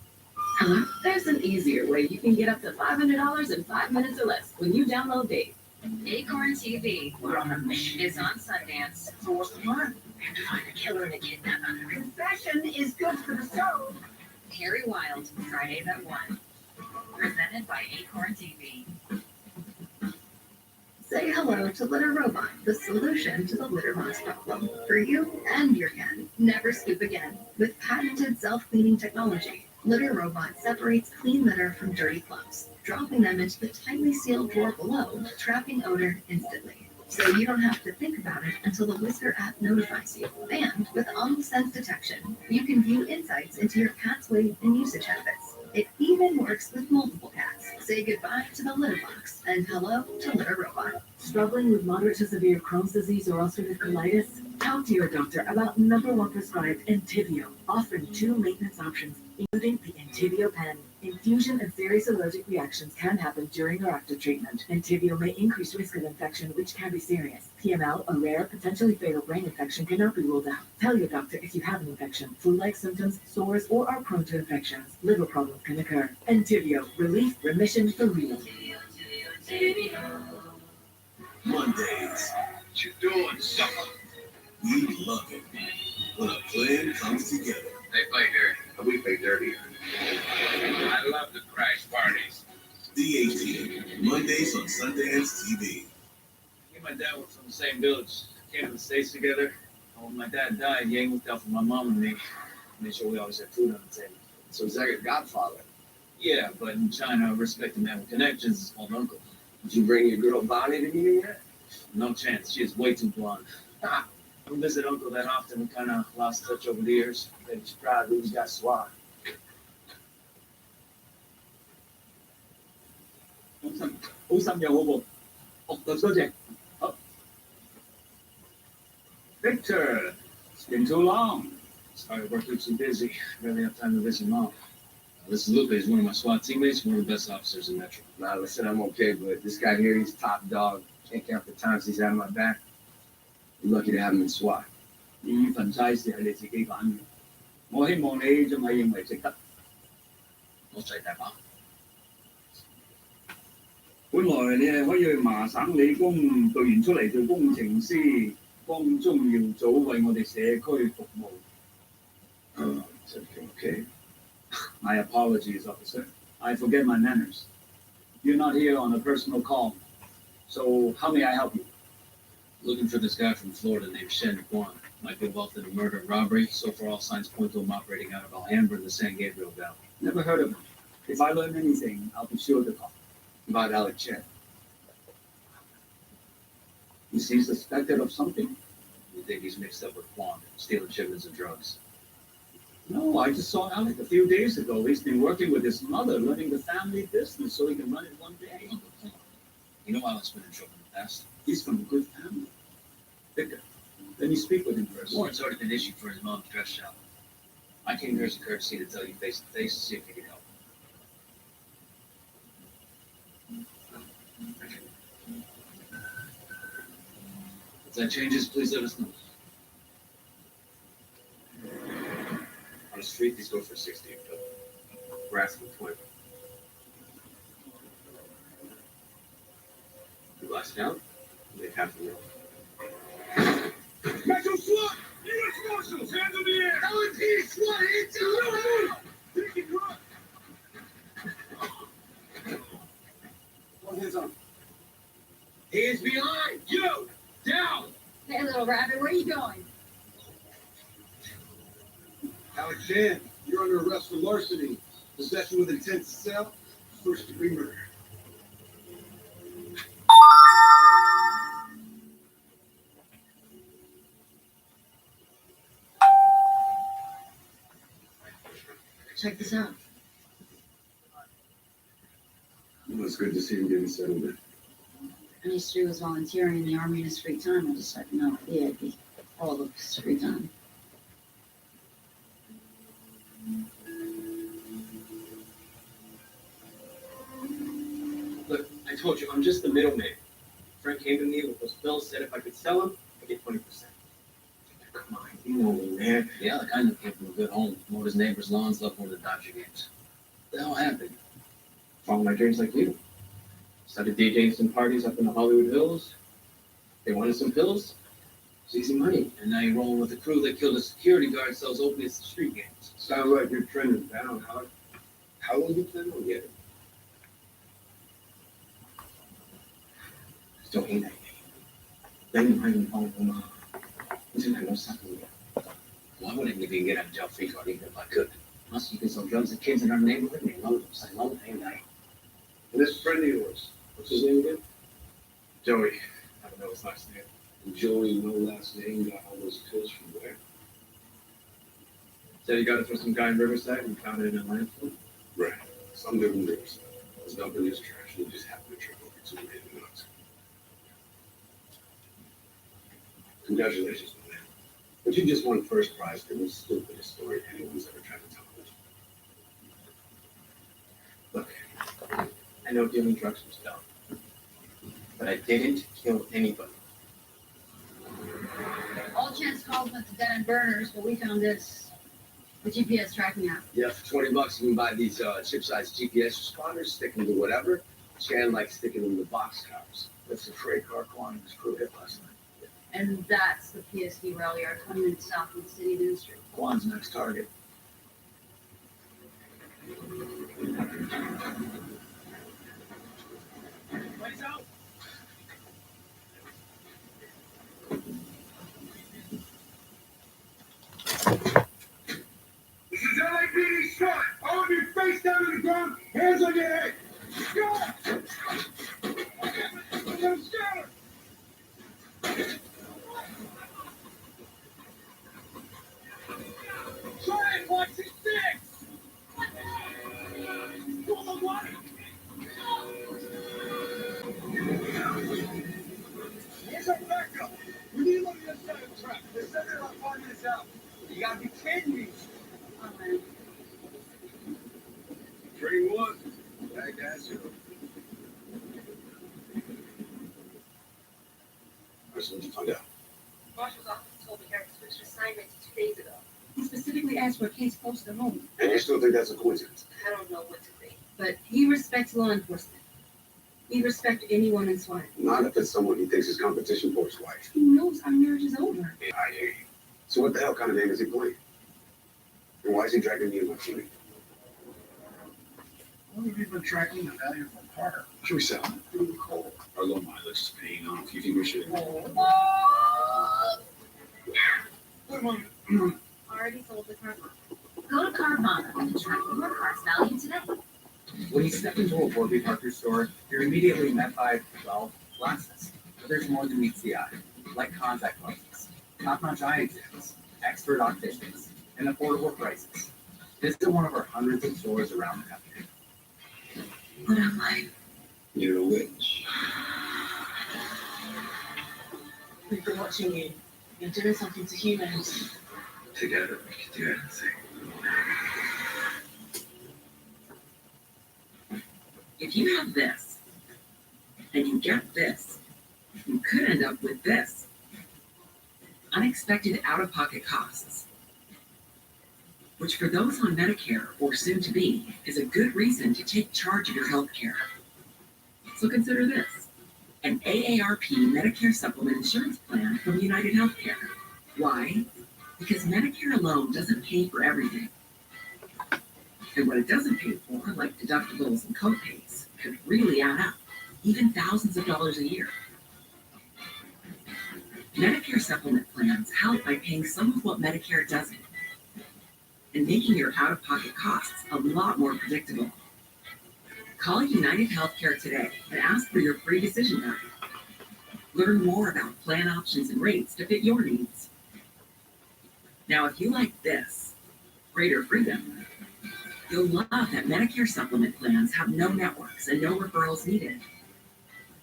Hello? There's an easier way you can get up to $500 in 5 minutes or less when you download Dave. Acorn TV. We're on a mission. It's on Sundance. So what's the plan? We have to find a killer and a kidnapper. Confession is good for the soul. Harry Wild, Fridays at 1. Presented by Acorn TV. Say hello to Litter Robot, the solution to the litter box problem. For you and your cat. Never scoop again. With patented self-cleaning technology, Litter Robot separates clean litter from dirty clumps, dropping them into the tightly sealed drawer below, trapping odor instantly. So you don't have to think about it until the Whisker app notifies you. And with on-the-sense detection, you can view insights into your cat's weight and usage habits. It even works with multiple cats. Say goodbye to the litter box and hello to Litter Robot. Struggling with moderate to severe Crohn's disease or ulcerative colitis? Talk to your doctor about #1 prescribed Entyvio, offering 2 maintenance options, including the Entyvio pen. Infusion and serious allergic reactions can happen during or after treatment. Entyvio may increase risk of infection, which can be serious. PML, a rare, potentially fatal brain infection, cannot be ruled out. Tell your doctor if you have an infection, flu-like symptoms, sores, or are prone to infections. Liver problems can occur. Entyvio, relief, remission for real. Mondays. What you doing, sucker? We love it when a plan comes together. They play dirty. We play dirty. I love the crash parties. D18, Mondays on Sundance TV. Me and my dad were from the same village. Came to the States together. When my dad died, Yang looked out for my mom and me. Made sure we always had food on the table. So he's like your godfather. Yeah, but in China, respect a man with connections is called uncle. Did you bring your girl Bonnie to meet him yet? No chance. She is way too blonde. I don't visit uncle that often. We kind of lost touch over the years. He's proud who's got SWAT. Victor, it's been too long. Sorry, work keeps me busy. Barely have time to visit mom. This is Lupe. He's one of my SWAT teammates, one of the best officers in Metro. Nah, listen, I'm okay, but this guy here, he's top dog. Can't count the times he's had my back. You're lucky to have him in SWAT. 呢份差事係你自己揀嘅，我希望你仲係認為值得。我最大把。本來你係可以去麻省理工讀完出嚟做工程師，幫中耀組為我哋社區服務。It's okay. My apologies, officer. I forget my manners. You're not here on a personal call. So how may I help you? Looking for this guy from Florida named Shen Guan. Might be involved in a murder and robbery. So far, all signs point to him operating out of Alhambra in the San Gabriel Valley. Never heard of him. If I learn anything, I'll be sure to call. About Alec Chen. Is he suspected of something? We think he's mixed up with Quan, stealing shipments of drugs. No, I just saw Alec a few days ago. He's been working with his mother, running the family business so he can run it one day. You know Alec's been in trouble in the past. He's from a good family. Victor, let me speak with him first. Warrant's already been issued for his mom's dress shop. I came here as a courtesy to tell you face to face to see if you can help. If that changes, please let us know. On the street, these go for 60. We're asking 20. You last down? They have to know. Metro SWAT! U.S. Marshals, hands in the air! LNT SWAT, hands down! Take it, run! One hands on. Hands behind! You! Down! Hey, little rabbit, where are you going? Alec Chen, you're under arrest for larceny, possession with intent to sell, first-degree murder. Check this out. Well, it's good to see him getting settled in. And he was volunteering in the Army in his free time. I decided, no, yeah, it'd be all of his free time. Look, I told you, I'm just the middleman. Frank came to me with those bills, said if I could sell them, I'd get 20%. Come on, Come on, man. Yeah, the kind that came from a good home. Mowed his neighbor's lawns, loved one of the Dodger games. What the hell happened? Following my dreams like you. Started DJing some parties up in the Hollywood Hills. They wanted some pills. It's easy money. And now you're rolling with a crew that killed a security guard, sells opiates to street gangs. Sounds like you're trending down, Howard. How will you plan on getting? Don't hate that. Then you might phone from I know something. Well, I wouldn't even get out of jail free card even if I could. Unless you can sell drugs to kids in our neighborhood and load them. Say, load them, guy. And this friend of yours, what's his name again? Joey. I don't know his last name. And Joey, no last name, got all those pills from where? Said he got it from some guy in Riverside and found it in a landfill. Right. Some different Riverside. I was dumping his trash and he just happened to trip over two random nuts. Congratulations, man. But you just won first prize for the stupidest story anyone's ever tried to tell me. Look, I know dealing drugs was dumb, but I didn't kill anybody. All chance calls went to dead end burners, but we found this. The GPS tracking app. Yeah, for $20 you can buy these chip-sized GPS responders, stick them to whatever. Chan likes sticking them to boxcars. That's the freight car Quantum's crew hit last night. And that's the PSD rail yard 20 minutes south of the city of Street. Quan's next target. Lights out. This is LAPD SWAT. All of you face down to the ground, hands on your head. Go! Scatter! Try it, 166! Go on the line! Here's our backup. We need one on the other side of the track. They're sending about 5 minutes out. You gotta be kidding me. Train one. Back at you. That's what you found out. Marshal's office told me Eric switched assignments 2 days ago. He specifically asked for a case close to home, And you still think that's a coincidence? I don't know what to think. but he respects law enforcement. He respects anyone in SWAT. Not if it's someone he thinks is competition for his wife. He knows our marriage is over. Yeah, I hear you. So what the hell kind of game is he playing? And why is he dragging me in my team? What have you been tracking the value of a car? Should we sell it? Through the coal. Our low mileage is paying off. You think we should? Already sold the car. Go to Carvana and track your car's value today. When you step into a Warby Parker store, you're immediately met by, well, glasses. But there's more than meets the eye, like contact lenses, top-notch eye exams, expert opticians, and affordable prices. Visit one of our hundreds of stores around the country. What am I? You're a witch. We've been watching you. You're doing something to humans. Together we can do anything. If you have this, and you get this, you could end up with this. Unexpected out-of-pocket costs, which for those on Medicare or soon to be, is a good reason to take charge of your health care. So consider this, an AARP Medicare Supplement Insurance Plan from United Healthcare. Why? Because Medicare alone doesn't pay for everything. And what it doesn't pay for, like deductibles and copays, could really add up, even thousands of dollars a year. Medicare supplement plans help by paying some of what Medicare doesn't, and making your out-of-pocket costs a lot more predictable. Call United Healthcare today and ask for your free decision guide. Learn more about plan options and rates to fit your needs. Now, if you like this, greater freedom, you'll love that Medicare supplement plans have no networks and no referrals needed.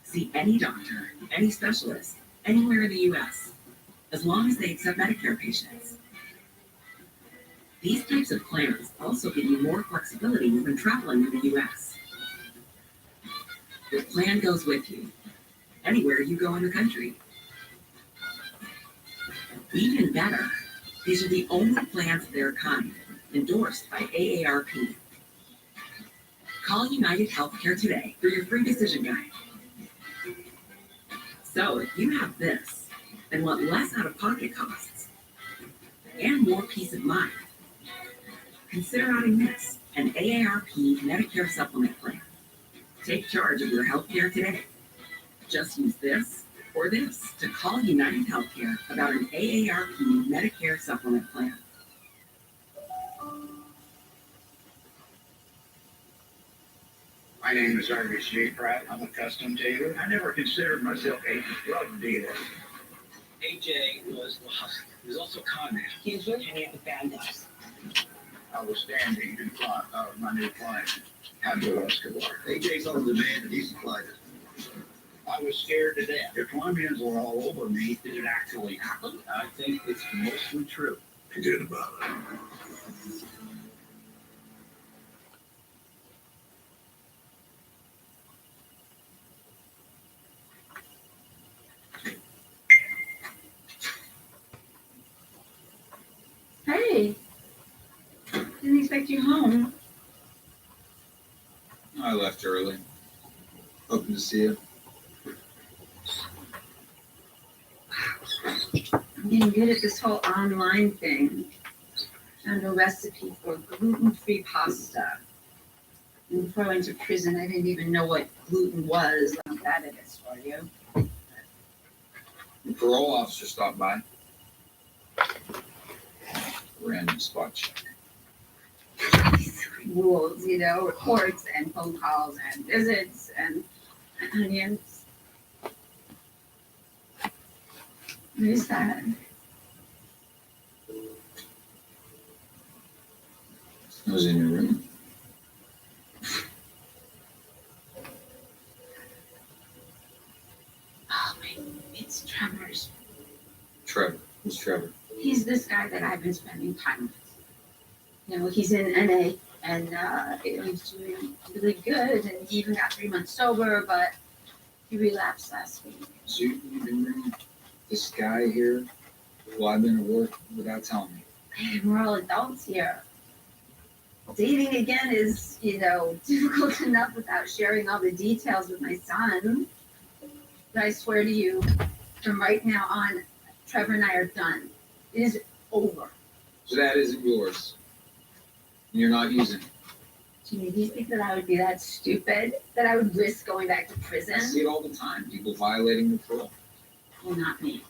See any doctor, any specialist, anywhere in the U.S., as long as they accept Medicare patients. These types of plans also give you more flexibility when traveling in the U.S. Your plan goes with you, anywhere you go in the country. Even better, These are the only plans of their kind endorsed by AARP. Call United Healthcare today for your free decision guide. So if you have this and want less out-of-pocket costs and more peace of mind, consider adding this, an AARP Medicare Supplement Plan. Take charge of your healthcare today. Just use this or this to call United Healthcare about an AARP Medicare Supplement Plan. My name is Argus J. Pratt. I'm a custom tailor. I never considered myself a drug dealer. AJ was also a con man. He was really hanging out with bad guys. I was standing in front of my new client, Pablo Escobar. AJ's on demand and he's applied it. I was scared to death. The Colombians were all over me. Did it actually happen? I think it's mostly true. Forget about it. Hey, didn't expect you home. I left early. Hoping to see you. I'm getting good at this whole online thing. Found a recipe for gluten-free pasta. And before I went to prison, I didn't even know what gluten was. How bad it is for you. The parole officer stopped by. Random spot check. Rules, reports and phone calls and visits and onions. What is that? I was in your room. Oh, wait, it's Trevor's. Trevor. Who's Trevor? He's this guy that I've been spending time with. He's in NA and he's doing really good and he even got 3 months sober, but he relapsed last week. So you've been bringing this guy here while I've been at work without telling me. Man, we're all adults here. Dating again is, difficult enough without sharing all the details with my son. But I swear to you, from right now on, Trevor and I are done. It is over. So that isn't yours. And you're not using it. Jimmy, do you think that I would be that stupid? That I would risk going back to I prison? see it all the time. People violating the parole. Well, not me.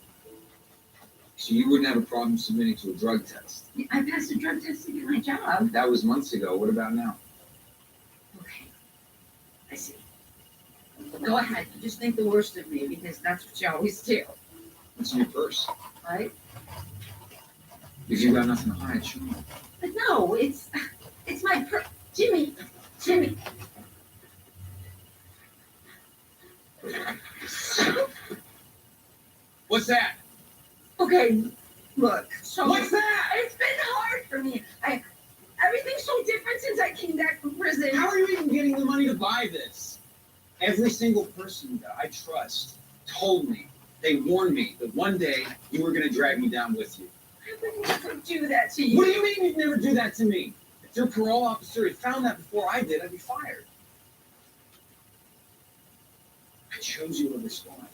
So you wouldn't have a problem submitting to a drug test. I passed a drug test to get my job. That was months ago. What about now? Okay. I see. Go ahead. You just think the worst of me because that's what you always do. What's in your purse? Right? If you got nothing to hide, show me. But no, it's my Jimmy. What's that? Okay, look. So What's that? It's been hard for me. Everything's so different since I came back from prison. How are you even getting the money to buy this? Every single person that I trust told me, they warned me that one day you were going to drag me down with you. I would never do that to you. What do you mean you'd never do that to me? If your parole officer had found that before I did, I'd be fired. I chose you over Swan.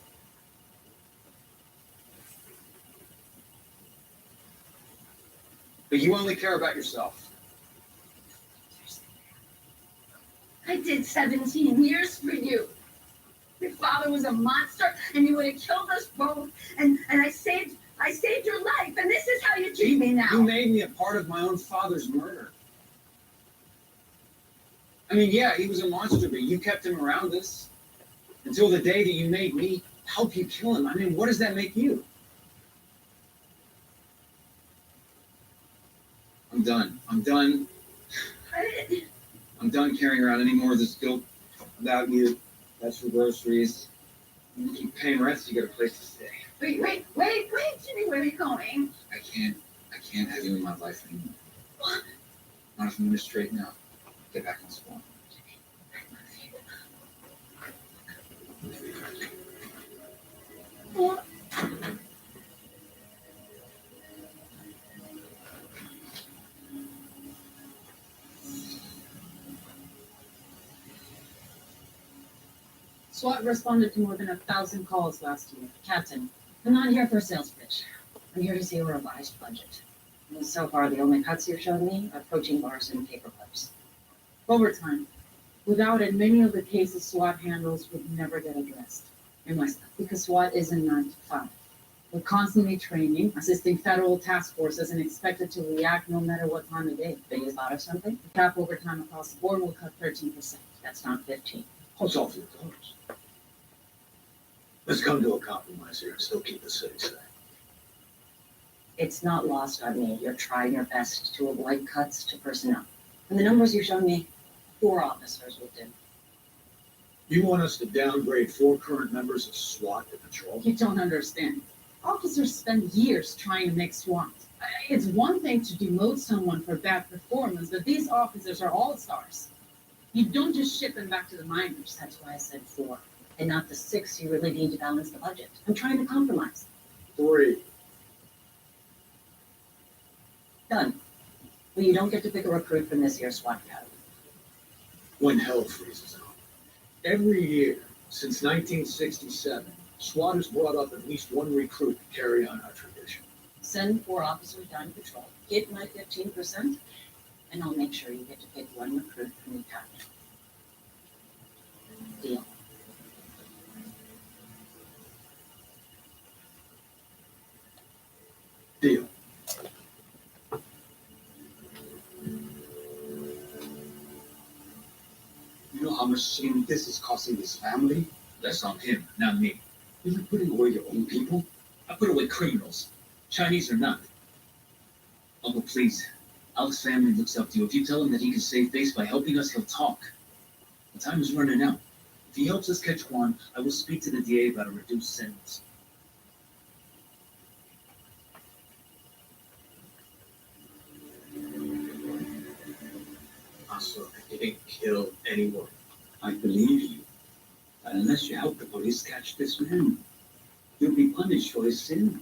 But you only care about yourself. I did 17 years for you. Your father was a monster, and you would have killed us both. And I saved your life, and this is how you treat me now. You made me a part of my own father's murder. I mean, yeah, he was a monster, but you kept him around us until the day that you made me help you kill him. I mean, what does that make you? I'm done. I'm done carrying around any more of this guilt about you. That's for groceries. You keep paying rent, so you got a place to stay. Wait, Jimmy, where are you going? I can't have you in my life anymore. What? Not if I'm gonna straighten out. Get back on Swan. What? SWAT responded to more than 1,000 calls last year. Captain, I'm not here for a sales pitch. I'm here to see a revised budget. And so far, the only cuts you've shown me are protein bars and paper clips. Overtime. Without it, many of the cases SWAT handles would never get addressed. Because SWAT isn't 9 to 5. We're constantly training, assisting federal task forces, and expected to react no matter what time of day. They thought of something? The cap overtime across the board will cut 13%. That's not 15. What's all $4? Let's come to a compromise here and still keep the city safe. It's not lost on me. You're trying your best to avoid cuts to personnel. And the numbers you've shown me, 4 officers will do. You want us to downgrade 4 current members of SWAT to patrol? You don't understand. Officers spend years trying to make SWAT. It's one thing to demote someone for bad performance, but these officers are all-stars. You don't just ship them back to the miners. That's why I said 4, and not the 6 you really need to balance the budget. I'm trying to compromise. 3. Done. Well, you don't get to pick a recruit from this year's SWAT academy. When hell freezes out. Every year since 1967, SWAT has brought up at least 1 recruit to carry on our tradition. Send 4 officers down to patrol. Get my 15%, and I'll make sure you get to pick 1 recruit from the academy. Deal. Deal. You know how much shame this is costing this family? That's on him, not me. You're putting away your own people? I put away criminals, Chinese or not. Uncle, please. Alex's family looks up to you. If you tell him that he can save face by helping us, he'll talk. The time is running out. If he helps us catch Juan, I will speak to the DA about a reduced sentence. Also, I didn't kill anyone. I believe you. But unless you help the police catch this man, you'll be punished for his sin.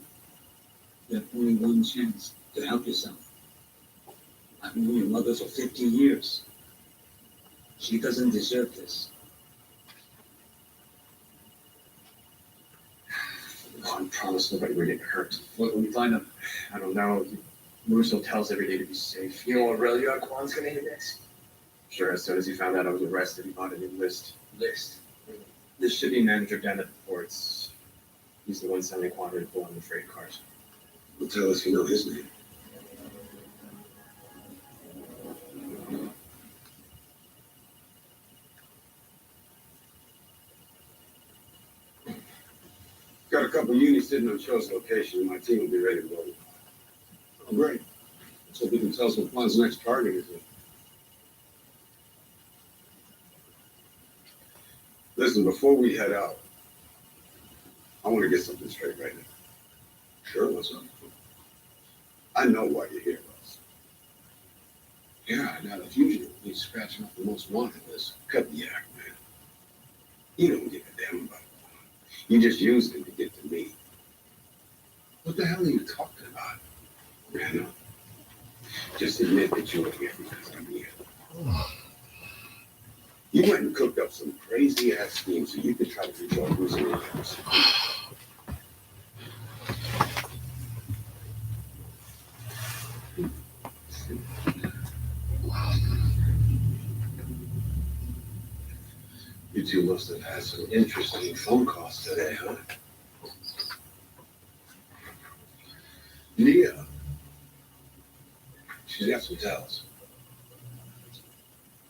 You have only one chance to help yourself. I've known your mother for 50 years. She doesn't deserve this. Juan promised nobody would get hurt. When we find him, I don't know. He moves hotels every day to be safe. You know what railroad Juan's gonna hit next? Sure, as soon as he found out I was arrested, he bought a new list. The shipping manager down at the ports. He's the one sending Juan info on the freight cars. Well, tell us you know his name. Got a couple units sitting on Show's location, and my team will be ready to go. Oh, great. Let's hope we can tell us what Juan's next target is. Listen, before we head out, I want to get something straight right now. Sure, what's up? I know why you're here, Russ. Yeah, now the fugitive he's scratching off the most wanted list. Cut the act, man. You don't give a damn about Juan. You just used him to get to me. What the hell are you talking about? Man, just admit that you were here because I'm here. You went and cooked up some crazy ass scheme so you could try to reach out who's in your house. You two must have had some interesting phone calls today, huh? Leah. She's got some tells.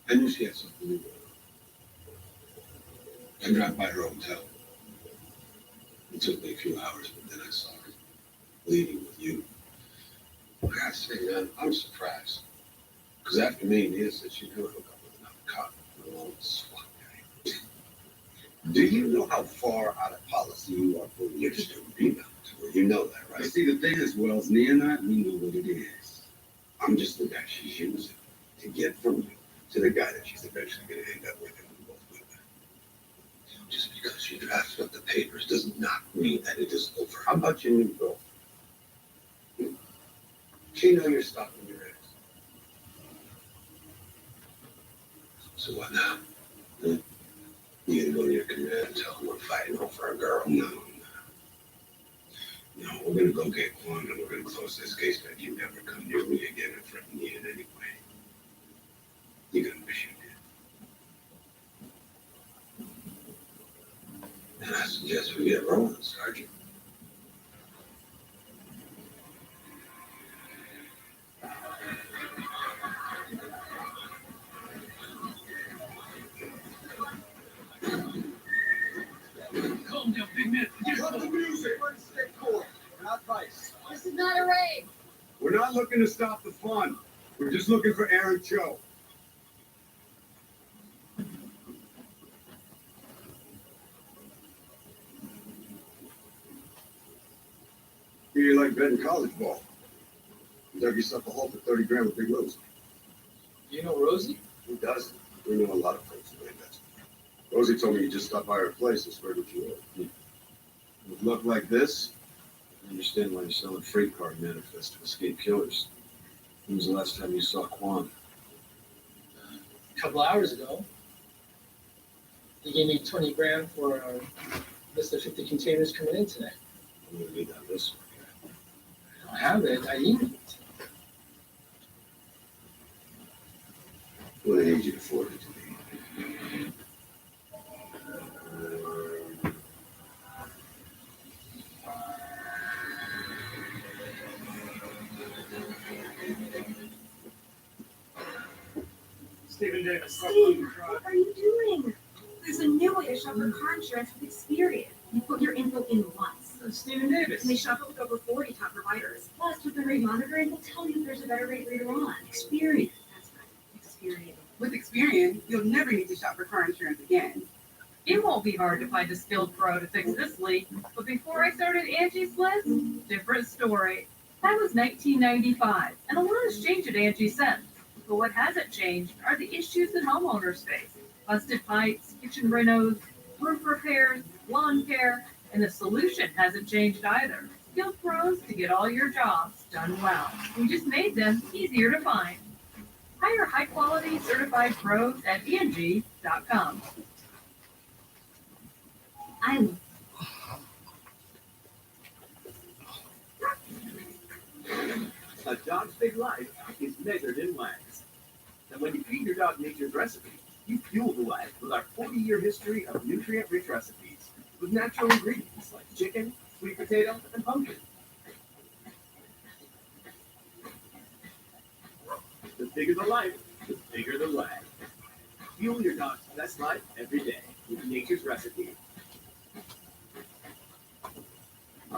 I knew she had something to do with it. I dropped by her hotel. It took me a few hours, but then I saw her leaving with you. I gotta say, man, I'm surprised. Because after me, Leah said she'd never hook up with another cop, let alone a SWAT guy. Do you know how far out of policy you are putting your student female to? You know that, right? See, the thing is, Wells, Nia and I, we know what it is. I'm just the guy she's using to get from you to the guy that she's eventually going to end up with. Just because she drafted up the papers does not mean that it is over. How about your new girl? She know you're stopping your ex. So what now? You gonna go to your command and tell them we're fighting over a girl? No. No, we're gonna go get Quan and we're gonna close this case, but you never come near me again and threaten me in any way. You're gonna wish you did. And I suggest we get rolling, Sergeant. Calm down, big man. Cut the music. We're in state court, not vice. This is not a raid. We're not looking to stop the fun. We're just looking for Aaron Cho. You like betting college ball. You dug yourself a hole for 30 grand with Big Rose. You know Rosie? Who doesn't? We know a lot of folks who ain't that. Rosie told me you just stopped by her place and swear what you owe. With luck like this, I understand why you're selling freight car manifests to escape killers. When was the last time you saw Quan? A couple hours ago. He gave me 20 grand for a list of 50 containers coming in today. I'm gonna need that list. I don't have it. I emailed it. What I need you to forward it to me. Stephen Davis. Steve, what are you doing? There's a new way to shop for car insurance with Experian. You put your info in once. Stephen Davis. And they shop it with over 40 top providers. Plus, with the rate monitoring, we'll tell you if there's a better rate later on. Experian. That's right. Experian. With Experian, you'll never need to shop for car insurance again. It won't be hard to find a skilled pro to fix this leak, but before I started Angie's List, different story. That was 1995, and a lot has changed at Angie since. But what hasn't changed are the issues that homeowners face. Busted pipes, kitchen renos, roof repairs, lawn care, and the solution hasn't changed either. Skilled pros to get all your jobs done well. We just made them easier to find. Hire high-quality certified pros at ENG.com. A dog's big life is measured in lives. And when you feed your dog nature's recipe, you fuel the life with our 40-year history of nutrient-rich recipes with natural ingredients like chicken, sweet potato, and pumpkin. The bigger the life, the bigger the life. Fuel your dog's best life every day with nature's recipe. I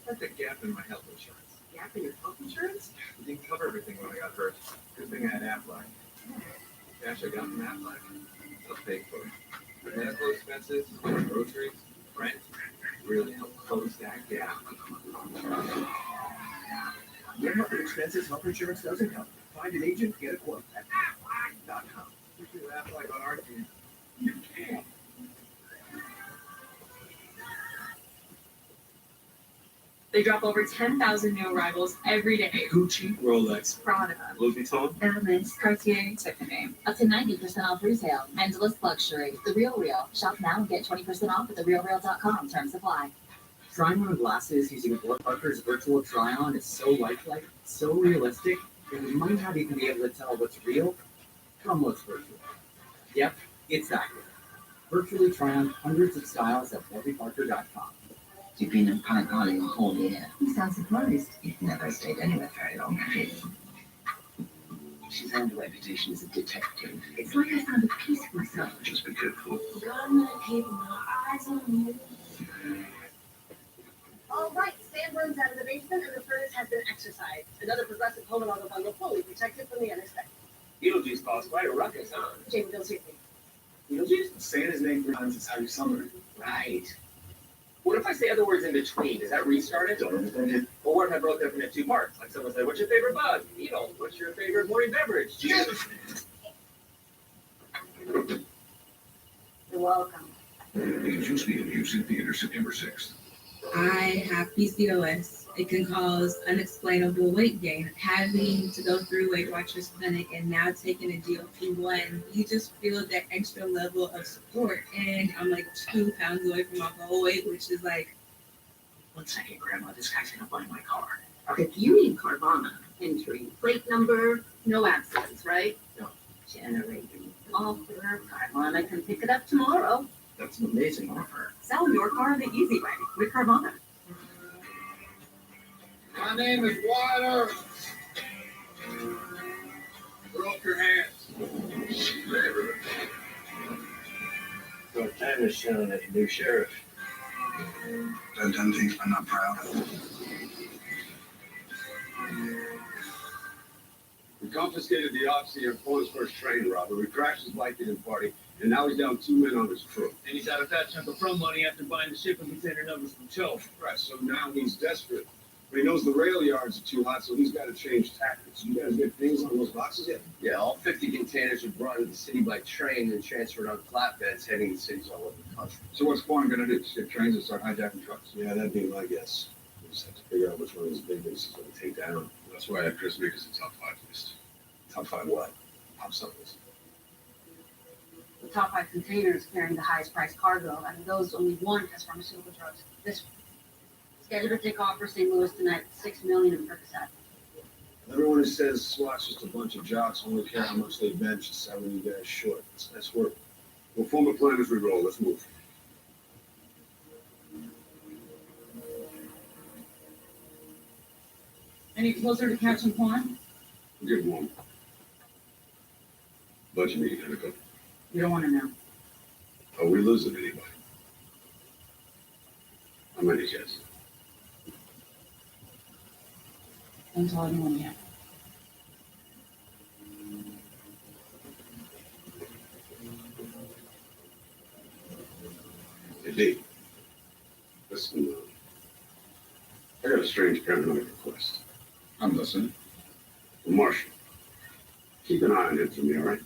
found a gap in my health insurance. Gap in your health insurance? It didn't cover everything when I got hurt. Good thing I had Aflac. Cash I got from Aflac. I'll pay for it. Medical expenses, groceries, rent, really helped close that gap. Your health expenses health insurance doesn't cover. Find an agent, get a quote at Aflac.com. We should have Aflac on our team. You can. They drop over 10,000 new arrivals every day. Gucci, Rolex, Prada, Louis Vuitton. Hermes, Cartier, Tiffany. Up to 90% off retail. Endless luxury. The Real Real. Shop now and get 20% off at therealreal.com. Terms apply. Trying on glasses using Blake Parker's virtual try-on is so lifelike, so realistic, that we might not even be able to tell what's real from what's virtual. Yep, it's that good. Virtually try on hundreds of styles at BlakeyParker.com. You've been in Panagani a whole year. You sound surprised. You've never stayed anywhere very long, have you? She's earned a reputation as a detective. It's like I found a piece of myself. Just be careful. Gonna keep my eyes on you. All right, Sandworm's out of the basement and the furnace has been exercised. Another progressive home and auto bundle fully protected from the unexpected. Beetlejuice caused quite a ruckus, huh? Jamie, don't shoot me. Beetlejuice? Saying his name 3 times is how you summon it. Right. What if I say other words in between? Does that restart it? Don't overthink it. Or what if I broke it up into 2 parts? Like someone said, what's your favorite bug? Beetle. What's your favorite morning beverage? Juice. You're welcome. The Juice Beetlejuice in theater September 6th. I have PCOS It can cause unexplainable weight gain. Having to go through Weight Watchers Clinic and now taking a GLP-1, you just feel that extra level of support. And I'm like 2 pounds away from my goal weight, which is like, 1 second, Grandma. This guy's gonna buy my car. Okay, you need Carvana entry. Plate number, no accidents, right? No. Generating offer. Carvana can pick it up tomorrow. That's an amazing offer. Sell your car the easy way with Carvana. My name is Water. Throw up your hands. Your time is showing that new sheriff. Done things I'm not proud of. We confiscated the oxy and Paul's first train robber. We crashed his bike in party, and now he's down 2 men on his crew. And he's out a fat chunk of front money after buying the shipping container numbers from Cho. Right, so now he's desperate. But he knows the rail yards are too hot, so he's got to change tactics. You guys get things on those boxes yet? Yeah, all 50 containers are brought into the city by train and transferred on flatbeds heading to cities all over the country. So what's Spawn gonna do? Just get trains and start hijacking trucks? Yeah, that'd be my guess. We just have to figure out which one of these big things he's gonna take down. That's why I had Chris make us a top 5 list. Top 5 what? Top something. The top 5 containers carrying the highest priced cargo, and those only one has pharmaceutical drugs. This scheduled to take off for St. Louis tonight, 6 million in Percocet. Everyone who says SWAT's just a bunch of jocks who only care how much they bench is selling you guys short. It's nice work. We'll form a plan as we roll. Let's move. Any closer to catching Quan? We'll give him one. Budget meeting, Henneke. You don't want to know. Are we losing anybody? How many kids? Don't tell anyone yet. Hey, D. Listen, I got a strange paranoid request. I'm listening. Well, Marshall, keep an eye on him for me, all right?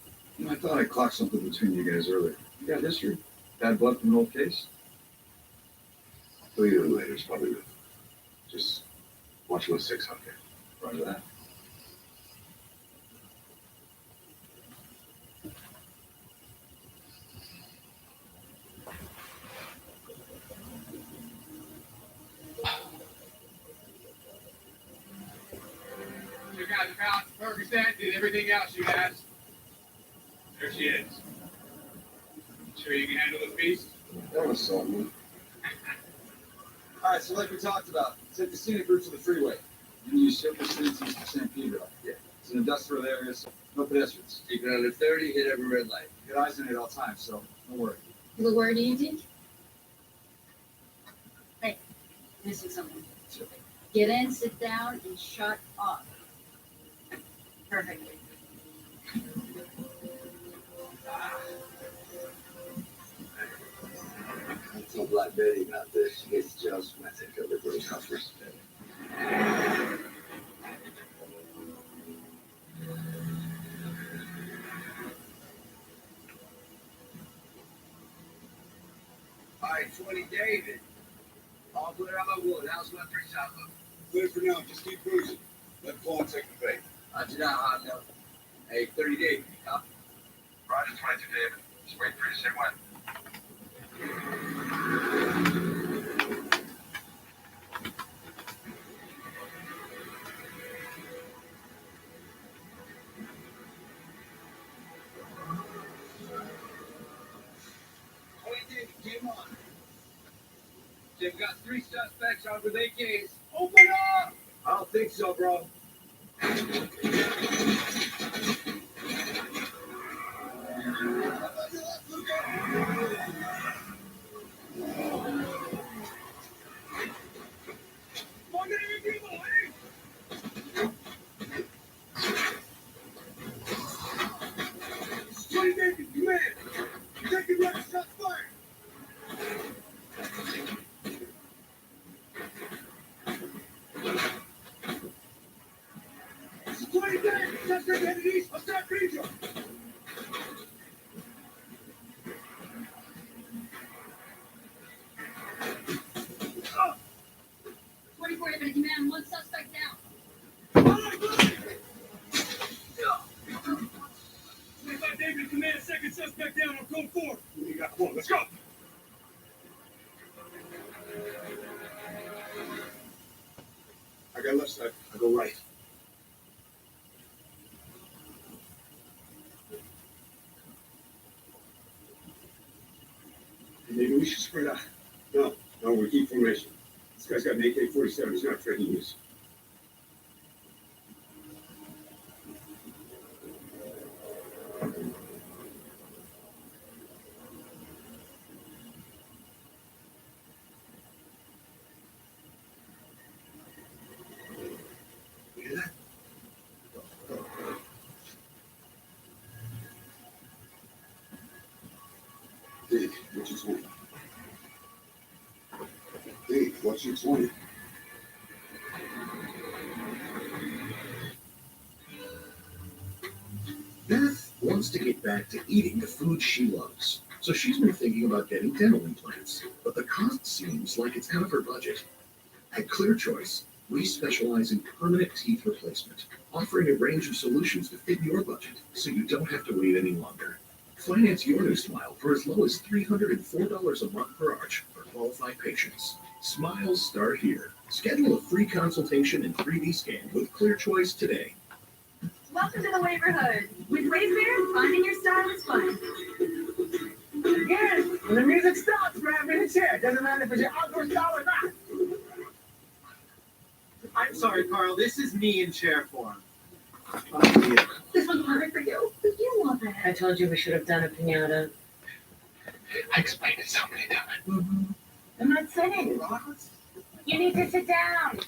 I thought I clocked something between you guys earlier. You got history? Bad blood from an old case? I'll you in later. It's probably not. Just watch my 6 out there. Roger that. Took out the balance of Percocet, did everything else, you guys. There she is. Sure you can handle this beast? That was something. All right, so like we talked about, take the scenic route to the freeway. You use Circle Streets east of San Pedro. Yeah. It's an industrial area, so no pedestrians. Keep it under 30, hit every red light. Get eyes on it all time, so don't worry. Blue, where do you think? Hey, missing something. Get in, sit down, and shut up. Perfect. I told Black Betty about this. She gets jealous when I take over for her customers. I-20 David. All clear on my wood. How's my 3 south look? Clear for now. Just keep cruising. Let Paul take the bait. Do not hot no. Hey, 30 David, you copy? Roger 22, David. Just wait for you to say when. Game on. They've got 3 suspects on with AKs. Open up! I don't think so, bro. we should spread out. No, we keep formation. This guy's got an AK-47. He's not afraid to use. Dave, what's your 20? Dave, what's your 20? Beth wants to get back to eating the food she loves, so she's been thinking about getting dental implants, but the cost seems like it's out of her budget. At Clear Choice, we specialize in permanent teeth replacement, offering a range of solutions to fit your budget so you don't have to wait any longer. Finance your new smile for as low as $304 a month per arch for qualified patients. Smiles start here. Schedule a free consultation and 3D scan with Clear Choice today. Welcome to the neighborhood. With Wastebear, finding your style is fun. Again, when the music stops, grab me a chair. Doesn't matter if it's your outdoor style or not. I'm sorry, Carl. This is me in chair form. This one's perfect for you. You love it. I told you we should have done a piñata. I explained it so many times. I'm not sitting. You need to sit down.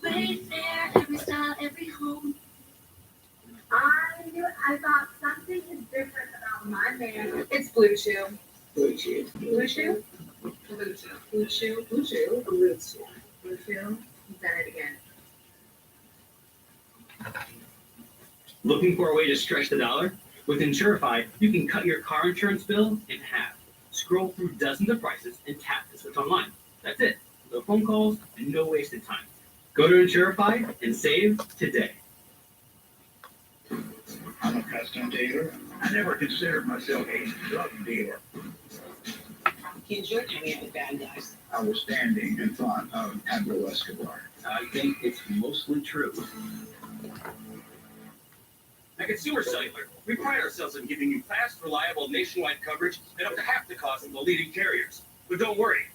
Wayfair, every style, every home. I thought something is different about my man. It's Blue Chew. Blue Chew. Blue Chew? Blue Chew. Blue Chew. Blue Chew. Blue Chew. Blue Chew. He said it again. Looking for a way to stretch the dollar? With Insurify, you can cut your car insurance bill in half. Scroll through dozens of prices and tap to switch online. That's it. No phone calls and no wasted time. Go to Insurify and save today. I'm a custom tailor. I never considered myself a drug dealer. Kids, you're hanging out with bad guys. I was standing in front of Pablo Escobar. I think it's mostly true. At Consumer Cellular, we pride ourselves on giving you fast, reliable, nationwide coverage at up to half the cost of the leading carriers. But don't worry,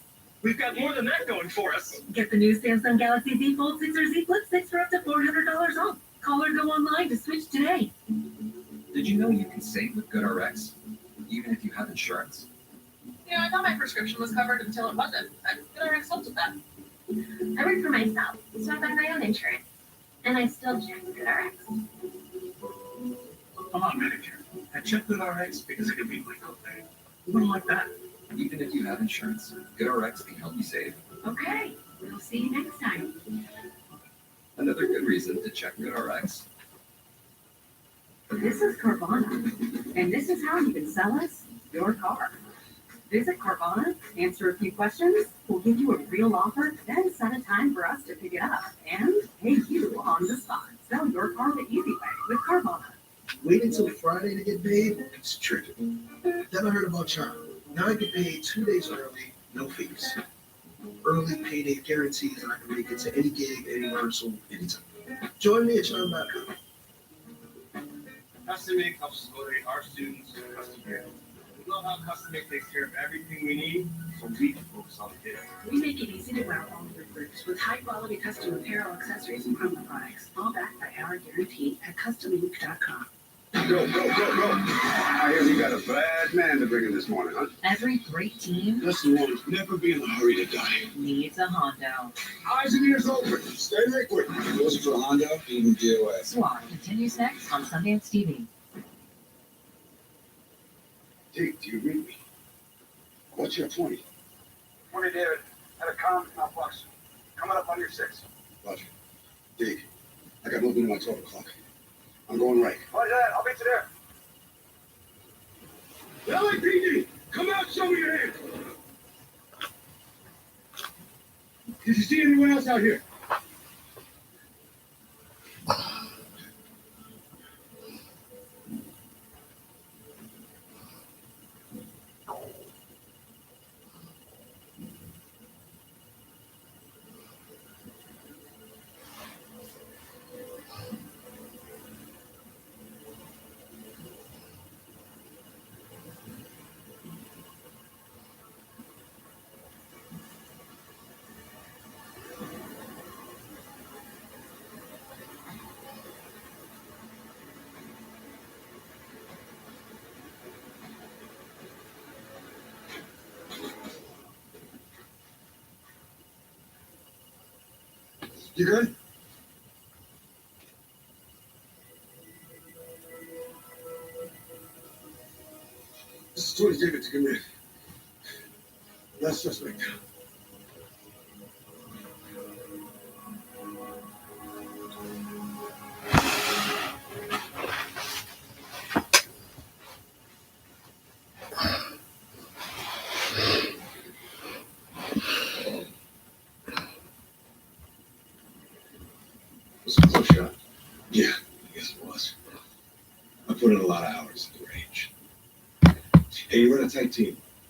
we've got more than that going for us. Get the new Samsung Galaxy Z Fold 6 or Z Flip 6 for up to $400 off. Call or go online to switch today. Did you know you can save with GoodRx, even if you have insurance? You know, I thought my prescription was covered until it wasn't. GoodRx helped with that. I work for myself, so I've got my own insurance. And I still check GoodRx. I'm on Medicare. I checked with RX because it could be my copay. Who wouldn't like that? Even if you have insurance, GoodRx can help you save. Okay, we'll see you next time. Another good reason to check GoodRx. This is Carvana, and this is how you can sell us your car. Visit Carvana, answer a few questions, we'll give you a real offer, then set a time for us to pick it up and pay you on the spot. Sell your car the easy way with Carvana. Wait until Friday to get paid? It's tricky. Then I heard about Chime. Now I get paid 2 days early, no fees. Early payday guarantees, and I can make it to any gig, any rehearsal, anytime. Join me at Chime.com. Custom Make helps us motivate our students to custom care. We love how Custom Make takes care of everything we need, so we can focus on the kids. We make it easy to wear all of your groups with high-quality custom apparel, accessories, and promo products, all backed by our guarantee at CustomInc.com. Go. I hear you got a bad man to bring in this morning, huh? Every great team That's the one who's never be in a hurry to die. needs a Hondo. Eyes and ears open. Stay liquid. Listen for a Honda, even DOS. SWAT continues next on Sundance TV. Dave, do you read me? What's your 20? 20, David. Had a comm malfunction. Coming up on your 6. Roger. Dave, I got movement at my 12 o'clock. I'm going right. Roger that. I'll meet you there. LAPD, come out, show me your hands. Did you see anyone else out here? You good? This is Tony David to commit. Last suspect down. Was it a close shot? Yeah, I guess it was. I put in a lot of hours at the range. Hey, you run a tight team.